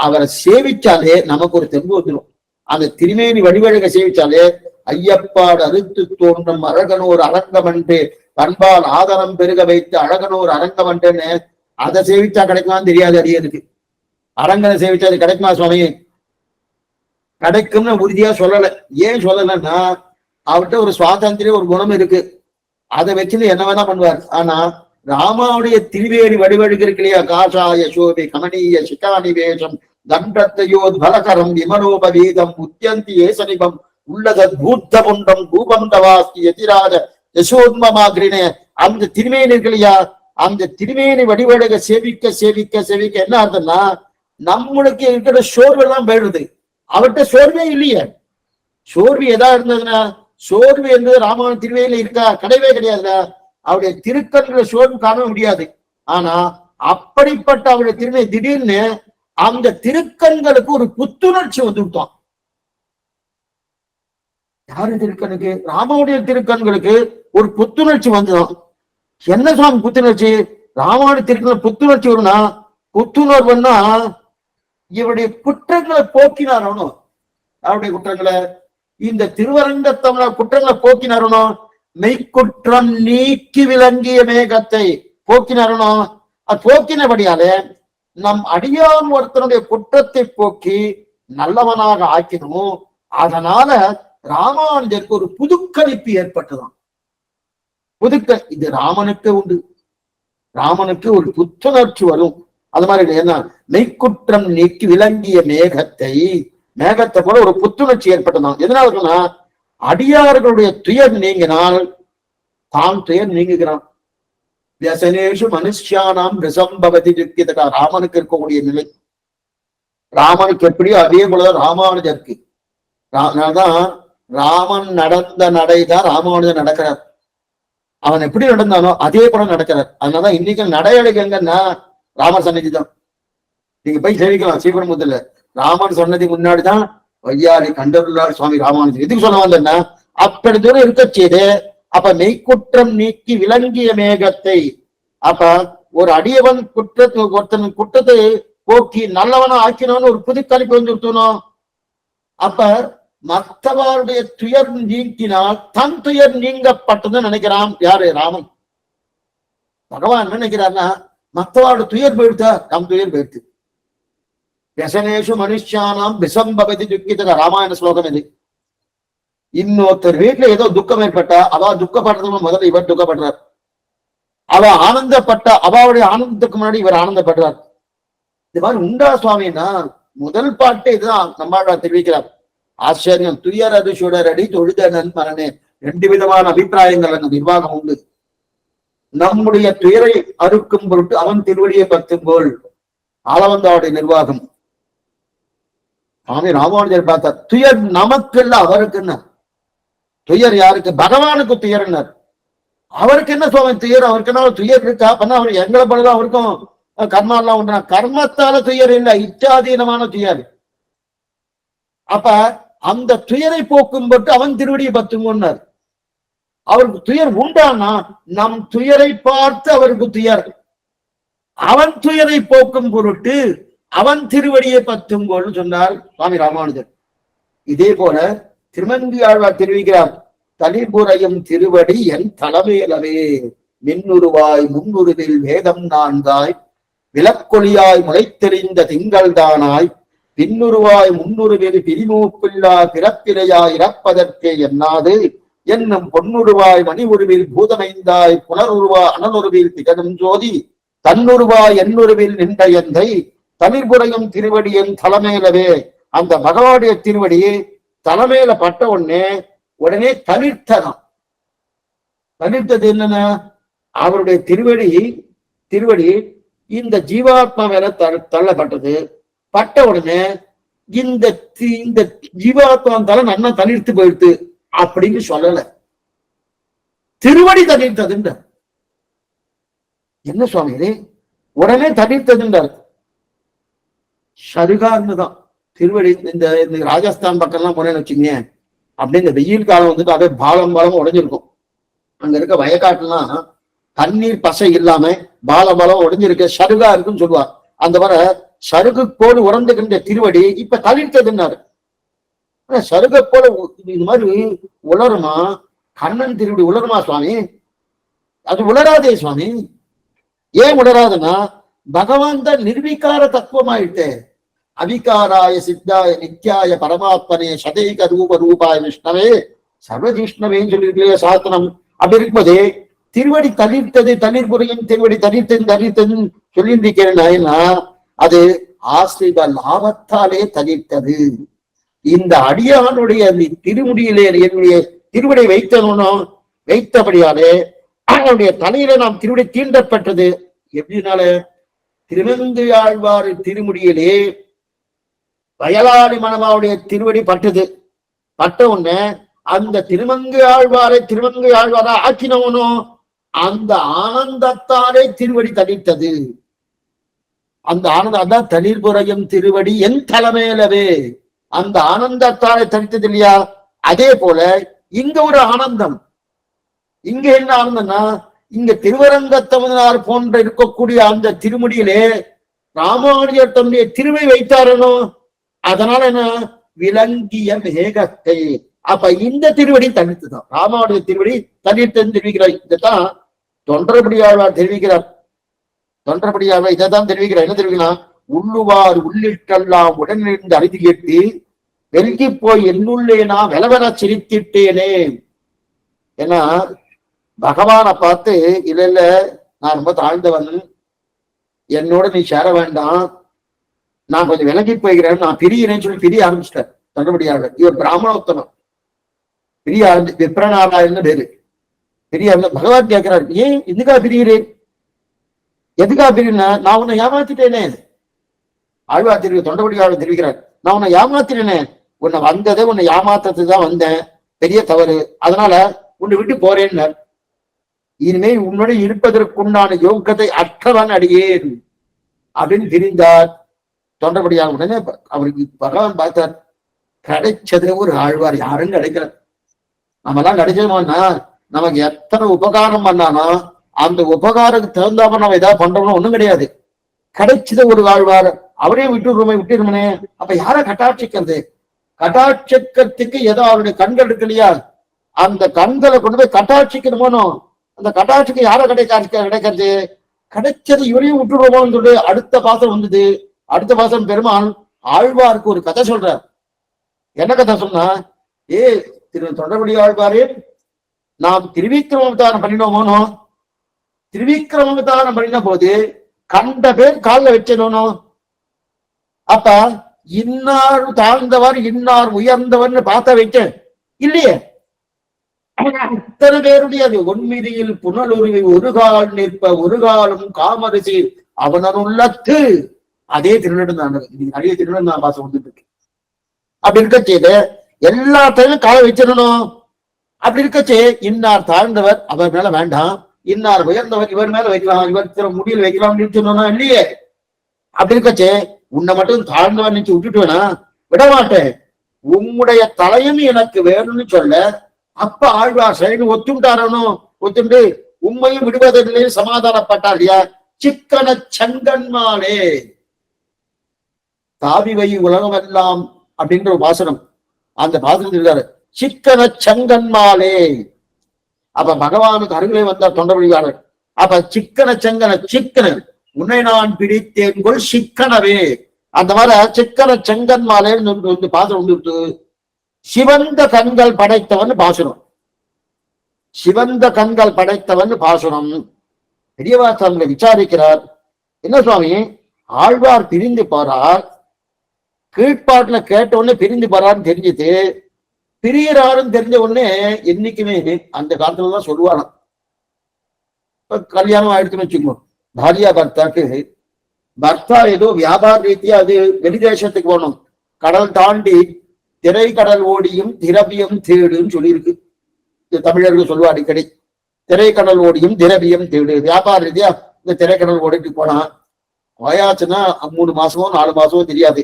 அவரை சேவிச்சாலே நமக்கு ஒரு தெம்பு வந்துடும். அந்த திருமேனி வடிவழக சேவிச்சாலே ஐயப்பாடு அறுத்து தோன்றும் அழகனோர் அரங்கமன்று பண்பால் ஆதரம் பெருக வைத்து அழகனோர் அரங்கமன்றுன்னு அதை சேவிச்சா கிடைக்குமான்னு தெரியாது. அடியனுக்கு அரங்கனை சேவிச்சா அது கிடைக்குமா சுவாமி? கிடைக்கும்னு உறுதியா சொல்லலை. ஏன் சொல்லலைன்னா அவர்கிட்ட ஒரு சுவாதந்திரம், ஒரு குணம் இருக்கு. அதை வச்சுன்னு என்ன வேணா பண்ணுவார். ஆனா ராமாவுடைய திருவேணி வடிவழுக்கு இருக்கு இல்லையா, காஷாய சோபி கமனீய சிகானி வேஷம் தண்டத்தையோத் பலகரம் விமனோபவீதம் உத்தியந்தி ஏசனிபம் உள்ளதத் பூத்த புண்டம் பூபந்தவாஸ்தி எதிராத யசோத்மமாகிரினே, அந்த திருமேனி இருக்கு இல்லையா, அந்த திருமேனி வடிவழக சேவிக்க சேவிக்க சேவிக்க என்ன ஆகுதுன்னா நம்மளுக்கு இருக்கிற சோர்வு எல்லாம் போயிடுது. அவர்கிட்ட சோர்வே இல்லையே. சோர்வு எதா இருந்ததுன்னா, சோர்வு என்பது ராமாவன் திருவேணியில இருக்கா? கிடையவே கிடையாதுல. அவருடைய திருக்கண்களை சோர்வு காண முடியாது. ஆனா அப்படிப்பட்ட அவருடைய திருமை திடீர்னு அந்த திருக்கண்களுக்கு ஒரு புத்துணர்ச்சி வந்து விட்டான். யாரு திருக்கண்ணுக்கு? ராமாவுடைய திருக்கண்களுக்கு ஒரு புத்துணர்ச்சி வந்துடும். என்ன சுவாமி புத்துணர்ச்சி? ராமாவுடைய திருக்கண்கள் புத்துணர்ச்சி வரும்னா புத்துணர்வுன்னா இவருடைய குற்றங்களை போக்கினாரோ, அவருடைய குற்றங்களை இந்த திருவரங்கத்தமிழ குற்றங்களை போக்கினாரோ, மெய்க்குற்றம் நீக்கி விளங்கிய மேகத்தை போக்கினாரோ, அது போக்கினபடியாலே நம் அடியான் ஒருத்தனுடைய குற்றத்தை போக்கி நல்லவனாக ஆக்கினோம். அதனால ராமானுஜருக்கு ஒரு புதுக்களிப்பு ஏற்பட்டுதான். இது ராமனுக்கு உண்டு. ராமனுக்கு ஒரு புத்துணர்ச்சி வரும். அது மாதிரி என்ன, மெய்க்குற்றம் நீக்கி விளங்கிய மேகத்தை போல ஒரு புத்துணர்ச்சி ஏற்பட்டதான். எதனால இருக்குன்னா, அடியார்களுடைய துயர் நீங்கினால் தான் துயர் நீங்குகிறான். வியசனேஷு மனுஷியானாம் ரிசம்பவதி நிற்கிறதா ராமனுக்கு இருக்கக்கூடிய நிலை. ராமனுக்கு எப்படியோ அதே போலதான் ராமானுஜருக்கு. அதனால்தான் ராமன் நடந்த நடைதான் ராமானுஜன் நடக்கிறார். அவன் எப்படி நடந்தானோ அதே போல நடக்கிறார். அதனாலதான் இன்னைக்கு நடையடைக்கங்கன்னா ராமர் சன்னதி தான். நீங்க போய் சேவிக்கலாம் ஸ்ரீபெரும்புதூர்ல. ராமன் சொன்னதுக்கு முன்னாடிதான் வையாரி கண்டருள்ளார் சுவாமி ராமானுஜன். எதுக்கு சொல்ல வந்தேன்னா, அப்படி தூரம் இருக்க செய்து அப்ப மெய்க்குற்றம் நீக்கி விளங்கிய மேகத்தை, அப்ப ஒரு அடியவன் ஒருத்தன் குற்றத்தை போக்கி நல்லவனா ஆக்கினவன் ஒரு புதுக்கணிப்பு வந்துருத்தணும். அப்ப மற்றவருடைய துயர் நீக்கினால் தன் துயர் நீங்கப்பட்டதுன்னு நினைக்கிறான். யாரு? ராமன். பகவான் என்ன நினைக்கிறார்னா, மற்றவரோட துயர் போயிடுத்தா நம் துயர் போயிடுத்து. வியசனேஷு மனுஷானாம் விசம்பவதி துக்கித ராமாயண ஸ்லோகம் இது. இன்னொருத்தர் வீட்டுல ஏதோ துக்கம் ஏற்பட்டா அவ துக்கப்படுறதுக்கு முதல்ல இவர் துக்கப்படுறார். அவ ஆனந்தப்பட்ட அவளுடைய ஆனந்தத்துக்கு முன்னாடி இவர் ஆனந்தப்படுறார். இது மாதிரி உண்டா சுவாமின்னா முதல் பாட்டு இதுதான் நம்மளோட தெரிவிக்கிறார். ஆச்சரியம். துயரது சுடரடி தொழுதனன் மரணே. 2 விதமான அபிப்பிராயங்கள் அந்த நிர்வாகம் உண்டு. நம்முடைய துயரை அறுக்கும் பொருட்டு அவன் திருவடியை பத்தும்போல் ஆளவந்தாவுடைய நிர்வாகம். சுவாமி ராமானுஜர் பார்த்தார், துயர் நமக்கு இல்ல அவருக்கு என்ன துயர்? யாருக்கு? பகவானுக்கு துயர்னார். அவருக்கு என்ன சுவாமி துயர்? அவருக்கு என்ன துயர் இருக்கா? பண்ண அவர் எங்களை பண்ணலாம். அவருக்கும் கர்மா எல்லாம் உண்டு. கர்மத்தால துயர் இல்லை, இச்சாதீனமான துயர். அப்ப அந்த துயரை போக்கும் பொருட்டு அவன் திருவடியை பத்துங்கன்னார். அவருக்கு துயர் உண்டானா நம் துயரை பார்த்து அவருக்கு துயர். அவன் துயரை போக்கும் பொருட்டு அவன் திருவடியை பத்துங்கோன்னு சொன்னார் சுவாமி ராமானுஜர். இதே போல திருமங்கியாழ்வார் தெரிவிக்கிறார், தளிர்புறையும் திருவடி என் தலைமையிலவே மின்னுருவாய் முன்னுருவில் வேதம் நான்காய் விளக்கொலியாய் முளைத்தெறிந்த திங்கள் தானாய் பின்னுருவாய் முன்னுருவில் பிரிமூப்பில்லா பிறப்பிலையாய் இறப்பதற்கே எண்ணாது என்னும் பொன்னுருவாய் மணி உருவில் பூதமைந்தாய் புனருருவா அனலுருவில் திகழும் ஜோதி தன்னுருவாய் எண்ணுருவில் நின்ற எந்தை தளிர்புறையும் திருவடியின் தலைமையிலவே. அந்த பகவானுடைய திருவடியை தலைமையில பட்ட உடனே தளிர்த்தனம். தளிர்த்தது என்னன்னா, அவருடைய திருவடி இந்த ஜீவாத்மா மேல தள்ளப்பட்டது. பட்ட உடனே இந்த ஜீவாத்மா தலை நல்லா தளிர்த்து போயிடுது அப்படின்னு சொல்லல, திருவடி தளிர்த்ததுன்ற. என்ன சுவாமி இது? உடனே தளிர்த்ததுன்றார். சருகார்னு தான் திருவடி. இந்த ராஜஸ்தான் பக்கம் எல்லாம் போனேன்னு வச்சுங்க, அப்படியே இந்த வெயில் காலம் வந்துட்டு அப்படியே பாலம் உடைஞ்சிருக்கும். அங்க இருக்க வயக்காட்டுலாம் தண்ணீர் பசை இல்லாம பாலம் உடைஞ்சிருக்க சருகா இருக்குன்னு சொல்லுவார். அந்த வர சருகு போல உறந்துகின்ற திருவடி இப்ப தளிர்த்ததுன்னாரு. சருக போல இது மாதிரி உலருமா? கண்ணன் திருவடி உலருமா சுவாமி? அது உலராதே சுவாமி. ஏன் உலராதுன்னா, பகவான் தான் நிர்வீகார தத்துவமாயிட்டே. அவிகாராய சித்தாய நித்யாய பரமாத்மனே சதைக ரூபாய விஷ்ணவே சர்வஜிஷ்ணவேன்னு சொல்லியிருக்கலையே சாஸ்திரம். அப்படி இருக்கும்போதே திருவடி தளிர்த்தது, தளிர்புறையின் திருவடி தளிர்த்ததுன்னு சொல்லியிருக்கிறேன்னா அது ஆசிரித லாபத்தாலே தளிர்த்தது. இந்த அடியானுடைய திருமுடியிலே என்னுடைய திருவடி வைத்தபடியாலே அவனுடைய தலையில நாம் திருவடி தீண்டப்பட்டது. எப்படினால திருமங்கையாழ்வார் திருமுடியிலே வயலாளி மணமாவுடைய திருவடி பட்டது. பட்ட உடனே அந்த திருமங்கையாழ்வாரா ஆக்கினவனோ அந்த ஆனந்தத்தாலே திருவடி தளிர்த்தது. அந்த ஆனந்தம் அதான் தளிர்புறையும் திருவடி என் தலைமையிலவே. அந்த ஆனந்தத்தாலே தளிர்த்தது இல்லையா? அதே போல இங்க ஒரு ஆனந்தம். இங்க என்ன ஆனந்தம்னா, இங்க திருவரங்கத்தமிழனார் போன்ற இருக்கக்கூடிய அந்த திருமுடியிலே ராமானுஜர் தன்னுடைய திருவை வைத்தாரனோ, அதனால என்ன, விளங்கிய மேகத்தை. அப்ப இந்த திருவடி தனித்துதான், ராமானுஜர் திருவடி தனித்து தெரிவிக்கிறார். இதைத்தான் தொண்டரபடியாழ்வார் தெரிவிக்கிறார். தொண்டரபடியாழ்வார் இதைத்தான் தெரிவிக்கிறார். என்ன தெரிவிக்கலாம், உள்ளுவார் உள்ளிட்டெல்லாம் உடனிருந்து அறிந்து கேட்டு வெல்கி போய் என்னுள்ளே நான் வெலவென சிரித்திட்டேனே. ஏன்னா பகவானை பார்த்து, இல்ல இல்ல நான் ரொம்ப தாழ்ந்தவன், என்னோட நீ சேர வேண்டாம், நான் கொஞ்சம் விலகி போய்கிறேன், நான் பிரியறேன்னு சொல்லி பிரிய ஆரம்பிச்சிட்டார் தொண்டரபடியாழ்வார். இவர் பிராமணோத்தமம், பிரிய ஆரம்பி விப்ரநாராயணன் பேரு. பிரிய பகவான் கேட்கிறார், ஏன் எதுக்கா பிரிகிறேன், எதுக்கா பிரினா, நான் உன்னை ஏமாத்திட்டேனே. ஆழ்வார் தெரிவி தொண்டரபடியாழ்வார் தெரிவிக்கிறார், நான் உன்னை ஏமாத்தினேனே, உன்னை வந்ததே உன்னை ஏமாத்ததுதான் வந்தேன், பெரிய தவறு, அதனால உன்னை விட்டு போறேன்னு. இனிமே உன்னோட இருப்பதற்குண்டான யோகத்தை அற்றவன் அடியேன் அப்படின்னு தெரிந்தார் தொண்டரபடியார். உடனே அவருக்கு பகவான் பார்த்தார், கிடைச்சது ஒரு ஆழ்வார், யாரும் கிடைக்கல. நம்ம எல்லாம் கிடைச்சோம்னா நமக்கு எத்தனை உபகாரம் பண்ணானோ அந்த உபகாரத்துக்கு தகுந்தாம நம்ம ஏதாவது பண்றோம்னா ஒண்ணும் கிடையாது. கிடைச்சது ஒரு ஆழ்வார், அவரே விட்டுருமனே. அப்ப யார கட்டாட்சிக்கிறது, கட்டாட்சிக்கிறதுக்கு ஏதோ அவருடைய கண்கள் இருக்கு இல்லையா, அந்த கண்களை கொண்டு போய் கட்டாட்சிக்கணுமோ, அந்த கட்டாட்சிக்கு யார கிடைக்கிறது, கிடைச்சது இவரையும் விட்டுருவோம்னு சொல்லி அடுத்த பாசம் வந்தது. அடுத்த பாசம் பெருமாள் ஆழ்வாருக்கு ஒரு கதை சொல்றார். என்ன கதை சொன்னா, திரு தொண்டரபடி ஆழ்வாரே, நாம் திருவிக்கிரமவதாரம் பண்ணினோமோனோ, திருவிக்கிரமவதாரம் பண்ணின போது கண்ட பேர் காலில் வச்சனோனோ, அப்ப இன்னார் தாழ்ந்தவர் இன்னார் உயர்ந்தவர்னு பார்த்த வைக்க இல்லையே. அத்தனை பேருடைய அது ஒன்மிதியில் புனலுருவி ஒரு கால் நிற்ப ஒரு காலம் காமரிசி அவனருள்ளத்து. அதே திருநெடுந்தாண்டகம், நிறைய திருநெடுந்தாண்ட பாசம் வந்துட்டு இருக்கு. அப்படி இருக்கச்சே எல்லாத்தையும் கால வச்சிடணும். அப்படி இருக்கச்சே இன்னார் தாழ்ந்தவர் அவர் மேல வேண்டாம், இன்னார் உயர்ந்தவர் இவர் மேல வைக்கலாம், இவர் முடியல வைக்கலாம் சொன்னா இல்லையே. அப்படி இருக்கச்சே உன்னை மட்டும் தாழ்ந்தவர் நினைச்சு விட்டுட்டுவேனா, விட மாட்டேன், உம்முடைய தலையும் எனக்கு வேணும்னு சொல்ல. அப்ப ஆழ்வார் சைடு ஒத்துண்டாரனும், ஒத்துண்டு உண்மையும் விடுவதில்லை சமாதானப்பட்டார் இல்லையா. சிக்கன சங்கன்மாலே தாவிவை உலகம் எல்லாம் அப்படின்ற ஒரு பாசனம், அந்த பாசனம் இருக்காரு, சிக்கன சங்கன்மாலே. அப்ப பகவானுக்கு அருகிலே வந்தார் தொண்டரபடியாளர். அப்ப சிக்கன சங்கன சிக்கன உன்னை நான் பிடித்தேன்கொள் சிக்கனவே, அந்த மாதிரி சிக்கன செங்கன்மாலேன்னு வந்து பாசனம் வந்துட்டு, சிவந்த கண்கள் படைத்தவன் பாசுரம், சிவந்த கண்கள் படைத்தவன் பாசுரம். பெரியவாசங்களை விசாரிக்கிறார், என்ன சுவாமி ஆழ்வார் பிரிந்து போறார், கீழ்பாட்டுல கேட்ட உடனே பிரிந்து போறான்னு தெரிஞ்சுது, பிரியறாருன்னு தெரிஞ்ச உடனே என்னைக்குமே அந்த காலத்துலதான் சொல்லுவாராம். கல்யாணம் ஆயிடுச்சுன்னு வச்சுக்கோ, பாரியா பர்த்தாக்கு, பர்த்தா ஏதோ வியாபார ரீதியா அது வெளிதேசத்துக்கு போகணும், கடல் தாண்டி திரை கடல் ஓடியும் திரவியம் தேடுன்னு சொல்லியிருக்கு. தமிழர்கள் சொல்லுவா அடிக்கடி, திரைக்கடல் ஓடியும் திரவியம் தேடு. வியாபார ரீதியா இந்த திரைக்கடல் ஓடிட்டு போனா வயாச்சுன்னா 3 மாசமோ 4 மாசமோ தெரியாது.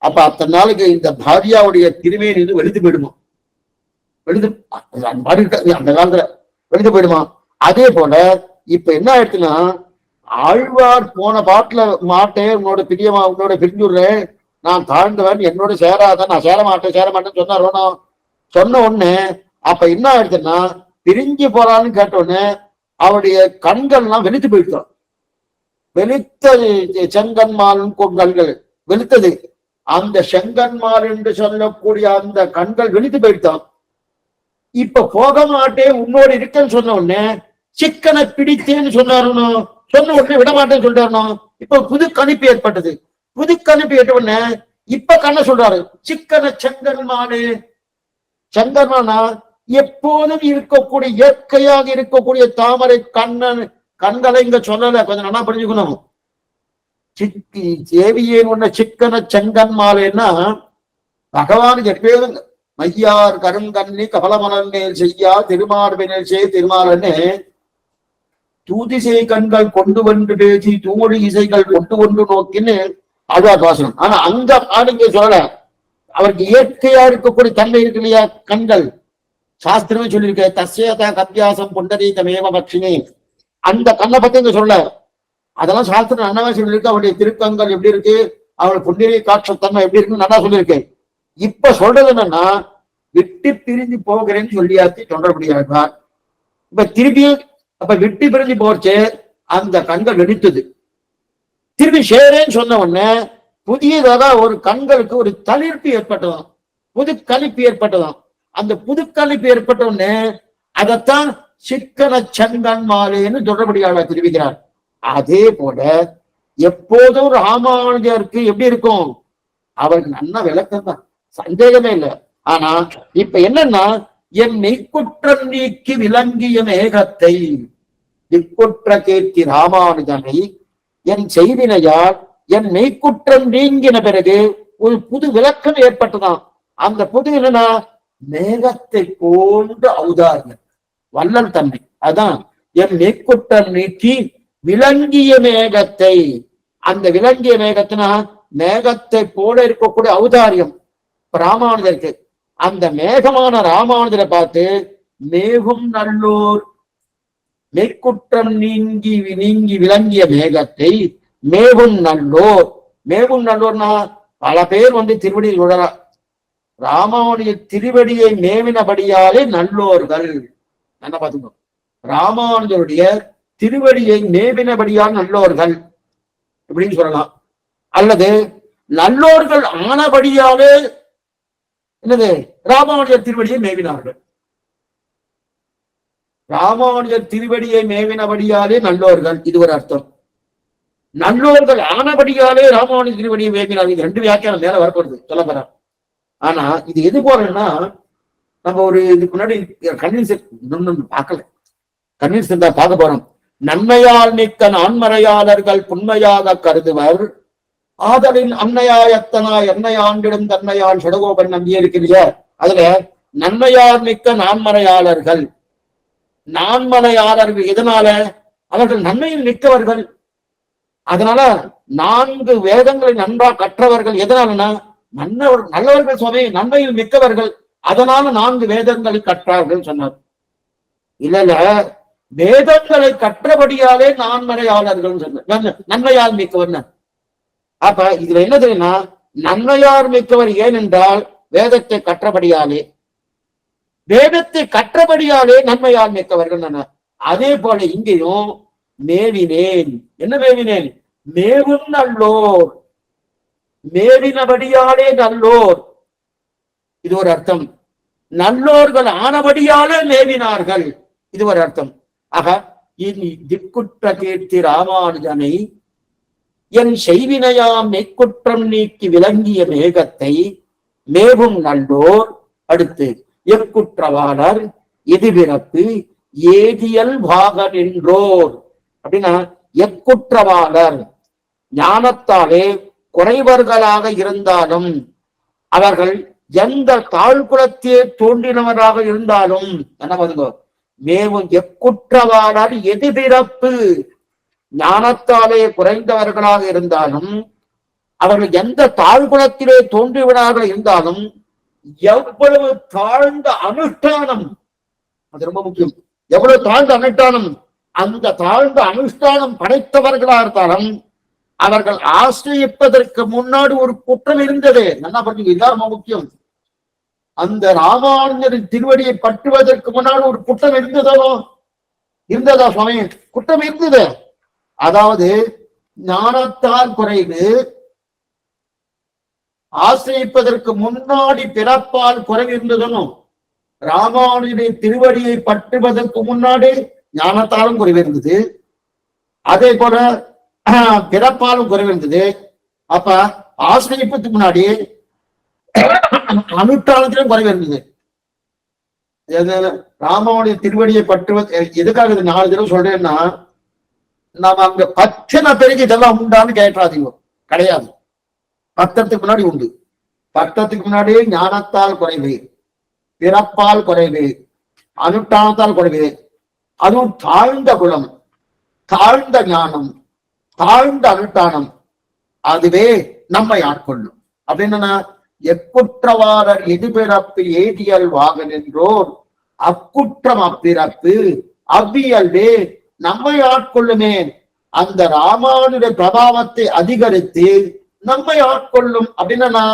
அப்ப அத்தனை நாளைக்கு இந்த பாரியாவுடைய திருமேனி இது வெளுத்து போயிடுமா, வெளுத்து அந்த காலத்துல வெளுத்து போயிடுமா. அதே போல இப்ப என்ன ஆயிடுச்சுன்னா, ஆழ்வார் போன பாட்டுல மாட்டேன், உன்னோட பிரியமா உன்னோட பிரிஞ்சுடுறேன், நான் தாழ்ந்தவன், என்னோட சேராதான், நான் சேர மாட்டேன்னு சொன்னாரோனோ. சொன்ன உடனே அப்ப என்ன ஆயிடுச்சுன்னா, பிரிஞ்சு போறான்னு கேட்டோடனே அவருடைய கண்கள்லாம் வெளுத்து போயிடுச்சோம். வெளுத்த செங்கன்மால் கண்கள் வெளுத்தது, அந்த செங்கன்மால் என்று சொல்லக்கூடிய அந்த கண்கள் வெளுத்து போயிடுத்தான். இப்ப போக மாட்டேன் உன்னோடு இருக்கன்னு சொன்ன உடனே சிக்கனை பிடித்தேன்னு சொன்னாருனோ, சொன்ன உடனே விட மாட்டேன்னு சொல்றாருனோ. இப்ப புது கணிப்பு ஏற்பட்டது. புது கணிப்பு ஏற்ற உடனே இப்ப கண்ண சொல்றாரு, சிக்கன செங்கன்மானு. செங்கன்மானா எப்போதும் இருக்கக்கூடிய இயற்கையாக இருக்கக்கூடிய தாமரை கண்ணன் கண்களை இங்க சொல்லல, கொஞ்சம் நல்லா புரிஞ்சுக்கணும். தேவியேன் ஒன்ன சிக்கன செங்கன்மாலேன்னா பகவானுக்கு எப்போதும் மையார் கருங்கண்ணி கபலமலன் மேல் செய்யா திருமார்பினல் செய் திருமாலன்னு தூதிசை கண்கள் கொண்டு வந்து பேசி தூமொழி இசைகள் கொண்டு நோக்கின்னு ஆழ்வார் பாசனம். ஆனா அங்க ஆளுங்க சொல்லல, அவருக்கு இயற்கையா இருக்கக்கூடிய தன்மை இருக்கு இல்லையா கண்கள், சாஸ்திரமே சொல்லியிருக்க தஸ்யதா கத்தியாசம் பொண்டரீதமேவ பக்ஷினி, அந்த கண்ணை பத்தி இங்க சொல்ல. அதெல்லாம் சாஸ்திரம் நன்னாவே சொல்லியிருக்கு. அவருடைய திருக்கங்கள் எப்படி இருக்கு, அவருடைய புண்ணிய காட்சத்தன்மை எப்படி இருக்குன்னு நல்லா சொல்லியிருக்கேன். இப்ப சொல்றது என்னன்னா, விட்டு பிரிஞ்சு போகிறேன்னு சொல்லியாச்சு தொண்டர்படியாழ்வார். இப்ப திருப்பி அப்ப விட்டு பிரிஞ்சு போச்சு, அந்த கண்கள் வெடித்தது. திருப்பி சேரேன்னு சொன்ன உடனே புதியதாக ஒரு கண்களுக்கு ஒரு தளிர்ப்பு ஏற்பட்டதாம், புது கழிப்பு ஏற்பட்டதாம். அந்த புது கழிப்பு ஏற்பட்ட உடனே அதைத்தான் சிக்கன சங்கன் மாலேன்னு தொடர்படியாளர் தெரிவிக்கிறார். அதே போல எப்போதும் ராமானுஜருக்கு எப்படி இருக்கும், அவருக்கு நல்ல விளக்கம் தான், சந்தேகமே இல்லை. ஆனா இப்ப என்னன்னா, என் மெய்க்குற்றம் நீக்கி விளங்கிய மேகத்தை, இக்குற்ற கீர்த்தி ராமானுஜனை என் செய்தினையால் என் மெய்க்குற்றம் நீங்கின பிறகு ஒரு புது விளக்கம் ஏற்பட்டதாம். அந்த புது என்னன்னா, மேகத்தை போன்று ஔதாரியம், வள்ளல் தன்மை. அதான் என் மெய்க்குற்றம் நீக்கி விளங்கிய மேகத்தை. அந்த விளங்கிய மேகத்தினா மேகத்தை போல இருக்கக்கூடிய ஔதாரியம் ராமானுஜருக்கு. அந்த மேகமான ராமானுஜரை பார்த்து மேகும் நல்லோர், மெய்க்குற்றம் நீங்கி நீங்கி விளங்கிய மேகத்தை மேகும் நல்லோர். மேகும் நல்லோர்னா பல பேர் திருவடியில் விழறா. ராமானுடைய திருவடியை மேவினபடியாலே நல்லோர்கள். என்ன பார்த்துக்கோ, ராமானுஜருடைய திருவடியை மேவினபடியால் நல்லோர்கள் இப்படின்னு சொல்லலாம். அல்லது நல்லோர்கள் ஆனபடியாலே என்னது, ராமானுஜர் திருவடியை மேவினார்கள். ராமானுஜர் திருவடியை மேவினபடியாலே நல்லோர்கள், இது ஒரு அர்த்தம். நல்லோர்கள் ஆனபடியாலே ராமானுஜர் திருவடியை மேவினார்கள், ரெண்டு வியாக்கியானம் மேல வரப்படுது சொல்ல போற. ஆனா இது எது போறேன்னா, நம்ம ஒரு இதுக்கு முன்னாடி கன்வின்ஸ் பார்க்கல, கன்வின்ஸ் இருந்தா பார்க்க போறோம். நன்மையால் மிக்க நான்மறையாளர்கள் புண்மையாக கருதுவர், ஆதலின் அன்னையாயத்தனாய் என்னையாண்டிடும் தன்மையால் சடகோபன் நம்பியே இருக்கிறீங்க. அதுல நன்மையால் மிக்க நான்மறையாளர்கள், நான்மறையாளர்கள் எதனால, அவர்கள் நன்மையில் மிக்கவர்கள். அதனால 4 வேதங்களை நன்றா கற்றவர்கள். எதனாலனா நல்லவர்கள் சுவாமி, நன்மையில் மிக்கவர்கள், அதனால 4 வேதங்களை கற்றார்கள் சொன்னார். இல்ல, வேதங்களை கற்றபடியாலே நான்மறையாளர்கள் சொன்னார், நன்மையால் மிக்கவர். அப்ப இதுல என்ன தெரியுமா, நன்மையார் மிக்கவர் ஏனென்றால் வேதத்தை கற்றபடியாலே, வேதத்தை கற்றபடியாலே நன்மையால் மிக்கவர்கள். அதே போல இங்கேயும் மேவினேன், என்ன மேவினேன், மேவும் நல்லோர், மேவினபடியாலே நல்லோர், இது ஒரு அர்த்தம். நல்லோர்கள் ஆனபடியாலே மேவினார்கள், இது ஒரு அர்த்தம். ஆக இனி திக்குற்ற கீர்த்தி ராமானுஜனை என் செய்வினையாம் மெய்க்குற்றம் நீக்கி விளங்கிய மேகத்தை மேவும் நல்லோர். அடுத்து எக்குற்றவாளர் எதிர்பிறப்பு ஏதியல் பாக நின்றோர். அப்படின்னா எக்குற்றவாளர் ஞானத்தாலே குறைவர்களாக இருந்தாலும், அவர்கள் எந்த தாழ்குலத்தே தோன்றினவராக இருந்தாலும், என்ன பாருங்க, மேவும் எக்குற்றவாளர் எதிர்பிறப்பு, ஞானத்தாலே குறைந்தவர்களாக இருந்தாலும், அவர்கள் எந்த தாழ்குலத்திலே தோன்றியவராக இருந்தாலும், எவ்வளவு தாழ்ந்த அனுஷ்டானம், அது ரொம்ப முக்கியம், எவ்வளவு தாழ்ந்த அனுஷ்டானம், அந்த தாழ்ந்த அனுஷ்டானம் படைத்தவர்களாக இருந்தாலும் அவர்கள் ஆசிரியப்பதற்கு முன்னாடி ஒரு குற்றம் இருந்தது. நல்லா பாருங்க, இதுதான் ரொம்ப முக்கியம். அந்த ராமானுஜரின் திருவடியை பற்றுவதற்கு முன்னாடி ஒரு குற்றம் இருந்ததா சுவாமி? குற்றம் இருந்தது. அதாவது ஞானத்தால் குறைவு, ஆசிரியப்பதற்கு முன்னாடி பிறப்பால் குறைவு இருந்ததும், ராமானுஜருடைய திருவடியை பற்றுவதற்கு முன்னாடி ஞானத்தாலும் குறைவு இருந்தது, அதே போல பிறப்பாலும் குறைவு இருந்தது. அப்ப ஆசிரியப்பதுக்கு முன்னாடி அனுஷ்டானத்திலும் குறைவு இருந்தது. ராமானுடைய திருவடியை பற்றுவது எதுக்காக இது 4 தடவை சொல்றேன்னா, நாம அங்க பச்சனை பெருகி இதெல்லாம் உண்டான்னு கேட்டாதீங்க, கிடையாது. பத்தத்துக்கு முன்னாடி உண்டு. பத்தத்துக்கு முன்னாடி ஞானத்தால் குறைவு, பிறப்பால் குறைவு, அனுஷ்டானத்தால் குறைவு, அதுவும் தாழ்ந்த குலம், தாழ்ந்த ஞானம், தாழ்ந்த அனுஷ்டானம், அதுவே நம்மை ஆட்கொள்ளும். அப்படின்னா எக்குற்றவாளர் எதிர்பிறப்பு ஏதியல் வாக நின்றோர், அக்குற்றம் அப்பிறப்பு அவ்வியல்வே நம்மை ஆட்கொள்ளுமே. அந்த ராமானுடைய பிரபாவத்தை அதிகரித்து நம்மை ஆட்கொள்ளும். அப்படின்னா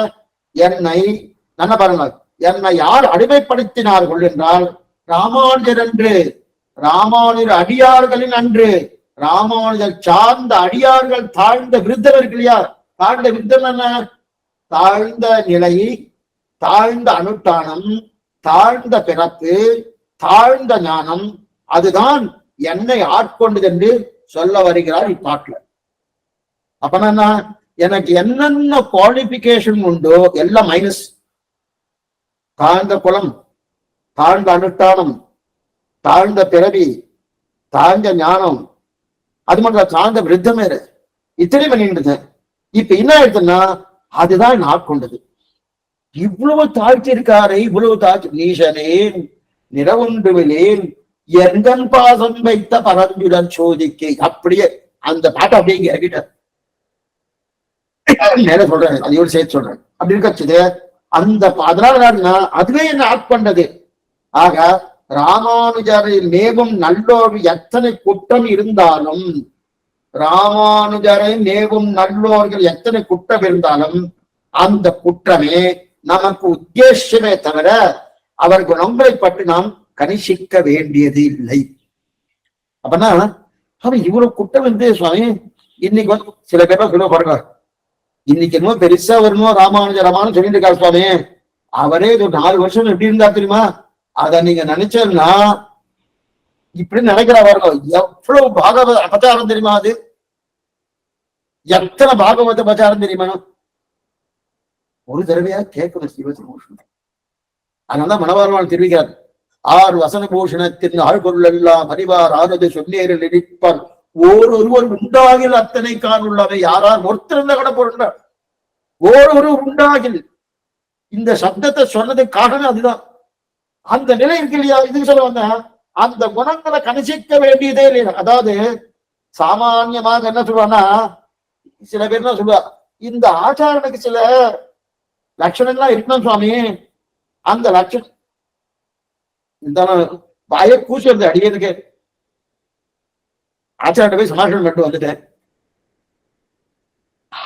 என்னை நல்ல பாருங்க, என்னை யார் அடிமைப்படுத்தினார்கள் என்றால் ராமானுஜர் என்று, ராமானுஜர் அடியார்களின் அன்று, ராமானுஜர் சார்ந்த அடியார்கள் தாழ்ந்த விருத்தம் இருக்கு இல்லையா? தாழ்ந்த விருத்தம் என்ன? தாழ்ந்த நிலை, தாழ்ந்த அனுஷ்டானம், தாழ்ந்த பிறப்பு, தாழ்ந்த ஞானம், அதுதான் என்னை ஆட்கொண்டது என்று சொல்ல வருகிறார் இப்பாட்டுல. அப்பனா எனக்கு என்னென்ன குவாலிபிகேஷன் உண்டோ எல்லாம் மைனஸ். தாழ்ந்த குலம், தாழ்ந்த அனுஷ்டானம், தாழ்ந்த பிறவி, தாழ்ந்த ஞானம், அது மட்டும் தாழ்ந்த விருத்தம் வேற, இத்தனை பண்ணிட்டு இப்ப என்ன ஆயிடுச்சுன்னா அதுதான் ஆட்கொண்டது. இவ்வளவு தாழ்த்தி இருக்காரு, இவ்வளவு தாழ்ச்சி. நீசனேன் நிறவுண்டுவிலேன் எங்கன் பாசம் வைத்த பரந்துடன் சோதிக்கை. அப்படியே அந்த பாட்டை அப்படியே கேட்ட மேல சொல்றேன், அதையோடு சேர்த்து சொல்றேன். அப்படி இருக்கச்சு அந்த அதனால அதுவே என்ன ஆட்கொண்டது. ஆக ராமானுஜரை மேவும் நல்லோர் எத்தனை குற்றம் இருந்தாலும், ராமானுஜரை மேவும் நல்லோர்கள் எத்தனை குற்றம் இருந்தாலும் அந்த குற்றமே நமக்கு உத்தேசமே தவிர அவர் குணங்களை பற்றி நாம் கணிசிக்க வேண்டியது இல்லை. அப்பனா அவன் இவ்வளவு குற்றம் வந்து சுவாமி இன்னைக்கு வந்து சில பேர் சொல்ல பாருங்க, இன்னைக்கு என்னமோ பெருசா வரணும் ராமானுஜரமானு சொல்லிட்டு இருக்காரு சுவாமி. அவரே ஒரு 4 வருஷம் எப்படி இருந்தா தெரியுமா? அத நீங்க நினைச்சா இப்படி நினைக்கிறா பாருங்க. எவ்வளவு பாகவத அபச்சாரம் தெரியுமா? அது எத்தனை பாகவத அபச்சாரம் தெரியுமா? ஒரு தடவையா கேட்கணும் சிவபூஷணம். அதனால மணவாழ்வான் தெரிவிக்கிறார், 6 வசன பூஷணத்தின் ஆழ்பொருள் எல்லாம் அறிவார் ஆனது சொன்னேரில் இடிப்பார் ஒருவர் உண்டாகில் அத்தனை கான் உள்ளவை. யாரார் ஒருத்தர் கூட பொருள் ஒரு உண்டாகில். இந்த சப்தத்தை சொன்னது காரணம் அதுதான். அந்த நிலை இருக்கு இல்லையா? இதுக்கு சொல்ல வந்த அந்த குணங்களை கணிசிக்க வேண்டியதே இல்லையா? அதாவது சாமான்யமாக என்ன சொல்லுவான்னா, சில பேர் என்ன சொல்லுவா, இந்த ஆச்சாரனுக்கு சில லட்சணங்கள்லாம் இருக்கணும் சுவாமி. அந்த லட்சணம் இந்த வாயை கூசுறது அடியதுக்கு ஆச்சாரிட்ட போய் சமாஷம் பண்ணிட்டு வந்துட்டேன்.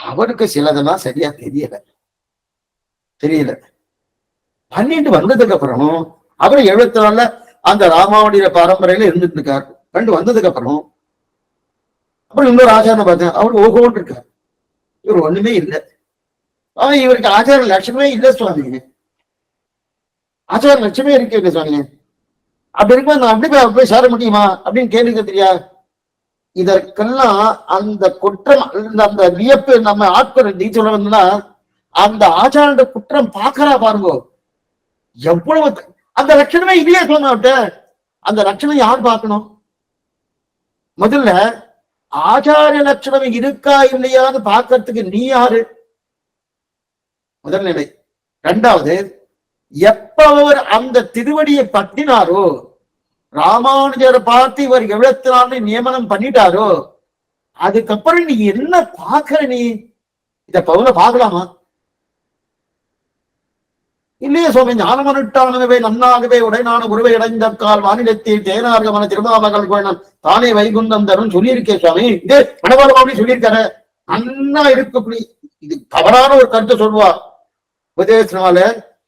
அவருக்கு சிலதெல்லாம் சரியா தெரியல பண்ணிட்டு வந்ததுக்கு அப்புறம் அவரு 74 அந்த ராமாவணிய பாரம்பரையில இருந்துட்டு இருக்காரு. கண்டு வந்ததுக்கு அப்புறம் இன்னொரு ஆச்சாரனை பார்த்தேன், அவரு ஓகோன்னு இருக்காரு. இவர் ஒண்ணுமே இல்லை. இவருக்கு ஆச்சார லட்சணமே இல்லை சுவாமி. ஆச்சார லட்சமே இருக்கு இல்லை சுவாமி. அப்படி இருக்கும்போது நான் அப்படி போய் சேர முடியுமா அப்படின்னு கேள்வி தெரியா? இதற்கெல்லாம் அந்த குற்றம், அந்த வியப்பு நம்ம ஆட்கள் நீ சொல்ல வந்தா அந்த ஆச்சார குற்றம் பார்க்கறா பாருங்க. எவ்வளவு அந்த லட்சணமே இல்லையா சொன்ன. அந்த லட்சணம் யார் பார்க்கணும்? முதல்ல ஆச்சாரிய லட்சணம் இருக்கா இல்லையான்னு பார்க்கறதுக்கு நீ யாரு? முதல் நிலை. 2வது, எப்ப அவர் அந்த திருவடியை பற்றினாரோ, ராமானுஜரை பார்த்து இவர் 74 நியமனம் பண்ணிட்டாரோ, அதுக்கப்புறம் நீ என்ன பாக்குற? நீ இத பவுல பார்க்கலாமா? இல்லையே சுவாமி. ஞானமனுட்டானவே நன்னாகவே உடைனான உருவை அடைந்த கால் வானிலத்தில் தேனார்கமன திருமாமகள் கோணம் தானே வைகுந்தம் தரும் சொல்லியிருக்கேன் சுவாமி. இதே மனவாளி சொல்லியிருக்காரு. நன்னா இருக்கக்கூடிய இது தவறான ஒரு கருத்தை சொல்லுவா உபதேசனால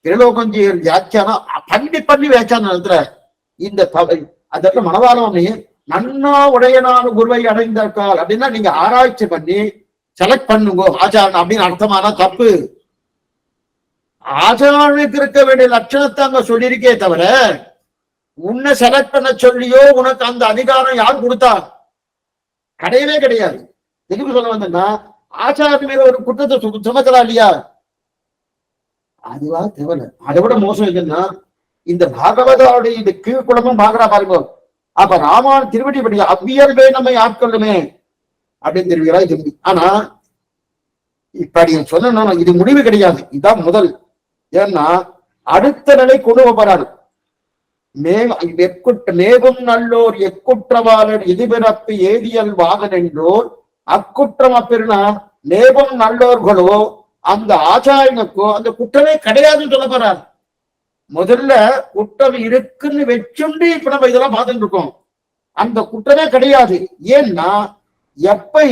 திருலோகஞ்சி வியாக்கியானம் பண்ணி வியாக்கியானம் நடத்துற இந்த அந்த மனவாளி நன்னா உடையனான குருவை அடைந்த கால் அப்படின்னா நீங்க ஆராய்ச்சி பண்ணி செலக்ட் பண்ணுங்க ஆச்சாரன் அப்படின்னு அர்த்தமான தப்பு. ஆச்சாரனுக்கு இருக்க வேண்டிய லட்சணத்தை அங்க சொல்லியிருக்கே தவிர உன்னை செலக்ட் பண்ண சொல்லியோ உனக்கு அந்த அதிகாரம் யார் கொடுத்தா? கிடையவே கிடையாது. எதுக்கு சொல்ல வந்தேன்னா, ஆச்சாரன் மேல ஒரு குற்றத்தை சுமத்தலாம் இல்லையா? அதுவா தேவல. அதை விட மோசம் இல்லைன்னா இந்த பாகவதாவுடைய இந்த கீழ்குளமும் பாக்குறா பாருங்க. அப்ப ராமான் திருவடி படி அவ்வியல்பே நம்மை ஆட்கொள்ளுமே அப்படின்னு தெரிவிக்கிறா திரும்பி. ஆனா இப்ப நீங்க சொன்ன இது முடிவு கிடையாது. இதுதான் முதல். ஏன்னா அடுத்த நிலை கொண்டு போறாரு. மேகும் நல்லோர் எக்குற்றவாளர் எதிர்பிறப்பு ஏதியல் வாகன் என்றோர் அக்குற்றம் அப்பெருனா மேகும் நல்லோர்களோ அந்த ஆச்சாரியனுக்கோ அந்த குற்றமே கிடையாதுன்னு சொல்ல போறார். முதல்ல குற்றம் இருக்குன்னு வச்சுண்டு இப்ப நம்ம இதெல்லாம் பார்த்துட்டு இருக்கோம். அந்த குற்றமே கிடையாது. ஏன்னா எப்ப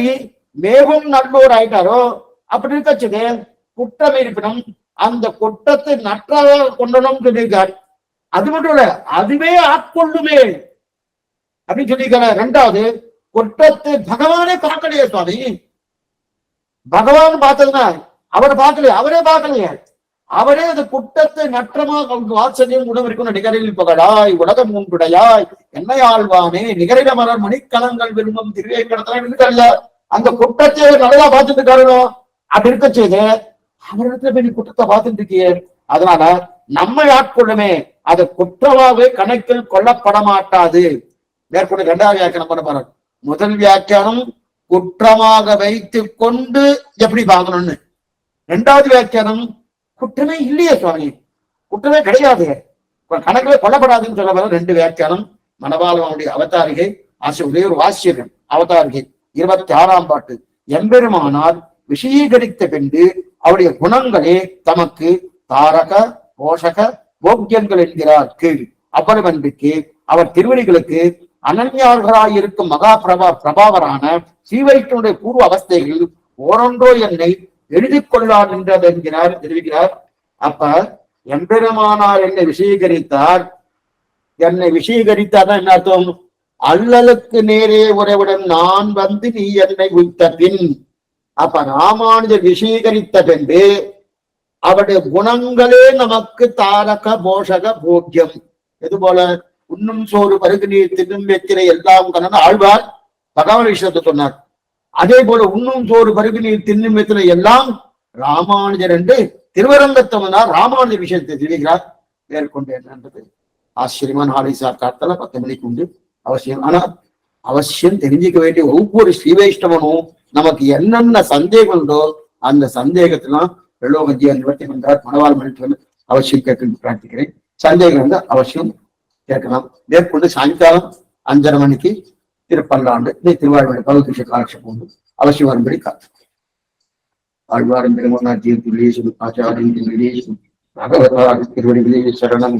மேகம் நல்லோர் ஆயிட்டாரோ அப்படி இருக்கச்சுது குற்றம் இருப்பினும் அந்த குற்றத்தை நற்றாக கொண்டனும் சொல்லியிருக்கார். அது மட்டும் இல்ல, அதுவே ஆட்கொள்ளுமே அப்படின்னு சொல்லியிருக்காரு. ரெண்டாவது, குற்றத்தை பகவானே பார்க்கலையே சுவாமி. பகவான் பார்த்ததுன்னா அவர் பார்க்கலையே, அவரே பார்க்கலையே. அவரே அந்த குற்றத்தை நற்றமாக வாசனையும் உணவிற்கும் நிகரில் பகடாய் உலகம் உண்டுடையாய் என்னை ஆழ்வானே நிகரில மலர் மணிக்கலங்கள் விரும்பும் திருவேங்கடத்துல அந்த குற்றத்தை நல்லா பார்த்துட்டு இருக்காரோ. அப்படி இருக்க செய்து அவரிடத்துல போய் குற்றத்தை பார்த்துட்டு இருக்கியே, அதனால நம்மை ஆட்கொள்ளுமே, அது குற்றமாகவே கணக்கில் கொள்ளப்பட மாட்டாது. மேற்கொண்டு இரண்டாவது வியாக்கியானம் பண்ண பாருங்க. முதல் வியாக்கியானம் குற்றமாக வைத்துக் கொண்டு எப்படி பார்க்கணும்னு. இரண்டாவது வியாக்கியானம் குற்றமே இல்லையே சுவாமி, குற்றமே கிடையாது, கணக்கிலே கொல்லப்படாதுன்னு சொல்ல வர ரெண்டு வியாக்கியானம். மணவாளனுடைய அவதாரிகை ஒரே ஒரு வாசியர்கள் அவதாரிகை 26ஆம் பாட்டு. எம்பெருமானால் விஷயீகரித்த பின்பு அவருடைய குணங்களே தமக்கு தாரக போஷக போக்கியங்கள் என்கிறார் கீழ். அவ்வளவன்பிற்கு அவர் திருவடிகளுக்கு அனன்யார்களாயிருக்கும் மகா பிரபாவரான ஸ்ரீவைஷ்ணவனுடைய பூர்வ அவஸ்தைகள் ஓரொன்றோ என்னை எழுதி கொள்ளார் என்றது என்கிறார் தெரிவிக்கிறார். அப்ப எம்பெருமானார் என்னை விஷயீகரித்தார். என்னை விஷயீகரித்தார் என்ன அர்த்தம்? அல்லலுக்கு நேரே உறவுடன் நான் வந்து நீ என்னை உய்த்த பின். அப்ப ராமானுஜர் விஷயீகரித்த பின்பு அவருடைய குணங்களே நமக்கு தாரக போஷக போக்கியம். எது போல உண்ணும் சோறு பருகு நீர் தின்னும் வெத்திரை எல்லாம் கண்ணன் ஆழ்வார் பகவான் விஷயத்தை சொன்னார். அதே போல உண்ணும் சோறு பருகு நீர் தின்னும் வெத்திரை எல்லாம் ராமானுஜர் என்று திருவரங்கத்தவனார் ராமானுஜர் விஷயத்தை தெரிவிக்கிறார். மேற்கொண்டு என்னன்றது ஆச்சரியமான ஆலிசார் காலத்துல 10 மணிக்கு உண்டு அவசியம். ஆனா அவசியம் தெரிஞ்சுக்க வேண்டிய ஒவ்வொரு ஸ்ரீவைஷ்ணவனும் நமக்கு என்னென்ன சந்தேகம் உண்டோ அந்த சந்தேகத்திலாம் பிரலோகஞ்சியா நிவர்த்தி பண்றார் மணவாள் மணிக்கு அவசியம் கேட்கணும்னு பிரார்த்திக்கிறேன். சந்தேகம் வந்து அவசியம் கேட்கலாம். மேற்கொண்டு சாயங்காலம் 5:30 மணிக்கு திருப்பல்லாண்டு திருவாழ்வாடு பகவத்ஷ காலட்சேபம் உண்டு, அவசியம் வரும்படி காத்து ஆழ்வாரும் பெருமானார் ஆச்சாரியம் பகவதா திருவடிகளே சரணம்.